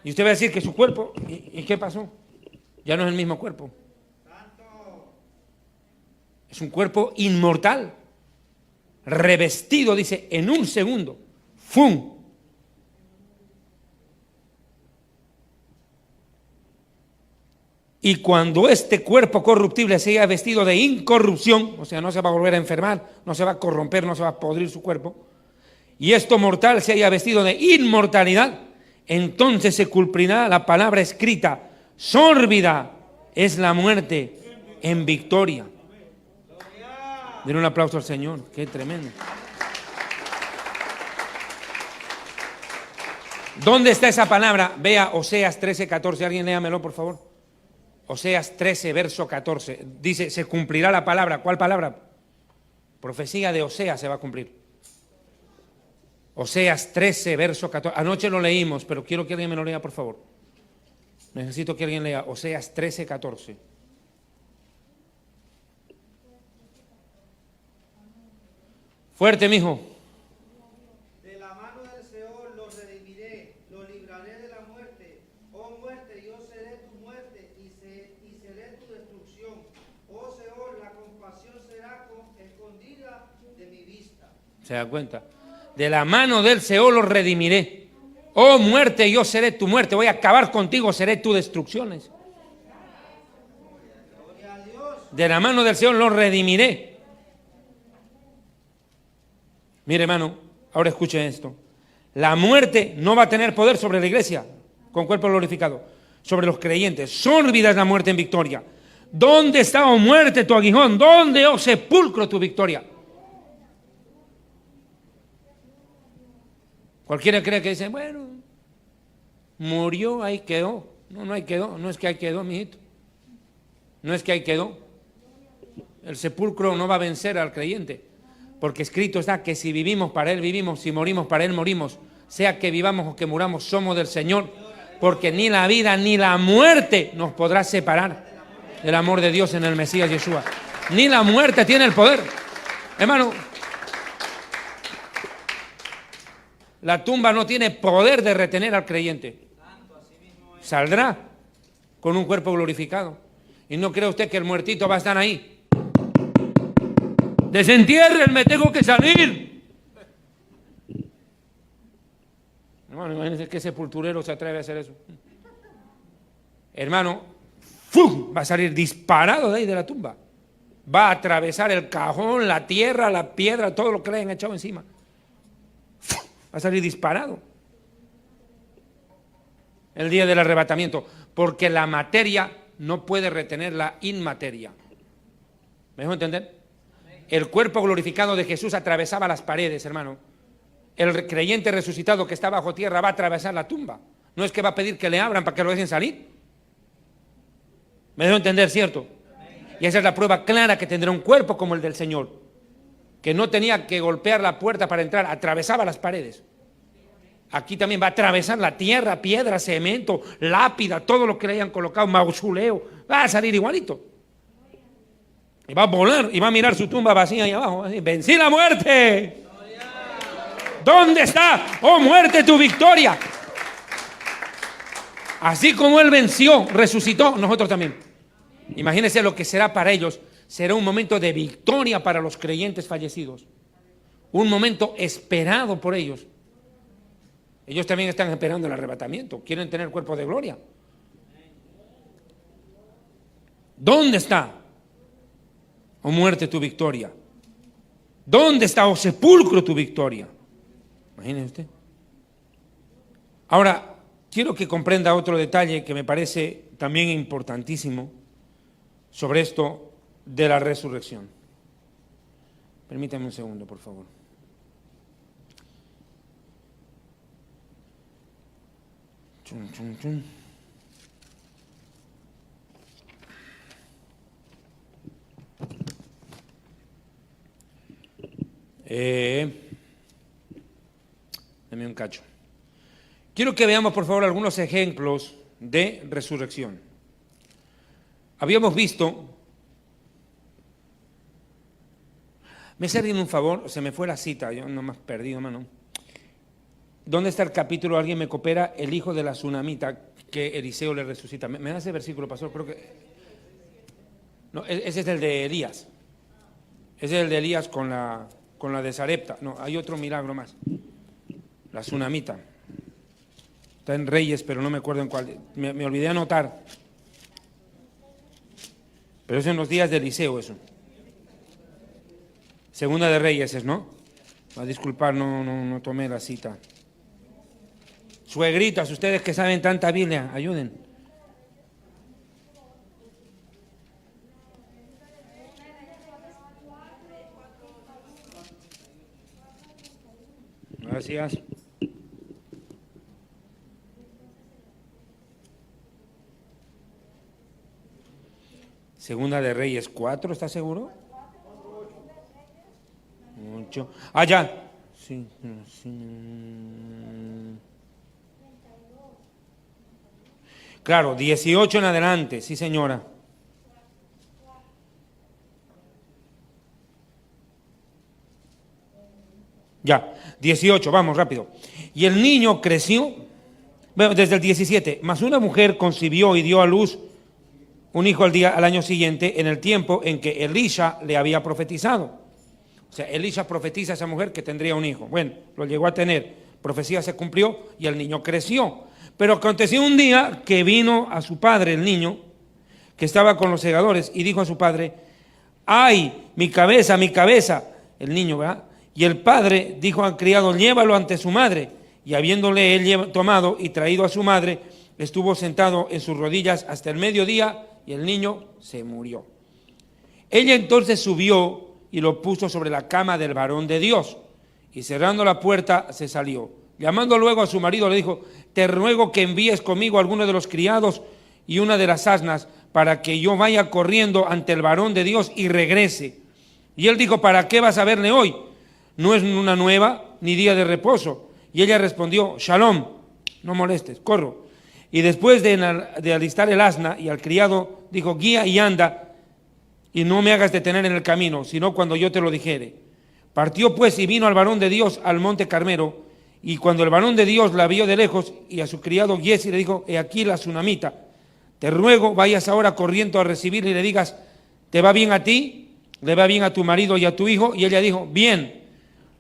[SPEAKER 2] Y usted va a decir que su cuerpo, ¿y qué pasó? Ya no es el mismo cuerpo. Es un cuerpo inmortal, revestido, dice, en un segundo. ¡Fum! Y cuando este cuerpo corruptible se haya vestido de incorrupción, o sea, no se va a volver a enfermar, no se va a corromper, no se va a podrir su cuerpo, y esto mortal se haya vestido de inmortalidad, entonces se cumplirá la palabra escrita: sórbida es la muerte en victoria. Den un aplauso al Señor, qué tremendo. ¿Dónde está esa palabra? Vea Oseas 13:14, alguien léamelo por favor. Oseas 13, verso 14, dice, se cumplirá la palabra. ¿Cuál palabra? Profecía de Oseas se va a cumplir. Oseas 13, verso 14, anoche lo leímos, pero quiero que alguien me lo lea por favor. Necesito que alguien lea Oseas 13, 14. Fuerte, mijo.
[SPEAKER 4] De la mano del Seol los redimiré, los libraré de la muerte. Oh muerte, yo seré tu muerte y seré tu destrucción. Oh Seol, la compasión será escondida de mi vista.
[SPEAKER 2] ¿Se da cuenta? De la mano del Seol los redimiré. Oh muerte, yo seré tu muerte. Voy a acabar contigo, seré tu destrucciones. De la mano del Seol los redimiré. Mire, hermano, ahora escuchen esto. La muerte no va a tener poder sobre la iglesia con cuerpo glorificado, sobre los creyentes. Sórbida es la muerte en victoria. ¿Dónde está, oh muerte, tu aguijón? ¿Dónde, oh sepulcro, tu victoria? Cualquiera cree que dice, bueno, murió, ahí quedó. No, no ahí quedó, no es que ahí quedó, mijito. No es que ahí quedó. El sepulcro no va a vencer al creyente. Porque escrito está que si vivimos para Él vivimos, si morimos para Él morimos, sea que vivamos o que muramos, somos del Señor, porque ni la vida ni la muerte nos podrá separar del amor de Dios en el Mesías Yeshua. Ni la muerte tiene el poder. Hermano, la tumba no tiene poder de retener al creyente. Saldrá con un cuerpo glorificado. Y no cree usted que el muertito va a estar ahí. Desentiérrenme, tengo que salir. Hermano, imagínense qué sepulturero se atreve a hacer eso. Hermano, ¡fum!, va a salir disparado de ahí de la tumba. Va a atravesar el cajón, la tierra, la piedra, todo lo que le hayan echado encima. ¡Fum!, va a salir disparado. El día del arrebatamiento, porque la materia no puede retener la inmateria. ¿Me dejo entender? El cuerpo glorificado de Jesús atravesaba las paredes, hermano. El creyente resucitado que está bajo tierra va a atravesar la tumba. No es que va a pedir que le abran para que lo dejen salir. ¿Me dejo entender, cierto? Y esa es la prueba clara que tendrá un cuerpo como el del Señor, que no tenía que golpear la puerta para entrar, atravesaba las paredes. Aquí también va a atravesar la tierra, piedra, cemento, lápida, todo lo que le hayan colocado, mausoleo, va a salir igualito. Y va a volar y va a mirar su tumba vacía ahí abajo. Así, vencí la muerte. ¿Dónde está, oh muerte, tu victoria? Así como Él venció, resucitó, nosotros también. Imagínense lo que será para ellos. Será un momento de victoria para los creyentes fallecidos. Un momento esperado por ellos. Ellos también están esperando el arrebatamiento. Quieren tener cuerpo de gloria. ¿Dónde está, oh muerte, tu victoria? ¿Dónde está, oh sepulcro, tu victoria? Imagínese usted. Ahora, quiero que comprenda otro detalle que me parece también importantísimo sobre esto de la resurrección. Permítame un segundo, por favor. Chun, chun, chun. Dame un cacho. Quiero que veamos, por favor, algunos ejemplos de resurrección. Habíamos visto. ¿Me está haciendo un favor? Se me fue la cita, yo no me he perdido, mano. ¿Dónde está el capítulo? ¿Alguien me coopera? El hijo de la tsunamita que Eliseo le resucita. ¿Me da ese versículo, pastor? Creo que... No, ese es el de Elías. Ese es el de Elías con la de Sarepta. No, hay otro milagro más. La tsunamita. Está en Reyes, pero no me acuerdo en cuál. Me olvidé anotar. Pero es en los días de Eliseo eso. Segunda de Reyes es, ¿no? Va a disculpar, no tomé la cita. Suegritas, ustedes que saben tanta Biblia, ayuden. Gracias. Segunda de Reyes 4, ¿estás seguro? 8. Ah, ya. Sí. Claro, 18 en adelante, sí señora. Ya, 18, vamos rápido. Y el niño creció, bueno, desde el 17, mas una mujer concibió y dio a luz un hijo al año siguiente, en el tiempo en que Elisha le había profetizado. O sea, Elisha profetiza a esa mujer que tendría un hijo. Bueno, lo llegó a tener, profecía se cumplió y el niño creció. Pero aconteció un día que vino a su padre el niño, que estaba con los segadores, y dijo a su padre: ¡ay, mi cabeza, el niño, ¿verdad? Y el padre dijo al criado: llévalo ante su madre. Y habiéndole él tomado y traído a su madre, estuvo sentado en sus rodillas hasta el mediodía, y el niño se murió. Ella entonces subió y lo puso sobre la cama del varón de Dios, y cerrando la puerta se salió. Llamando luego a su marido le dijo: te ruego que envíes conmigo a alguno de los criados y una de las asnas, para que yo vaya corriendo ante el varón de Dios y regrese. Y él dijo: ¿para qué vas a verle hoy? No es una nueva ni día de reposo. Y ella respondió: Shalom, no molestes, corro. Y después de alistar el asna y al criado dijo: guía y anda, y no me hagas detener en el camino, sino cuando yo te lo dijere. Partió pues y vino al varón de Dios al monte Carmelo, y cuando el varón de Dios la vio de lejos, y a su criado Giesi le dijo: he aquí la tsunamita, te ruego vayas ahora corriendo a recibirle y le digas: ¿te va bien a ti? ¿Le va bien a tu marido y a tu hijo? Y ella dijo: bien.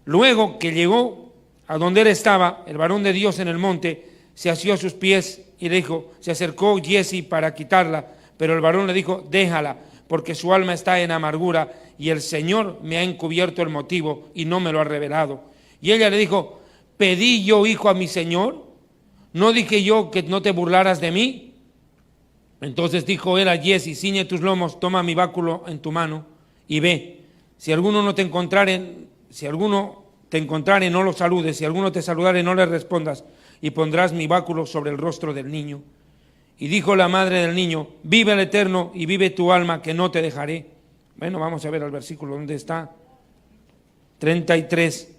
[SPEAKER 2] Luego que llegó a donde él estaba, el varón de Dios en el monte, se asió a sus pies y le dijo, se acercó Giesi para quitarla, pero el varón le dijo: déjala, porque su alma está en amargura, y el Señor me ha encubierto el motivo y no me lo ha revelado. Y ella le dijo: ¿pedí yo hijo a mi Señor? ¿No dije yo que no te burlaras de mí? Entonces dijo él a Giesi: ciñe tus lomos, toma mi báculo en tu mano y ve. Si alguno te encontrare, no lo saludes, si alguno te saludare, no le respondas, y pondrás mi báculo sobre el rostro del niño. Y dijo la madre del niño: vive el Eterno y vive tu alma, que no te dejaré. Bueno, vamos a ver el versículo, ¿dónde está? 33.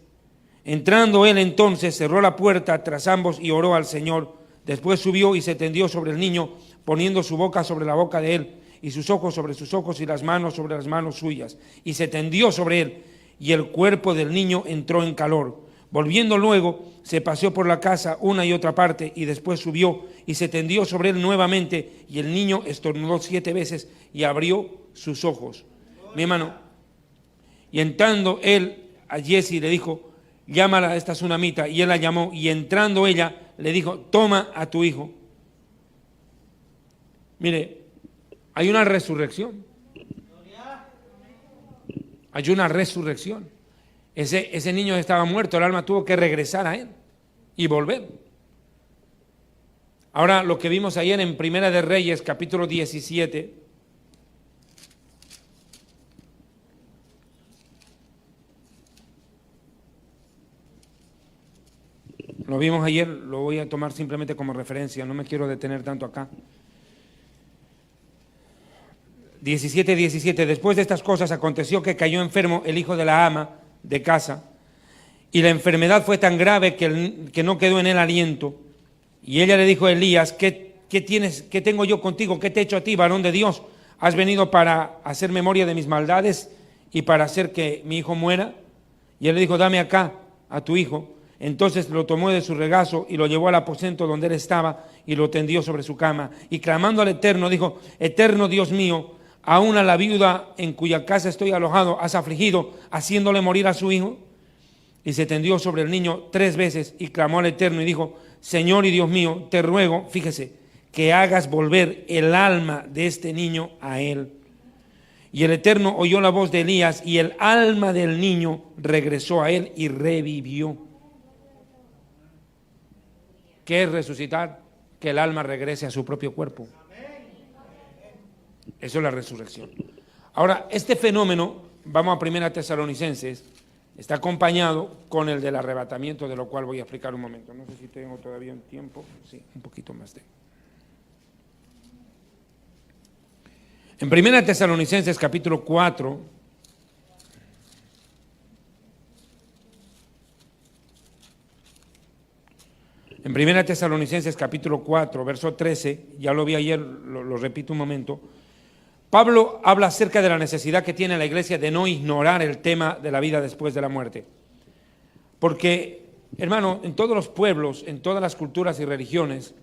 [SPEAKER 2] Entrando él entonces, cerró la puerta tras ambos y oró al Señor. Después subió y se tendió sobre el niño, poniendo su boca sobre la boca de él, y sus ojos sobre sus ojos, y las manos sobre las manos suyas. Y se tendió sobre él, y el cuerpo del niño entró en calor. Volviendo luego, se paseó por la casa una y otra parte, y después subió y se tendió sobre él nuevamente, y el niño estornudó 7 veces y abrió sus ojos. Mi hermano, y entrando él a Giesi le dijo: llámala a esta tsunamita, y él la llamó, y entrando ella le dijo: toma a tu hijo. Mire, hay una resurrección. Hay una resurrección. Ese niño estaba muerto, el alma tuvo que regresar a él y volver. Ahora, lo que vimos ayer en Primera de Reyes, capítulo 17, Lo vimos ayer, lo voy a tomar simplemente como referencia, no me quiero detener tanto acá. 17:17. Después de estas cosas aconteció que cayó enfermo el hijo de la ama de casa, y la enfermedad fue tan grave que no quedó en él aliento. Y ella le dijo a Elías: ¿Qué tienes, qué tengo yo contigo? ¿Qué te he hecho a ti, varón de Dios? ¿Has venido para hacer memoria de mis maldades y para hacer que mi hijo muera? Y él le dijo: dame acá a tu hijo. Entonces lo tomó de su regazo y lo llevó al aposento donde él estaba y lo tendió sobre su cama. Y clamando al Eterno dijo: Eterno Dios mío, aún a la viuda en cuya casa estoy alojado has afligido, haciéndole morir a su hijo. Y se tendió sobre el niño 3 veces y clamó al Eterno y dijo: Señor y Dios mío, te ruego, fíjese, que hagas volver el alma de este niño a él. Y el Eterno oyó la voz de Elías, y el alma del niño regresó a él y revivió. ¿Qué es resucitar? Que el alma regrese a su propio cuerpo. Eso es la resurrección. Ahora, este fenómeno, vamos a 1 Tesalonicenses, está acompañado con el del arrebatamiento, de lo cual voy a explicar un momento. No sé si tengo todavía un tiempo. Sí, un poquito más de. En 1 Tesalonicenses capítulo 4, en 1 Tesalonicenses capítulo 4, verso 13, ya lo vi ayer, lo repito un momento, Pablo habla acerca de la necesidad que tiene la iglesia de no ignorar el tema de la vida después de la muerte. Porque, hermano, en todos los pueblos, en todas las culturas y religiones,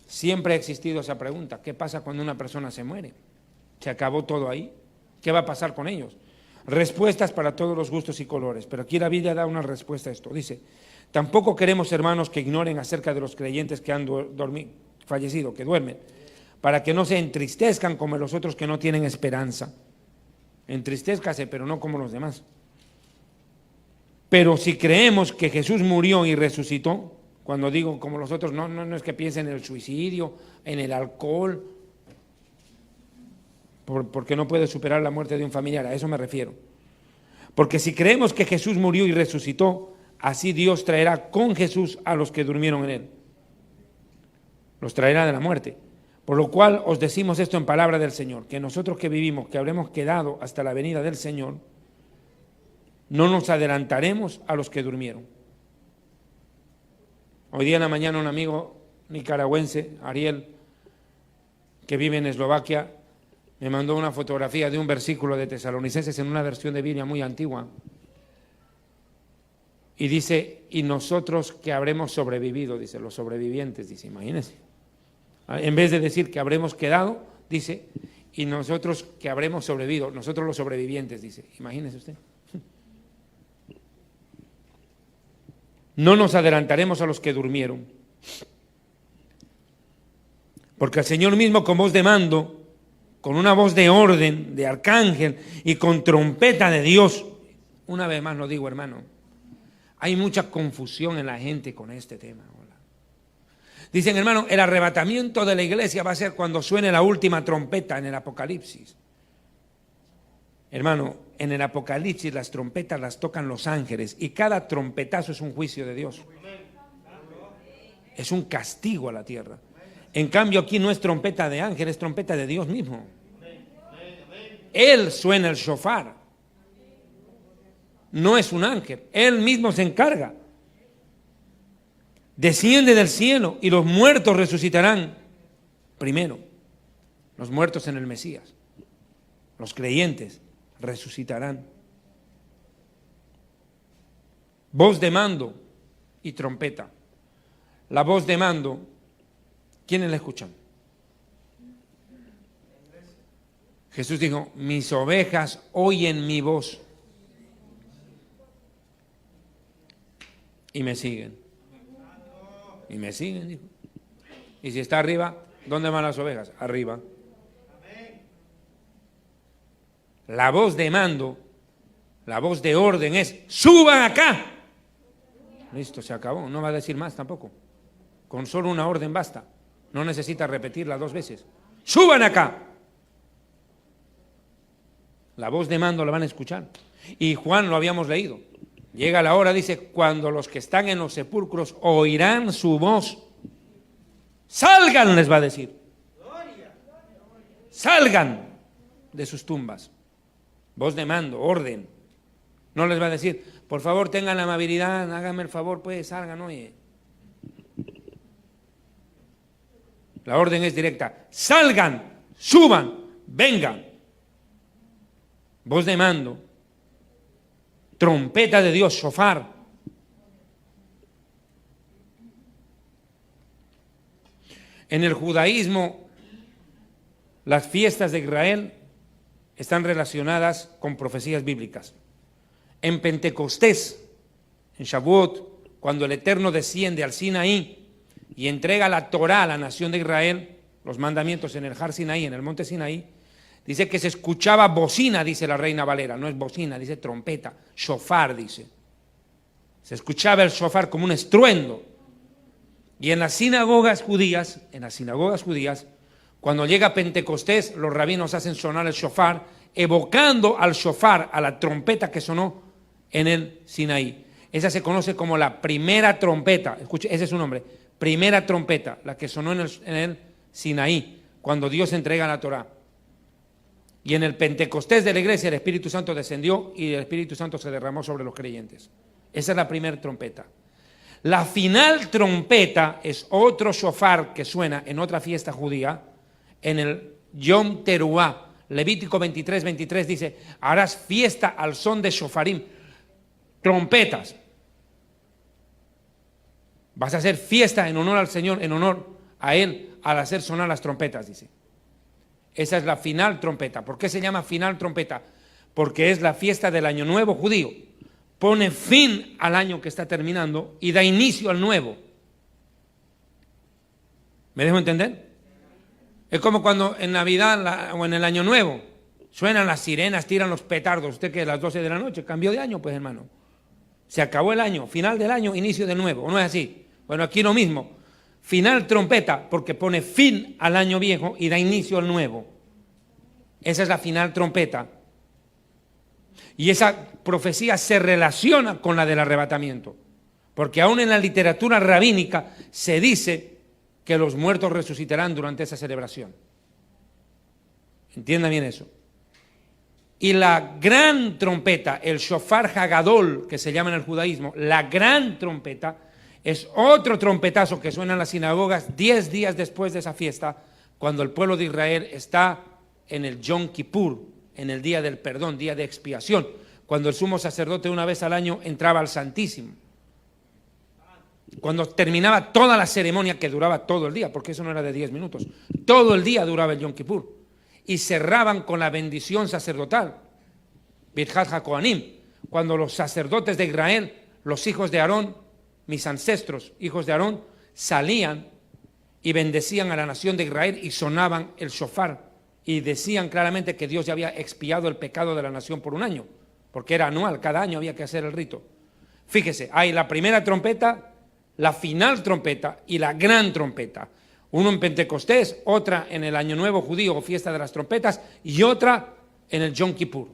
[SPEAKER 2] siempre ha existido esa pregunta: ¿qué pasa cuando una persona se muere? ¿Se acabó todo ahí? ¿Qué va a pasar con ellos? Respuestas para todos los gustos y colores, pero aquí la Biblia da una respuesta a esto. Dice: tampoco queremos, hermanos, que ignoren acerca de los creyentes que han fallecido, que duermen, para que no se entristezcan como los otros que no tienen esperanza. Entristézcase, pero no como los demás. Pero si creemos que Jesús murió y resucitó, cuando digo como los otros, no es que piensen en el suicidio, en el alcohol, porque no puede superar la muerte de un familiar, a eso me refiero. Porque si creemos que Jesús murió y resucitó, así Dios traerá con Jesús a los que durmieron en él. Los traerá de la muerte. Por lo cual os decimos esto en palabra del Señor, que nosotros que vivimos, que habremos quedado hasta la venida del Señor, no nos adelantaremos a los que durmieron. Hoy día en la mañana un amigo nicaragüense, Ariel, que vive en Eslovaquia, me mandó una fotografía de un versículo de Tesalonicenses en una versión de Biblia muy antigua. Y dice: y nosotros que habremos sobrevivido, dice, los sobrevivientes, dice, imagínense. En vez de decir que habremos quedado, dice, y nosotros que habremos sobrevivido, nosotros los sobrevivientes, dice, imagínese usted. No nos adelantaremos a los que durmieron, porque el Señor mismo con voz de mando, con una voz de orden, de arcángel y con trompeta de Dios, una vez más lo digo, hermano, hay mucha confusión en la gente con este tema. Dicen, hermano, el arrebatamiento de la iglesia va a ser cuando suene la última trompeta en el Apocalipsis. Hermano, en el Apocalipsis las trompetas las tocan los ángeles y cada trompetazo es un juicio de Dios. Es un castigo a la tierra. En cambio aquí no es trompeta de ángel, es trompeta de Dios mismo. Él suena el shofar. No es un ángel, Él mismo se encarga. Desciende del cielo y los muertos resucitarán primero. Los muertos en el Mesías. Los creyentes resucitarán. Voz de mando y trompeta. La voz de mando, ¿quiénes la escuchan? Jesús dijo: mis ovejas oyen mi voz y me siguen. Y me siguen, dijo. Y si está arriba, ¿dónde van las ovejas? Arriba. La voz de mando, la voz de orden es: suban acá. Listo, se acabó. No va a decir más tampoco. Con solo una orden basta. No necesita repetirla 2 veces. Suban acá. La voz de mando la van a escuchar. Y Juan lo habíamos leído. Llega la hora, dice, cuando los que están en los sepulcros oirán su voz. Salgan, les va a decir. Salgan de sus tumbas. Voz de mando, orden. No les va a decir, por favor tengan la amabilidad, háganme el favor, pues salgan, oye. La orden es directa. Salgan, suban, vengan. Voz de mando. Trompeta de Dios, shofar. En el judaísmo, las fiestas de Israel están relacionadas con profecías bíblicas. En Pentecostés, en Shavuot, cuando el Eterno desciende al Sinaí y entrega la Torá a la nación de Israel, los mandamientos en el Har Sinaí, en el monte Sinaí, dice que se escuchaba bocina, dice la Reina Valera, no es bocina, dice trompeta, shofar, dice. Se escuchaba el shofar como un estruendo. Y en las sinagogas judías, cuando llega Pentecostés, los rabinos hacen sonar el shofar, evocando al shofar, a la trompeta que sonó en el Sinaí. Esa se conoce como la primera trompeta, escuche, ese es su nombre, primera trompeta, la que sonó en el Sinaí, cuando Dios entrega la Torá. Y en el Pentecostés de la iglesia el Espíritu Santo descendió y el Espíritu Santo se derramó sobre los creyentes. Esa es la primera trompeta. La final trompeta es otro shofar que suena en otra fiesta judía, en el Yom Teruah. Levítico 23:23 dice, harás fiesta al son de shofarim, trompetas. Vas a hacer fiesta en honor al Señor, en honor a Él, al hacer sonar las trompetas, dice. Esa es la final trompeta. ¿Por qué se llama final trompeta? Porque es la fiesta del Año Nuevo judío. Pone fin al año que está terminando y da inicio al nuevo. ¿Me dejo entender? Es como cuando en Navidad o en el Año Nuevo suenan las sirenas, tiran los petardos. Usted que a las 12 de la noche cambió de año, pues hermano. Se acabó el año, final del año, inicio del nuevo. ¿O no es así? Bueno, aquí lo mismo. Final trompeta porque pone fin al año viejo y da inicio al nuevo. Esa es la final trompeta. Y esa profecía se relaciona con la del arrebatamiento. Porque aún en la literatura rabínica se dice que los muertos resucitarán durante esa celebración. Entiendan bien eso. Y la gran trompeta, el shofar hagadol, que se llama en el judaísmo, la gran trompeta, es otro trompetazo que suena en las sinagogas 10 días después de esa fiesta, cuando el pueblo de Israel está en el Yom Kippur, en el día del perdón, día de expiación, cuando el sumo sacerdote una vez al año entraba al Santísimo. Cuando terminaba toda la ceremonia, que duraba todo el día, porque eso no era de 10 minutos, todo el día duraba el Yom Kippur, y cerraban con la bendición sacerdotal, Birhat HaKohanim, cuando los sacerdotes de Israel, los hijos de Aarón, mis ancestros, hijos de Aarón, salían y bendecían a la nación de Israel y sonaban el shofar y decían claramente que Dios ya había expiado el pecado de la nación por un año, porque era anual, cada año había que hacer el rito. Fíjese, hay la primera trompeta, la final trompeta y la gran trompeta. Uno en Pentecostés, otra en el Año Nuevo judío o fiesta de las trompetas y otra en el Yom Kippur,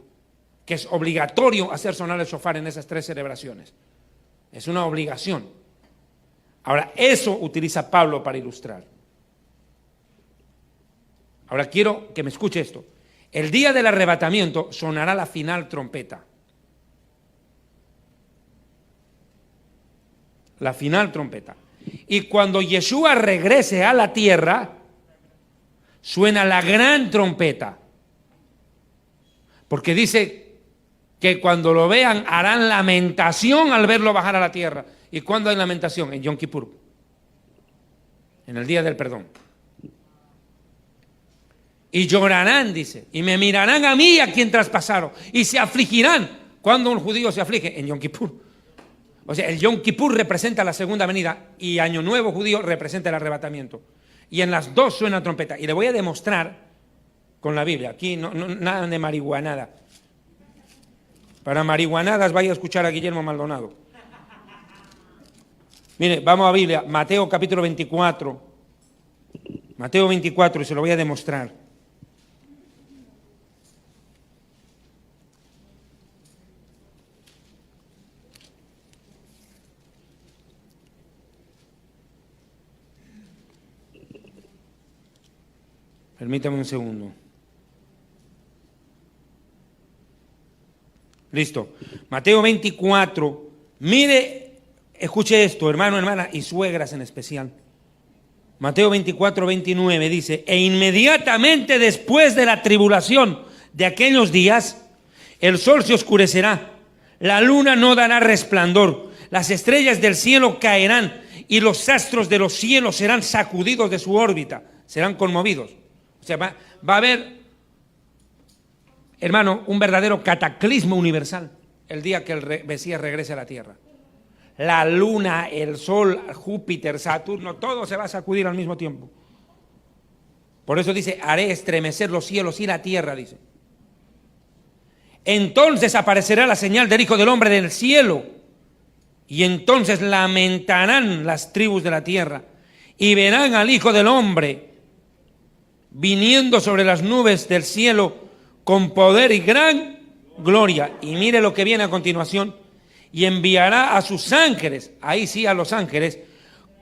[SPEAKER 2] que es obligatorio hacer sonar el shofar en esas 3 celebraciones. Es una obligación. Ahora, eso utiliza Pablo para ilustrar. Ahora quiero que me escuche esto. El día del arrebatamiento sonará la final trompeta. La final trompeta. Y cuando Yeshua regrese a la tierra, suena la gran trompeta. Porque dice que cuando lo vean harán lamentación al verlo bajar a la tierra. ¿Y cuándo hay lamentación? En Yom Kippur, en el día del perdón. Y llorarán, dice, y me mirarán a mí, a quien traspasaron, y se afligirán. ¿Cuándo un judío se aflige? En Yom Kippur. O sea, el Yom Kippur representa la segunda venida y Año Nuevo judío representa el arrebatamiento. Y en las dos suena trompeta. Y le voy a demostrar con la Biblia. Aquí no nada de marihuanada. Para marihuanadas vaya a escuchar a Guillermo Maldonado. Mire, vamos a Biblia, Mateo capítulo 24. Mateo 24 y se lo voy a demostrar. Permítame un segundo. Listo. Mateo 24. Mire, escuche esto, hermano, hermana, y suegras en especial. Mateo 24, 29 dice: e inmediatamente después de la tribulación de aquellos días, el sol se oscurecerá, la luna no dará resplandor, las estrellas del cielo caerán y los astros de los cielos serán sacudidos de su órbita, serán conmovidos. O sea, va a haber, hermano, un verdadero cataclismo universal el día que el Mesías regrese a la tierra. La luna, el sol, Júpiter, Saturno, todo se va a sacudir al mismo tiempo. Por eso dice: haré estremecer los cielos y la tierra, dice. Entonces aparecerá la señal del Hijo del Hombre del cielo, y entonces lamentarán las tribus de la tierra, y verán al Hijo del Hombre viniendo sobre las nubes del cielo con poder y gran gloria. Y mire lo que viene a continuación: y enviará a sus ángeles, ahí sí a los ángeles,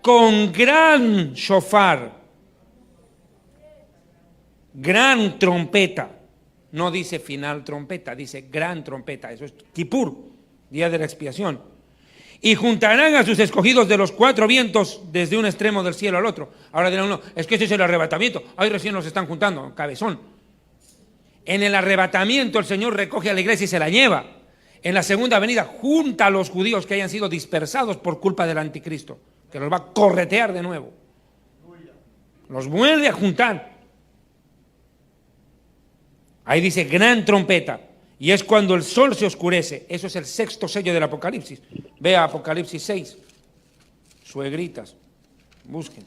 [SPEAKER 2] con gran shofar, gran trompeta. No dice final trompeta, dice gran trompeta. Eso es Kipur, día de la expiación. Y juntarán a sus escogidos de los cuatro vientos desde un extremo del cielo al otro. Ahora dirán uno: es que ese es el arrebatamiento. Ahí recién nos están juntando, cabezón. En el arrebatamiento el Señor recoge a la iglesia y se la lleva. En la segunda venida junta a los judíos que hayan sido dispersados por culpa del anticristo, que los va a corretear de nuevo. Los vuelve a juntar. Ahí dice gran trompeta. Y es cuando el sol se oscurece. Eso es el sexto sello del Apocalipsis. Vea Apocalipsis 6. Suegritas, busquen,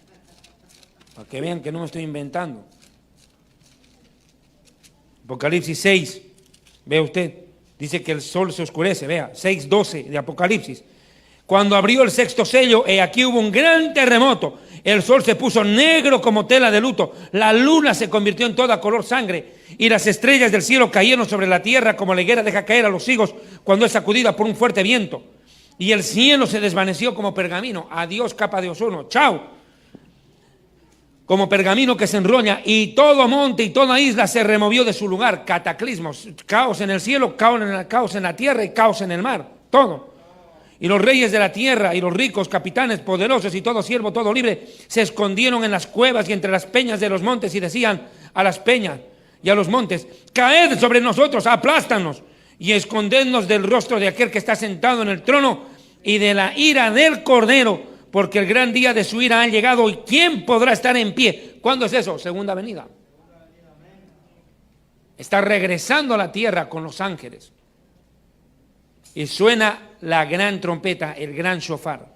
[SPEAKER 2] para que vean que no me estoy inventando. Apocalipsis 6, vea usted, dice que el sol se oscurece, vea, 6:12 de Apocalipsis. Cuando abrió el sexto sello, aquí hubo un gran terremoto. El sol se puso negro como tela de luto, la luna se convirtió en toda color sangre, y las estrellas del cielo cayeron sobre la tierra como la higuera deja caer a los higos cuando es sacudida por un fuerte viento. Y el cielo se desvaneció como pergamino. Adiós, capa de ozono, chao. Como pergamino que se enrolla, y todo monte y toda isla se removió de su lugar. Cataclismos, caos en el cielo, caos en la tierra y caos en el mar, todo. Y los reyes de la tierra y los ricos, capitanes poderosos y todo siervo, todo libre, se escondieron en las cuevas y entre las peñas de los montes y decían a las peñas y a los montes: caed sobre nosotros, aplástanos y escondednos del rostro de aquel que está sentado en el trono y de la ira del Cordero, porque el gran día de su ira ha llegado. ¿Y quién podrá estar en pie? ¿Cuándo es eso? Segunda venida. Está regresando a la tierra con los ángeles. Y suena la gran trompeta, el gran shofar.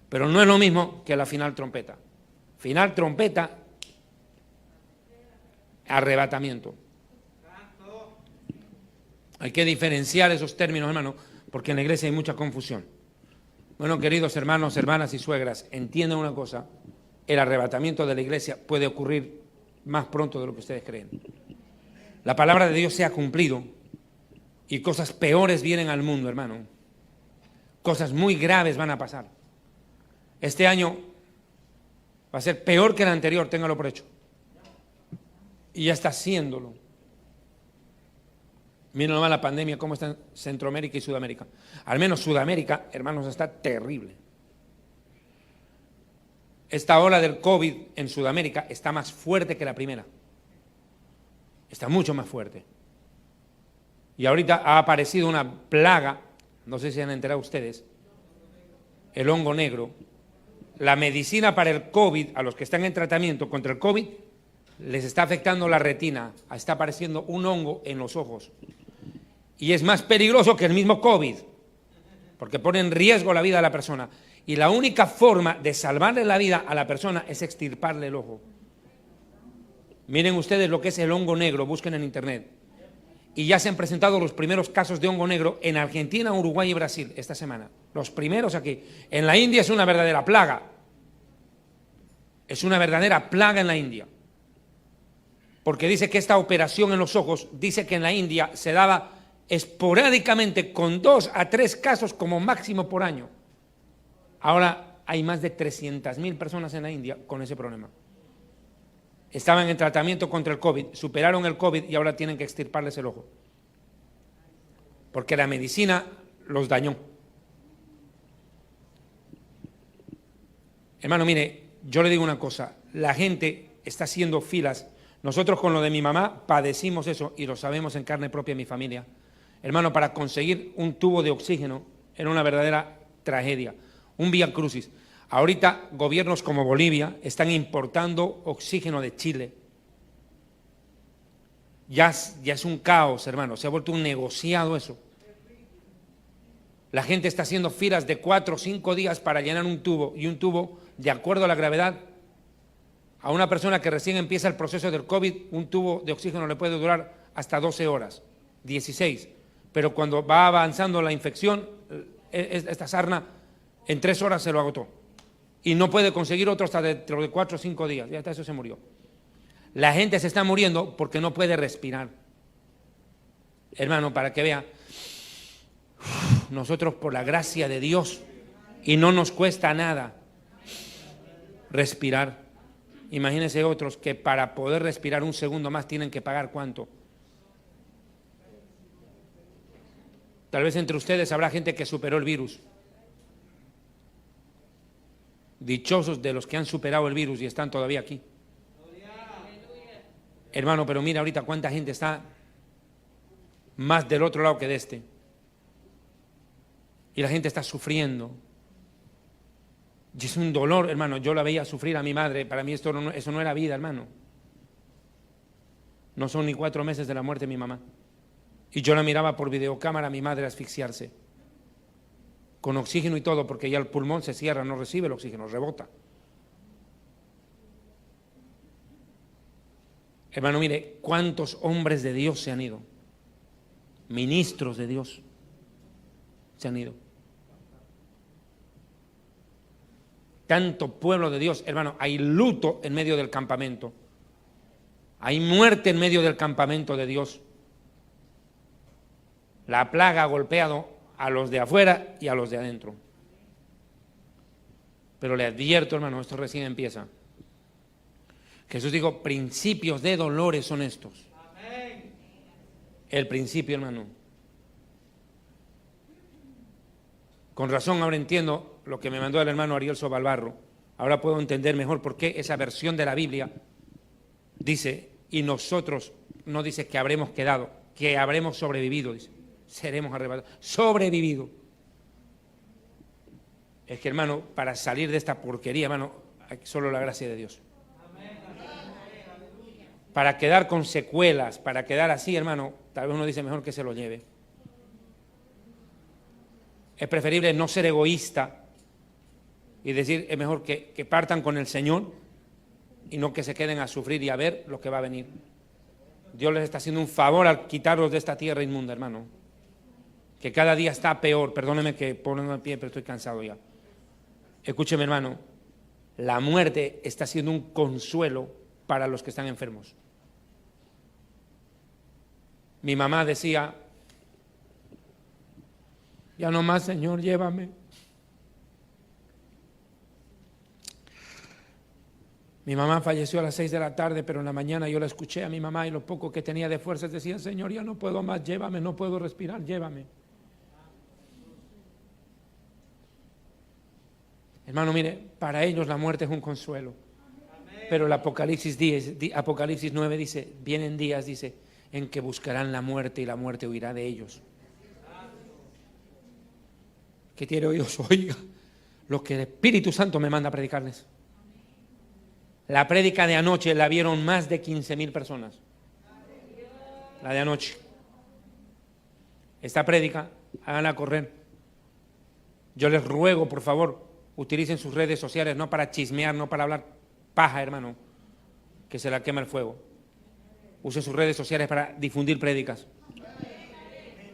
[SPEAKER 2] Pero no es lo mismo que la final trompeta. Final trompeta, arrebatamiento. Hay que diferenciar esos términos, hermano, porque en la iglesia hay mucha confusión. Bueno, queridos hermanos, hermanas y suegras, entiendan una cosa: el arrebatamiento de la iglesia puede ocurrir más pronto de lo que ustedes creen. La palabra de Dios se ha cumplido y cosas peores vienen al mundo, hermano. Cosas muy graves van a pasar. Este año va a ser peor que el anterior, téngalo por hecho. Y ya está haciéndolo. Miren nomás la pandemia, cómo está en Centroamérica y Sudamérica. Al menos Sudamérica, hermanos, está terrible. Esta ola del COVID en Sudamérica está más fuerte que la primera. Está mucho más fuerte. Y ahorita ha aparecido una plaga, no sé si han enterado ustedes, el hongo negro. La medicina para el COVID, a los que están en tratamiento contra el COVID, les está afectando la retina, está apareciendo un hongo en los ojos. Y es más peligroso que el mismo COVID, porque pone en riesgo la vida de la persona. Y la única forma de salvarle la vida a la persona es extirparle el ojo. Miren ustedes lo que es el hongo negro, busquen en internet. Y ya se han presentado los primeros casos de hongo negro en Argentina, Uruguay y Brasil esta semana. Los primeros aquí. En la India es una verdadera plaga. Es una verdadera plaga en la India. Porque dice que esta operación en los ojos, dice que en la India se daba esporádicamente con 2 a 3 casos como máximo por año. Ahora hay más de 300.000 personas en la India con ese problema. estaban en tratamiento contra el COVID, superaron el COVID y ahora tienen que extirparles el ojo. Porque la medicina los dañó. Hermano, mire, yo le digo una cosa, la gente está haciendo filas. Nosotros con lo de mi mamá padecimos eso y lo sabemos en carne propia en mi familia. Hermano, para conseguir un tubo de oxígeno era una verdadera tragedia, un vía crucis. Ahorita gobiernos como Bolivia están importando oxígeno de Chile. Ya es un caos, hermano, se ha vuelto un negociado eso. La gente está haciendo filas de 4 o 5 días para llenar un tubo, y un tubo, de acuerdo a la gravedad, a una persona que recién empieza el proceso del COVID, un tubo de oxígeno le puede durar hasta 12 horas, 16. Pero cuando va avanzando la infección, esta sarna en 3 horas se lo agotó. Y no puede conseguir otro hasta dentro de 4 o 5 días, ya hasta eso se murió. La gente se está muriendo porque no puede respirar. Hermano, para que vea, nosotros por la gracia de Dios, y no nos cuesta nada respirar. Imagínense otros que para poder respirar un segundo más tienen que pagar ¿cuánto? Tal vez entre ustedes habrá gente que superó el virus. Dichosos de los que han superado el virus y están todavía aquí. Hermano, pero mira ahorita cuánta gente está más del otro lado que de este. Y la gente está sufriendo. Y es un dolor, hermano. Yo la veía sufrir a mi madre. Para mí eso no era vida, hermano. No son ni 4 meses de la muerte de mi mamá. Y yo la miraba por videocámara a mi madre asfixiarse. Con oxígeno y todo, porque ya el pulmón se cierra, no recibe el oxígeno, rebota. Hermano, mire, cuántos hombres de Dios se han ido. Ministros de Dios se han ido. Tanto pueblo de Dios, hermano, hay luto en medio del campamento. Hay muerte en medio del campamento de Dios. La plaga ha golpeado a los de afuera y a los de adentro. Pero le advierto, hermano, esto recién empieza. Jesús dijo, principios de dolores son estos. El principio, hermano. Con razón ahora entiendo lo que me mandó el hermano Ariel Sobalbarro. Ahora puedo entender mejor por qué esa versión de la Biblia dice, y nosotros, no dice que habremos quedado, que habremos sobrevivido, dice, seremos arrebatados, sobrevivido. Es que, hermano, para salir de esta porquería, hermano, hay solo la gracia de Dios. Para quedar con secuelas, para quedar así, hermano, tal vez uno dice mejor que se lo lleve. Es preferible no ser egoísta y decir, es mejor que partan con el Señor y no que se queden a sufrir y a ver lo que va a venir. Dios les está haciendo un favor al quitarlos de esta tierra inmunda, hermano. Que cada día está peor. Perdóneme que pongo de pie, pero estoy cansado ya. Escúcheme, hermano. La muerte está siendo un consuelo para los que están enfermos. Mi mamá decía, ya no más, Señor, llévame. Mi mamá falleció a las 6 de la tarde, pero en la mañana yo la escuché a mi mamá y lo poco que tenía de fuerzas decía, Señor, ya no puedo más, llévame, no puedo respirar, llévame. Hermano, mire, para ellos la muerte es un consuelo. Pero el Apocalipsis 9 dice, vienen días, dice, en que buscarán la muerte y la muerte huirá de ellos. Que tiene oídos, oiga lo que el Espíritu Santo me manda a predicarles. La prédica de anoche la vieron más de 15,000 personas. La de anoche. Esta prédica, háganla correr. Yo les ruego, por favor, utilicen sus redes sociales, no para chismear, no para hablar paja, hermano, que se la quema el fuego. Usen sus redes sociales para difundir prédicas.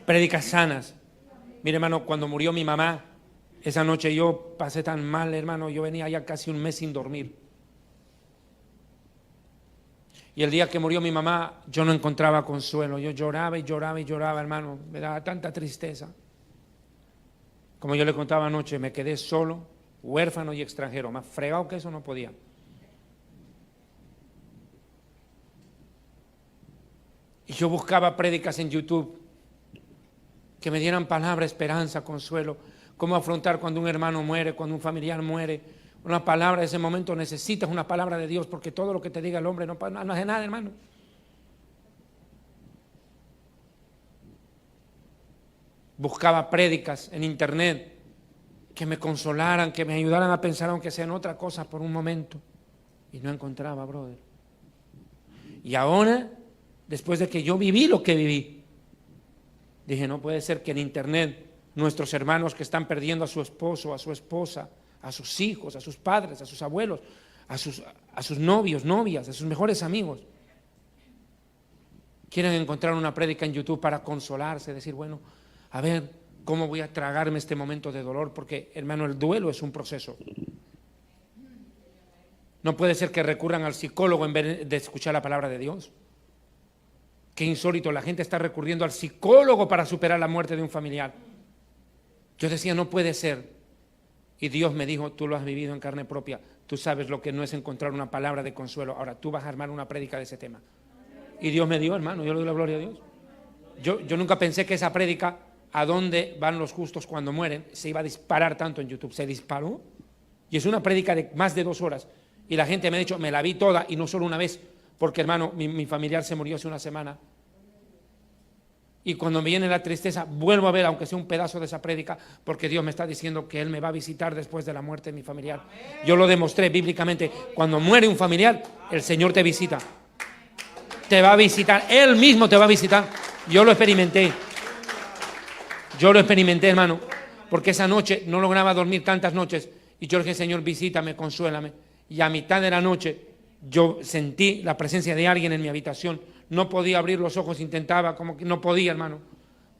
[SPEAKER 2] Prédicas sanas. Mire, hermano, cuando murió mi mamá, esa noche yo pasé tan mal, hermano, yo venía ya casi un mes sin dormir. Y el día que murió mi mamá, yo no encontraba consuelo. Yo lloraba y lloraba y lloraba, hermano. Me daba tanta tristeza. Como yo le contaba anoche, me quedé solo, huérfano y extranjero. Más fregado que eso no podía. Y yo buscaba prédicas en YouTube que me dieran palabra, esperanza, consuelo. Cómo afrontar cuando un hermano muere, cuando un familiar muere. Una palabra en ese momento, necesitas una palabra de Dios, porque todo lo que te diga el hombre no hace nada, hermano. Buscaba prédicas en internet que me consolaran, que me ayudaran a pensar aunque sea en otra cosa por un momento. Y no encontraba, brother. Y ahora, después de que yo viví lo que viví, dije, no puede ser que en internet nuestros hermanos que están perdiendo a su esposo, a su esposa, a sus hijos, a sus padres, a sus abuelos, a sus novios, novias, a sus mejores amigos, quieren encontrar una prédica en YouTube para consolarse, decir, bueno, a ver, ¿cómo voy a tragarme este momento de dolor? Porque, hermano, el duelo es un proceso. No puede ser que recurran al psicólogo en vez de escuchar la palabra de Dios. Qué insólito, la gente está recurriendo al psicólogo para superar la muerte de un familiar. Yo decía, no puede ser. Y Dios me dijo, tú lo has vivido en carne propia, tú sabes lo que no es encontrar una palabra de consuelo, ahora tú vas a armar una prédica de ese tema. Y Dios me dio, hermano, yo le doy la gloria a Dios. Yo nunca pensé que esa prédica, ¿a dónde van los justos cuando mueren?, se iba a disparar tanto en YouTube. Se disparó, y es una prédica de más de 2 horas, y la gente me ha dicho, me la vi toda, y no solo una vez, porque, hermano, mi familiar se murió hace una semana. Y cuando me viene la tristeza, vuelvo a ver, aunque sea un pedazo de esa prédica, porque Dios me está diciendo que Él me va a visitar después de la muerte de mi familiar. Yo lo demostré bíblicamente. Cuando muere un familiar, el Señor te visita. Te va a visitar, Él mismo te va a visitar. Yo lo experimenté. Yo lo experimenté, hermano, porque esa noche no lograba dormir tantas noches. Y yo le dije, Señor, visítame, consuélame. Y a mitad de la noche, yo sentí la presencia de alguien en mi habitación. No podía abrir los ojos, intentaba, como que no podía, hermano.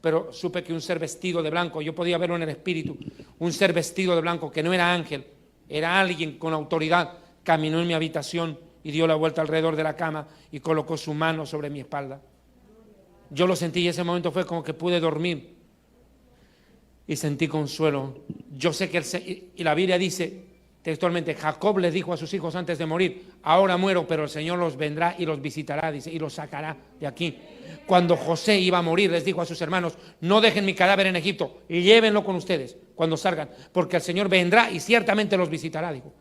[SPEAKER 2] Pero supe que un ser vestido de blanco, yo podía verlo en el espíritu, un ser vestido de blanco, que no era ángel, era alguien con autoridad, caminó en mi habitación y dio la vuelta alrededor de la cama y colocó su mano sobre mi espalda. Yo lo sentí y ese momento fue como que pude dormir y sentí consuelo. Yo sé que y la Biblia dice textualmente, Jacob les dijo a sus hijos antes de morir, ahora muero, pero el Señor los vendrá y los visitará, dice, y los sacará de aquí. Cuando José iba a morir, les dijo a sus hermanos, no dejen mi cadáver en Egipto, llévenlo con ustedes cuando salgan, porque el Señor vendrá y ciertamente los visitará, dijo.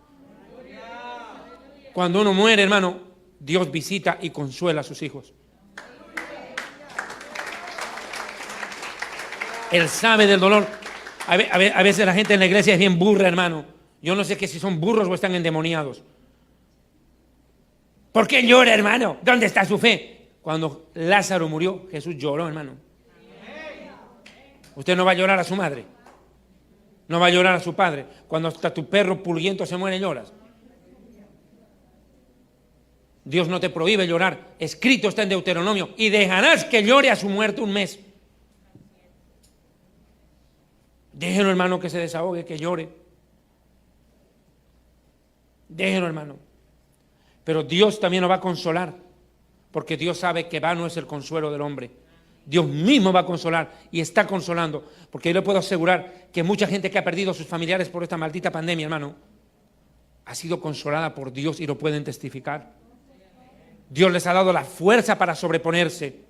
[SPEAKER 2] Cuando uno muere, hermano, Dios visita y consuela a sus hijos. Él sabe del dolor. A veces la gente en la iglesia es bien burra, hermano. Yo no sé que si son burros o están endemoniados. ¿Por qué llora, hermano? ¿Dónde está su fe? Cuando Lázaro murió, Jesús lloró, hermano. Usted no va a llorar a su madre. No va a llorar a su padre. Cuando hasta tu perro pulguiento se muere, lloras. Dios no te prohíbe llorar. Escrito está en Deuteronomio. Y dejarás que llore a su muerte 1 mes. Déjelo, hermano, que se desahogue, que llore. Déjelo, hermano. Pero Dios también nos va a consolar, porque Dios sabe que vano es el consuelo del hombre. Dios mismo va a consolar y está consolando, porque yo le puedo asegurar que mucha gente que ha perdido a sus familiares por esta maldita pandemia, hermano, ha sido consolada por Dios y lo pueden testificar. Dios les ha dado la fuerza para sobreponerse.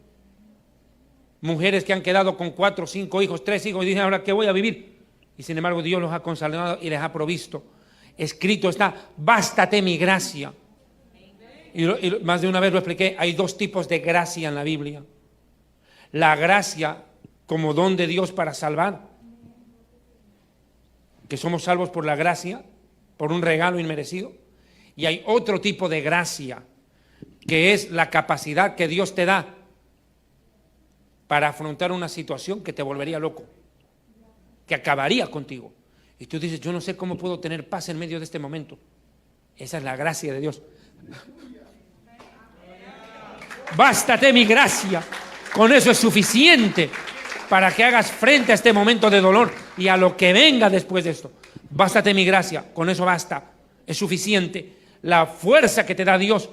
[SPEAKER 2] Mujeres que han quedado con 4, 5 hijos, 3 hijos y dicen, ahora ¿qué voy a vivir? Y sin embargo Dios los ha consolado y les ha provisto. Escrito está, bástate mi gracia. Y más de una vez lo expliqué, hay 2 tipos de gracia en la Biblia. La gracia como don de Dios para salvar, que somos salvos por la gracia, por un regalo inmerecido. Y hay otro tipo de gracia, que es la capacidad que Dios te da para afrontar una situación que te volvería loco, que acabaría contigo. Y tú dices, yo no sé cómo puedo tener paz en medio de este momento. Esa es la gracia de Dios. Bástate mi gracia. Con eso es suficiente para que hagas frente a este momento de dolor y a lo que venga después de esto. Bástate mi gracia. Con eso basta. Es suficiente. La fuerza que te da Dios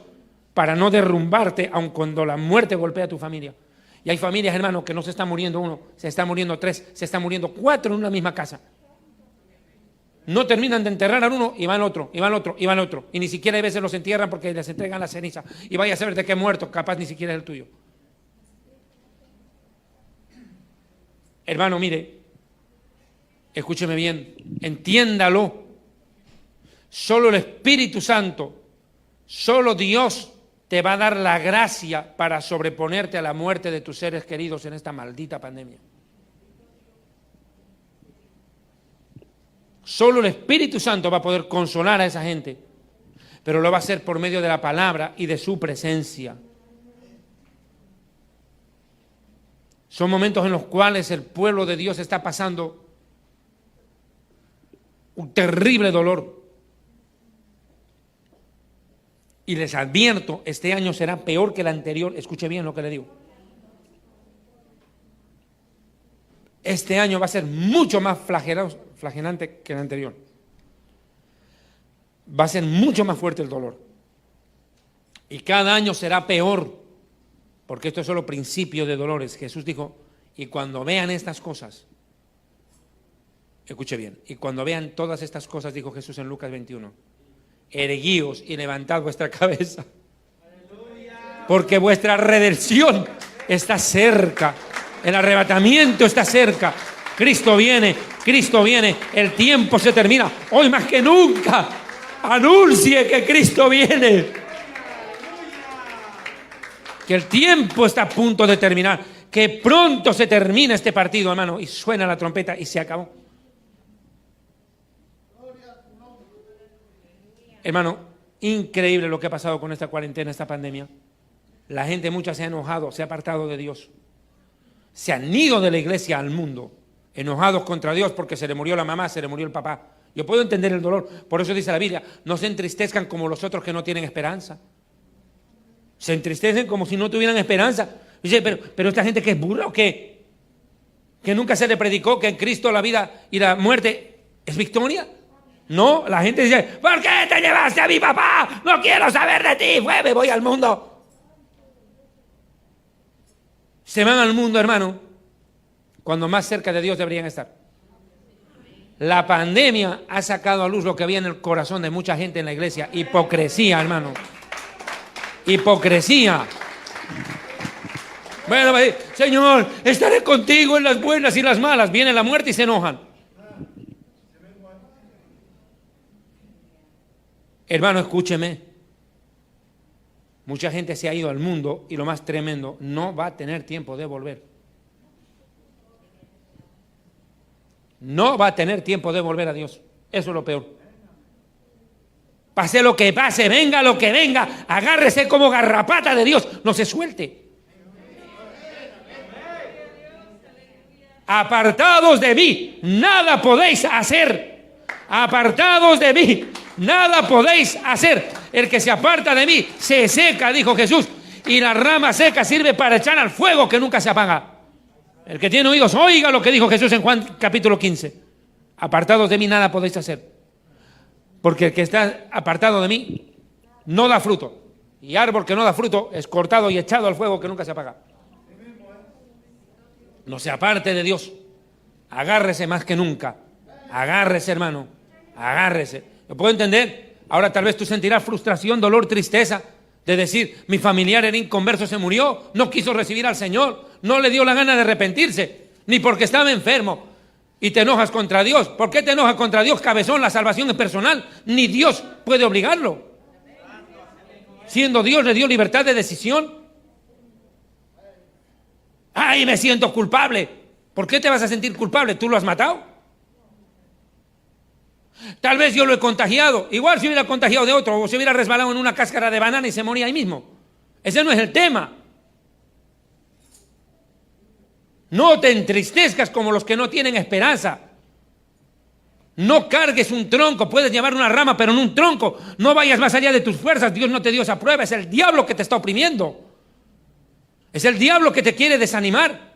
[SPEAKER 2] para no derrumbarte, aun cuando la muerte golpea a tu familia. Y hay familias, hermanos, que no se está muriendo uno, se está muriendo 3, se está muriendo 4 en una misma casa. No terminan de enterrar a uno y van otro, y van otro, y van otro. Y ni siquiera a veces los entierran porque les entregan la ceniza. Y vaya a saber de qué muerto, capaz ni siquiera es el tuyo. Hermano, mire, escúcheme bien, entiéndalo. Solo el Espíritu Santo, solo Dios te va a dar la gracia para sobreponerte a la muerte de tus seres queridos en esta maldita pandemia. Solo el Espíritu Santo va a poder consolar a esa gente, pero lo va a hacer por medio de la palabra y de su presencia. Son momentos en los cuales el pueblo de Dios está pasando un terrible dolor. Y les advierto, este año será peor que el anterior. Escuche bien lo que le digo. Este año va a ser mucho más flagelante que el anterior. Va a ser mucho más fuerte el dolor. Y cada año será peor, porque esto es solo principio de dolores. Jesús dijo, y cuando vean estas cosas, escuche bien, y cuando vean todas estas cosas, dijo Jesús en Lucas 21, erguíos y levantad vuestra cabeza, porque vuestra redención está cerca, el arrebatamiento está cerca, Cristo viene, el tiempo se termina, hoy más que nunca, anuncie que Cristo viene, que el tiempo está a punto de terminar, que pronto se termina este partido, hermano, y suena la trompeta y se acabó. Hermano, increíble lo que ha pasado con esta cuarentena, esta pandemia. La gente mucha se ha enojado, se ha apartado de Dios. Se han ido de la iglesia al mundo, enojados contra Dios porque se le murió la mamá, se le murió el papá. Yo puedo entender el dolor, por eso dice la Biblia, no se entristezcan como los otros que no tienen esperanza. Se entristecen como si no tuvieran esperanza. Dice, pero esta gente que es burra o qué, que nunca se le predicó que en Cristo la vida y la muerte es victoria. No, la gente dice, ¿por qué te llevaste a mi papá? No quiero saber de ti, me voy al mundo. Se van al mundo, hermano, cuando más cerca de Dios deberían estar. La pandemia ha sacado a luz lo que había en el corazón de mucha gente en la iglesia. Hipocresía, hermano. Hipocresía. Bueno, Señor, estaré contigo en las buenas y las malas. Viene la muerte y se enojan. Hermano, escúcheme. Mucha gente se ha ido al mundo y lo más tremendo, no va a tener tiempo de volver. No va a tener tiempo de volver a Dios. Eso es lo peor. Pase lo que pase, venga lo que venga, agárrese como garrapata de Dios, no se suelte. Apartados de mí, nada podéis hacer. Apartados de mí, nada podéis hacer. El que se aparta de mí se seca, dijo Jesús, y la rama seca sirve para echar al fuego que nunca se apaga. El que tiene oídos, oiga lo que dijo Jesús en Juan capítulo 15. Apartados de mí nada podéis hacer. Porque el que está apartado de mí no da fruto. Y árbol que no da fruto es cortado y echado al fuego que nunca se apaga. No se aparte de Dios. Agárrese más que nunca. Agárrese, hermano. Agárrese. ¿Lo puedo entender? Ahora tal vez tú sentirás frustración, dolor, tristeza de decir, mi familiar era inconverso, se murió, no quiso recibir al Señor, no le dio la gana de arrepentirse, ni porque estaba enfermo. Y te enojas contra Dios. ¿Por qué te enojas contra Dios, cabezón? La salvación es personal. Ni Dios puede obligarlo. Siendo Dios le dio libertad de decisión. ¡Ay, me siento culpable! ¿Por qué te vas a sentir culpable? ¿Tú lo has matado? Tal vez yo lo he contagiado. Igual si hubiera contagiado de otro o se hubiera resbalado en una cáscara de banana y se moría ahí mismo. Ese no es el tema. No te entristezcas como los que no tienen esperanza. No cargues un tronco, puedes llevar una rama, pero no un tronco. No vayas más allá de tus fuerzas, Dios no te dio esa prueba, es el diablo que te está oprimiendo. Es el diablo que te quiere desanimar.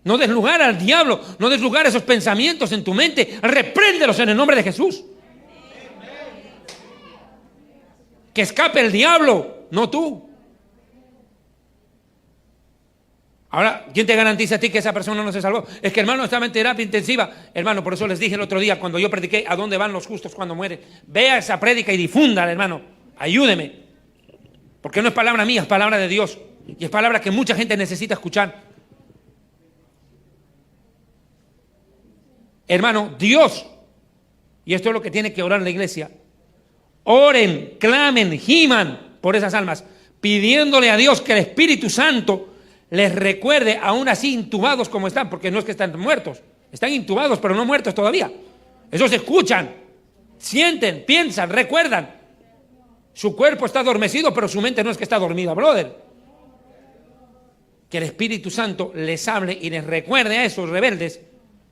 [SPEAKER 2] No des lugar al diablo, no des lugar a esos pensamientos en tu mente, repréndelos en el nombre de Jesús. Que escape el diablo, no tú. Ahora, ¿quién te garantiza a ti que esa persona no se salvó? Es que hermano estaba en terapia intensiva. Hermano, por eso les dije el otro día cuando yo prediqué ¿a dónde van los justos cuando mueren? Vea esa prédica y difúndala, hermano. Ayúdeme. Porque no es palabra mía, es palabra de Dios. Y es palabra que mucha gente necesita escuchar. Hermano, Dios, y esto es lo que tiene que orar la iglesia, oren, clamen, giman por esas almas, pidiéndole a Dios que el Espíritu Santo les recuerde, aún así intubados como están, porque no es que están muertos, están intubados pero no muertos todavía. Esos escuchan, sienten, piensan, recuerdan. Su cuerpo está adormecido, pero su mente no es que está dormida, brother. Que el Espíritu Santo les hable y les recuerde a esos rebeldes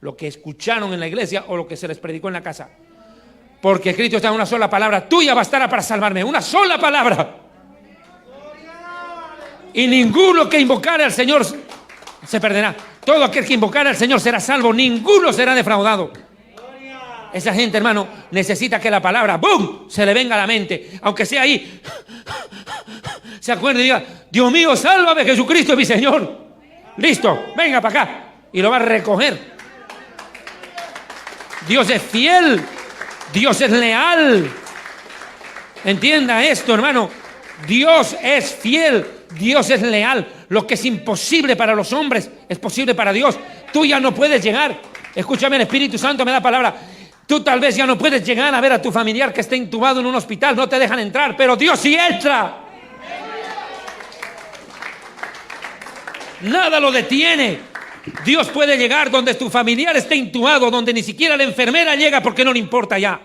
[SPEAKER 2] lo que escucharon en la iglesia o lo que se les predicó en la casa. Porque Cristo está en una sola palabra, tuya bastará para salvarme, una sola palabra. Y ninguno que invocare al Señor se perderá. Todo aquel que invocare al Señor será salvo, ninguno será defraudado. Esa gente, hermano, necesita que la palabra, ¡boom!, se le venga a la mente, aunque sea ahí, se acuerde y diga, Dios mío, sálvame, Jesucristo es mi Señor. Listo, venga para acá. Y lo va a recoger. Dios es fiel, Dios es leal. Entienda esto, hermano. Dios es fiel, Dios es leal. Lo que es imposible para los hombres es posible para Dios. Tú ya no puedes llegar. Escúchame, el Espíritu Santo me da palabra. Tú tal vez ya no puedes llegar a ver a tu familiar que está intubado en un hospital, no te dejan entrar, pero Dios sí entra. Nada lo detiene. Dios puede llegar donde tu familiar esté intubado, donde ni siquiera la enfermera llega porque no le importa ya.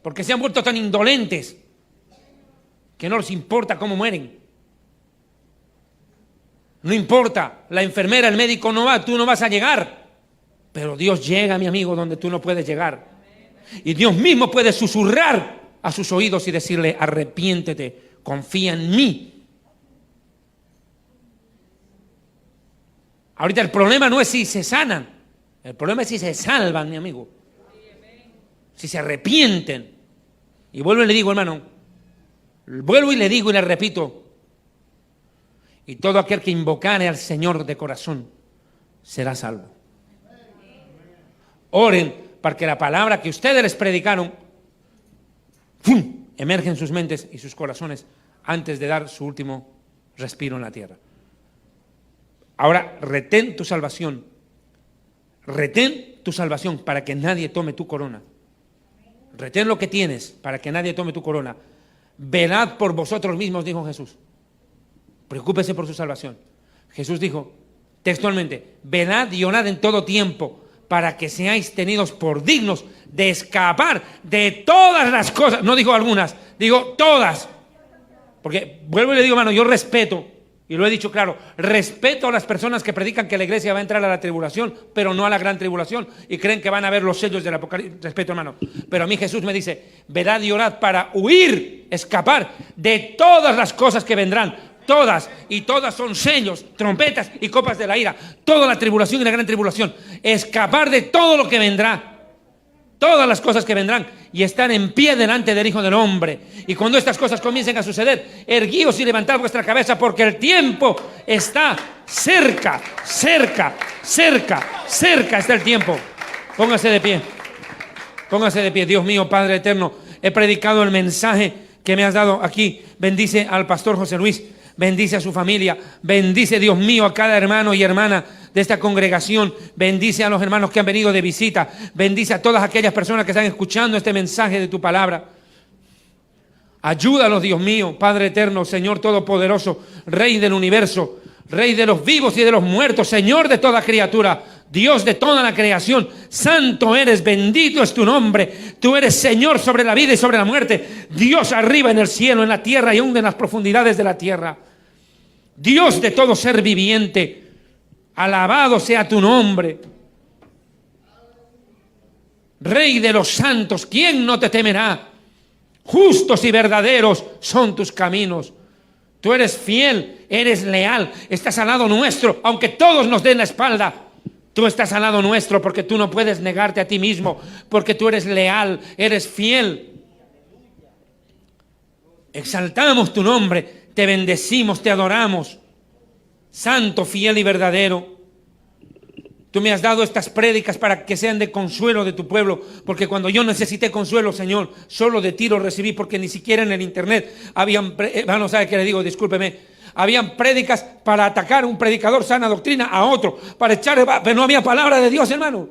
[SPEAKER 2] Porque se han vuelto tan indolentes que no les importa cómo mueren. No importa, la enfermera, el médico no va, tú no vas a llegar. Pero Dios llega, mi amigo, donde tú no puedes llegar. Y Dios mismo puede susurrar a sus oídos y decirle, arrepiéntete, confía en mí. Ahorita el problema no es si se sanan, el problema es si se salvan, mi amigo. Si se arrepienten. Y vuelvo y le digo, hermano, vuelvo y le digo y le repito, y todo aquel que invocare al Señor de corazón será salvo. Oren para que la palabra que ustedes les predicaron ¡fum!, emerge en sus mentes y sus corazones antes de dar su último respiro en la tierra. Ahora, retén tu salvación para que nadie tome tu corona. Retén lo que tienes para que nadie tome tu corona. Velad por vosotros mismos, dijo Jesús. Preocúpese por su salvación. Jesús dijo textualmente, velad y orad en todo tiempo, para que seáis tenidos por dignos de escapar de todas las cosas. No digo algunas, digo todas. Porque vuelvo y le digo, hermano, yo respeto, y lo he dicho claro, respeto a las personas que predican que la iglesia va a entrar a la tribulación, pero no a la gran tribulación, y creen que van a ver los sellos del Apocalipsis. Respeto, hermano. Pero a mí Jesús me dice, velad y orad para huir, escapar de todas las cosas que vendrán. Todas, y todas son sellos, trompetas y copas de la ira. Toda la tribulación y la gran tribulación. Escapar de todo lo que vendrá. Todas las cosas que vendrán. Y estar en pie delante del Hijo del Hombre. Y cuando estas cosas comiencen a suceder, erguíos y levantad vuestra cabeza, porque el tiempo está cerca, cerca, cerca, cerca está el tiempo. Póngase de pie. Póngase de pie. Dios mío, Padre eterno, he predicado el mensaje que me has dado aquí. Bendice al pastor José Luis. Bendice a su familia, bendice, Dios mío, a cada hermano y hermana de esta congregación, bendice a los hermanos que han venido de visita, bendice a todas aquellas personas que están escuchando este mensaje de tu palabra. Ayúdalos, Dios mío, Padre eterno, Señor todopoderoso, Rey del universo, Rey de los vivos y de los muertos, Señor de toda criatura, Dios de toda la creación. Santo eres, bendito es tu nombre. Tú eres Señor sobre la vida y sobre la muerte, Dios arriba en el cielo, en la tierra y aún en las profundidades de la tierra. Dios de todo ser viviente, alabado sea tu nombre. Rey de los santos, ¿quién no te temerá? Justos y verdaderos son tus caminos. Tú eres fiel, eres leal, estás al lado nuestro, aunque todos nos den la espalda. Tú estás al lado nuestro porque tú no puedes negarte a ti mismo, porque tú eres leal, eres fiel. Exaltamos tu nombre, te bendecimos, te adoramos. Santo, fiel y verdadero. Tú me has dado estas prédicas para que sean de consuelo de tu pueblo, porque cuando yo necesité consuelo, Señor, solo de ti lo recibí, porque ni siquiera en el internet habían, no sabe qué le digo, discúlpeme, habían prédicas para atacar a un predicador sana doctrina a otro, para echar, pero no había palabra de Dios, hermano.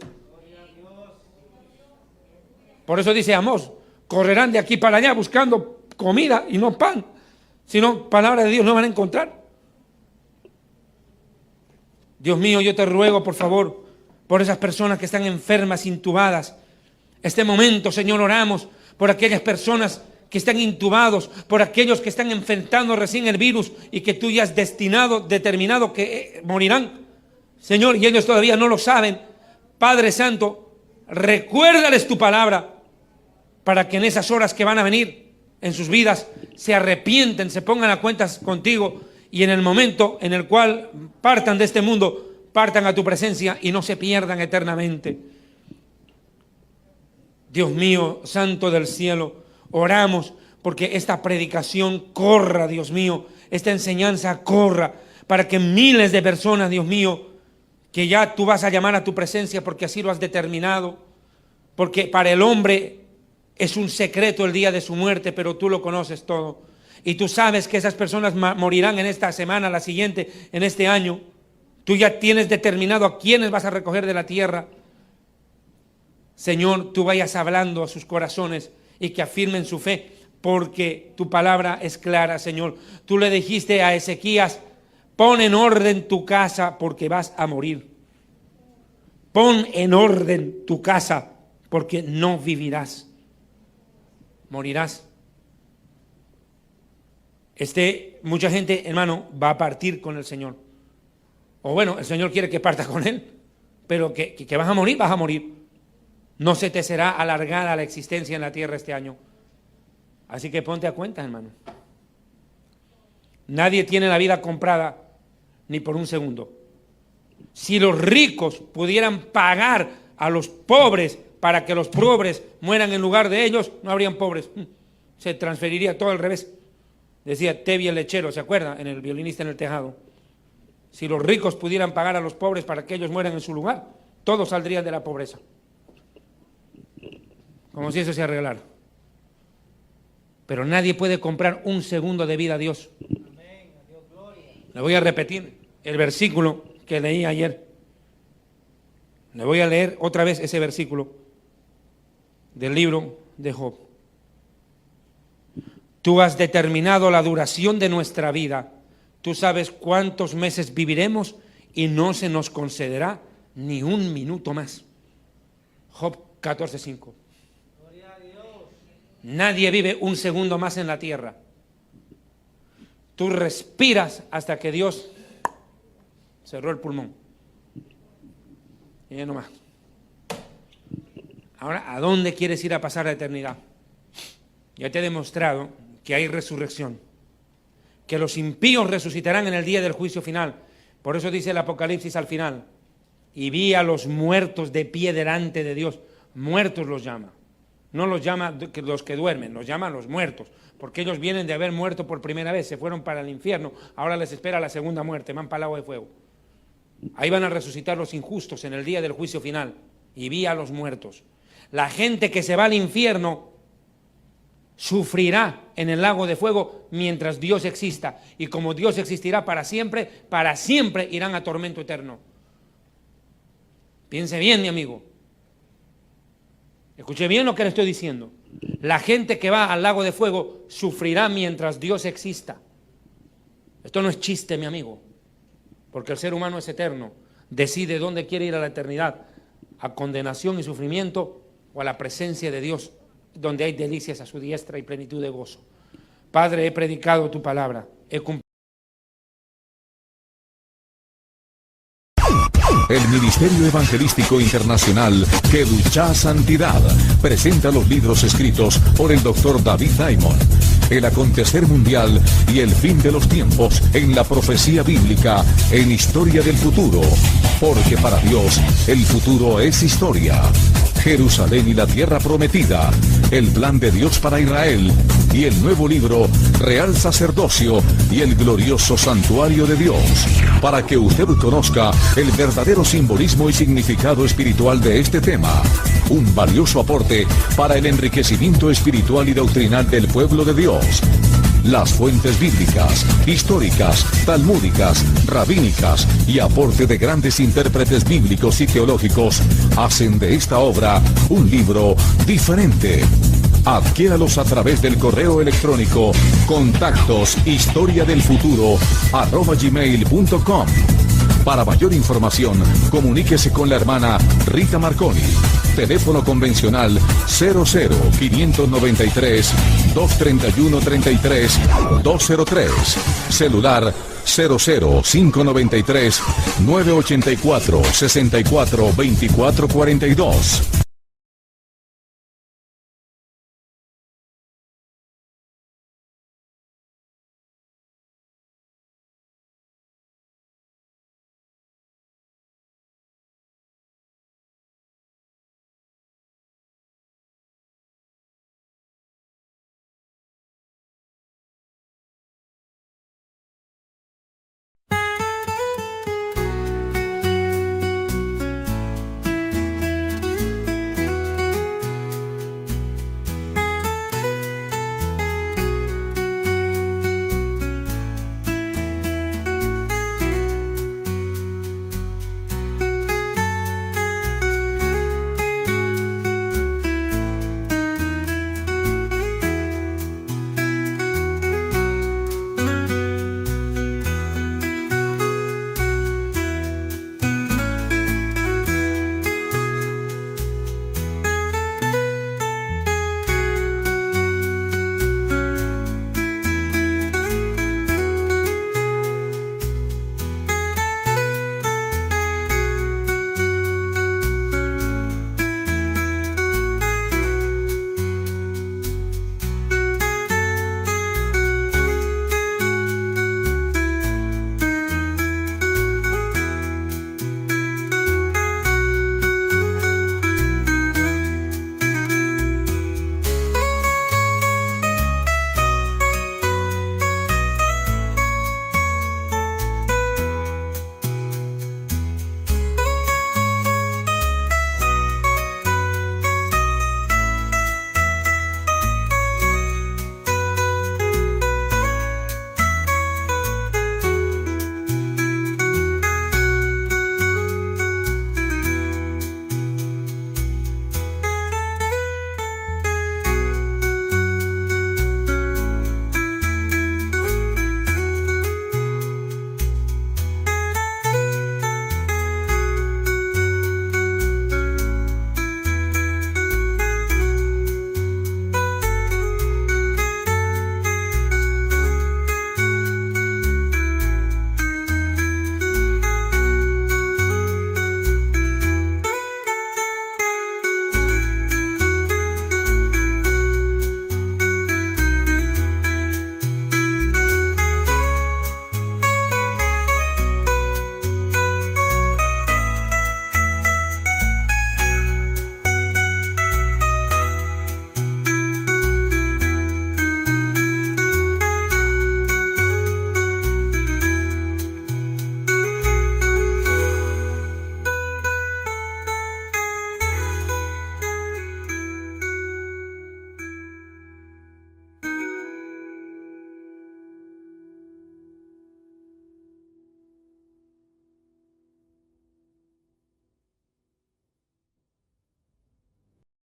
[SPEAKER 2] Por eso dice Amós, correrán de aquí para allá buscando comida y no pan, sino palabra de Dios no van a encontrar. Dios mío, yo te ruego, por favor, por esas personas que están enfermas, intubadas. Este momento, Señor, oramos por aquellas personas que están intubados, por aquellos que están enfrentando recién el virus y que tú ya has determinado que morirán. Señor, y ellos todavía no lo saben. Padre Santo, recuérdales tu palabra para que en esas horas que van a venir en sus vidas se arrepienten, se pongan a cuentas contigo y en el momento en el cual partan de este mundo, partan a tu presencia y no se pierdan eternamente. Dios mío, Santo del cielo, oramos porque esta predicación corra, Dios mío, esta enseñanza corra, para que miles de personas, Dios mío, que ya tú vas a llamar a tu presencia porque así lo has determinado, porque para el hombre es un secreto el día de su muerte, pero tú lo conoces todo. Y tú sabes que esas personas morirán en esta semana, la siguiente, en este año. Tú ya tienes determinado a quiénes vas a recoger de la tierra. Señor, tú vayas hablando a sus corazones y que afirmen su fe, porque tu palabra es clara, Señor. Tú le dijiste a Ezequías, pon en orden tu casa porque vas a morir. Pon en orden tu casa porque no vivirás. Morirás. Mucha gente, hermano, va a partir con el Señor. O bueno, el Señor quiere que partas con Él, pero que vas a morir, vas a morir. No se te será alargada la existencia en la tierra este año. Así que ponte a cuenta, hermano. Nadie tiene la vida comprada ni por un segundo. Si los ricos pudieran pagar a los pobres para que los pobres mueran en lugar de ellos, no habrían pobres. Se transferiría todo al revés. Decía Tevi el lechero, ¿se acuerda? En el violinista en el tejado. Si los ricos pudieran pagar a los pobres para que ellos mueran en su lugar, todos saldrían de la pobreza. Como si eso se arreglara. Pero nadie puede comprar un segundo de vida a Dios. Le voy a repetir el versículo que leí ayer. Le voy a leer otra vez ese versículo del libro de Job. Tú has determinado la duración de nuestra vida. Tú sabes cuántos meses viviremos y no se nos concederá ni un minuto más. Job 14:5. Nadie vive un segundo más en la tierra. Tú respiras hasta que Dios cerró el pulmón. Y ya no más. Ahora, ¿a dónde quieres ir a pasar la eternidad? Ya te he demostrado que hay resurrección, que los impíos resucitarán en el día del juicio final. Por eso dice el Apocalipsis al final, y vi a los muertos de pie delante de Dios. Muertos los llama. No los llama los que duermen, los llama los muertos, porque ellos vienen de haber muerto por primera vez, se fueron para el infierno, ahora les espera la segunda muerte, van para el lago de fuego. Ahí van a resucitar los injustos en el día del juicio final. Y vi a los muertos. La gente que se va al infierno sufrirá en el lago de fuego mientras Dios exista. Y como Dios existirá para siempre irán a tormento eterno. Piense bien, mi amigo. Escuche bien lo que le estoy diciendo. La gente que va al lago de fuego sufrirá mientras Dios exista. Esto no es chiste, mi amigo. Porque el ser humano es eterno. Decide dónde quiere ir a la eternidad. A condenación y sufrimiento o a la presencia de Dios, donde hay delicias a su diestra y plenitud de gozo. Padre, he predicado tu palabra. He cumplido.
[SPEAKER 1] El Ministerio Evangelístico Internacional Kedushá Santidad presenta los libros escritos por el Dr. David Diamond. El acontecer mundial y el fin de los tiempos en la profecía bíblica en historia del futuro. Porque para Dios el futuro es historia. Jerusalén y la tierra prometida, el plan de Dios para Israel y el nuevo libro Real Sacerdocio y el glorioso santuario de Dios, para que usted conozca el verdadero simbolismo y significado espiritual de este tema. Un valioso aporte para el enriquecimiento espiritual y doctrinal del pueblo de Dios. las fuentes bíblicas, históricas, talmúdicas, rabínicas y aporte de grandes intérpretes bíblicos y teológicos hacen de esta obra un libro diferente. Adquiéralos a través del correo electrónico contactos@historiadelfuturo@gmail.com. Para mayor información, comuníquese con la hermana Rita Marconi. Teléfono convencional 00-593 231-33 203. Celular 00-593 984 64 24 42.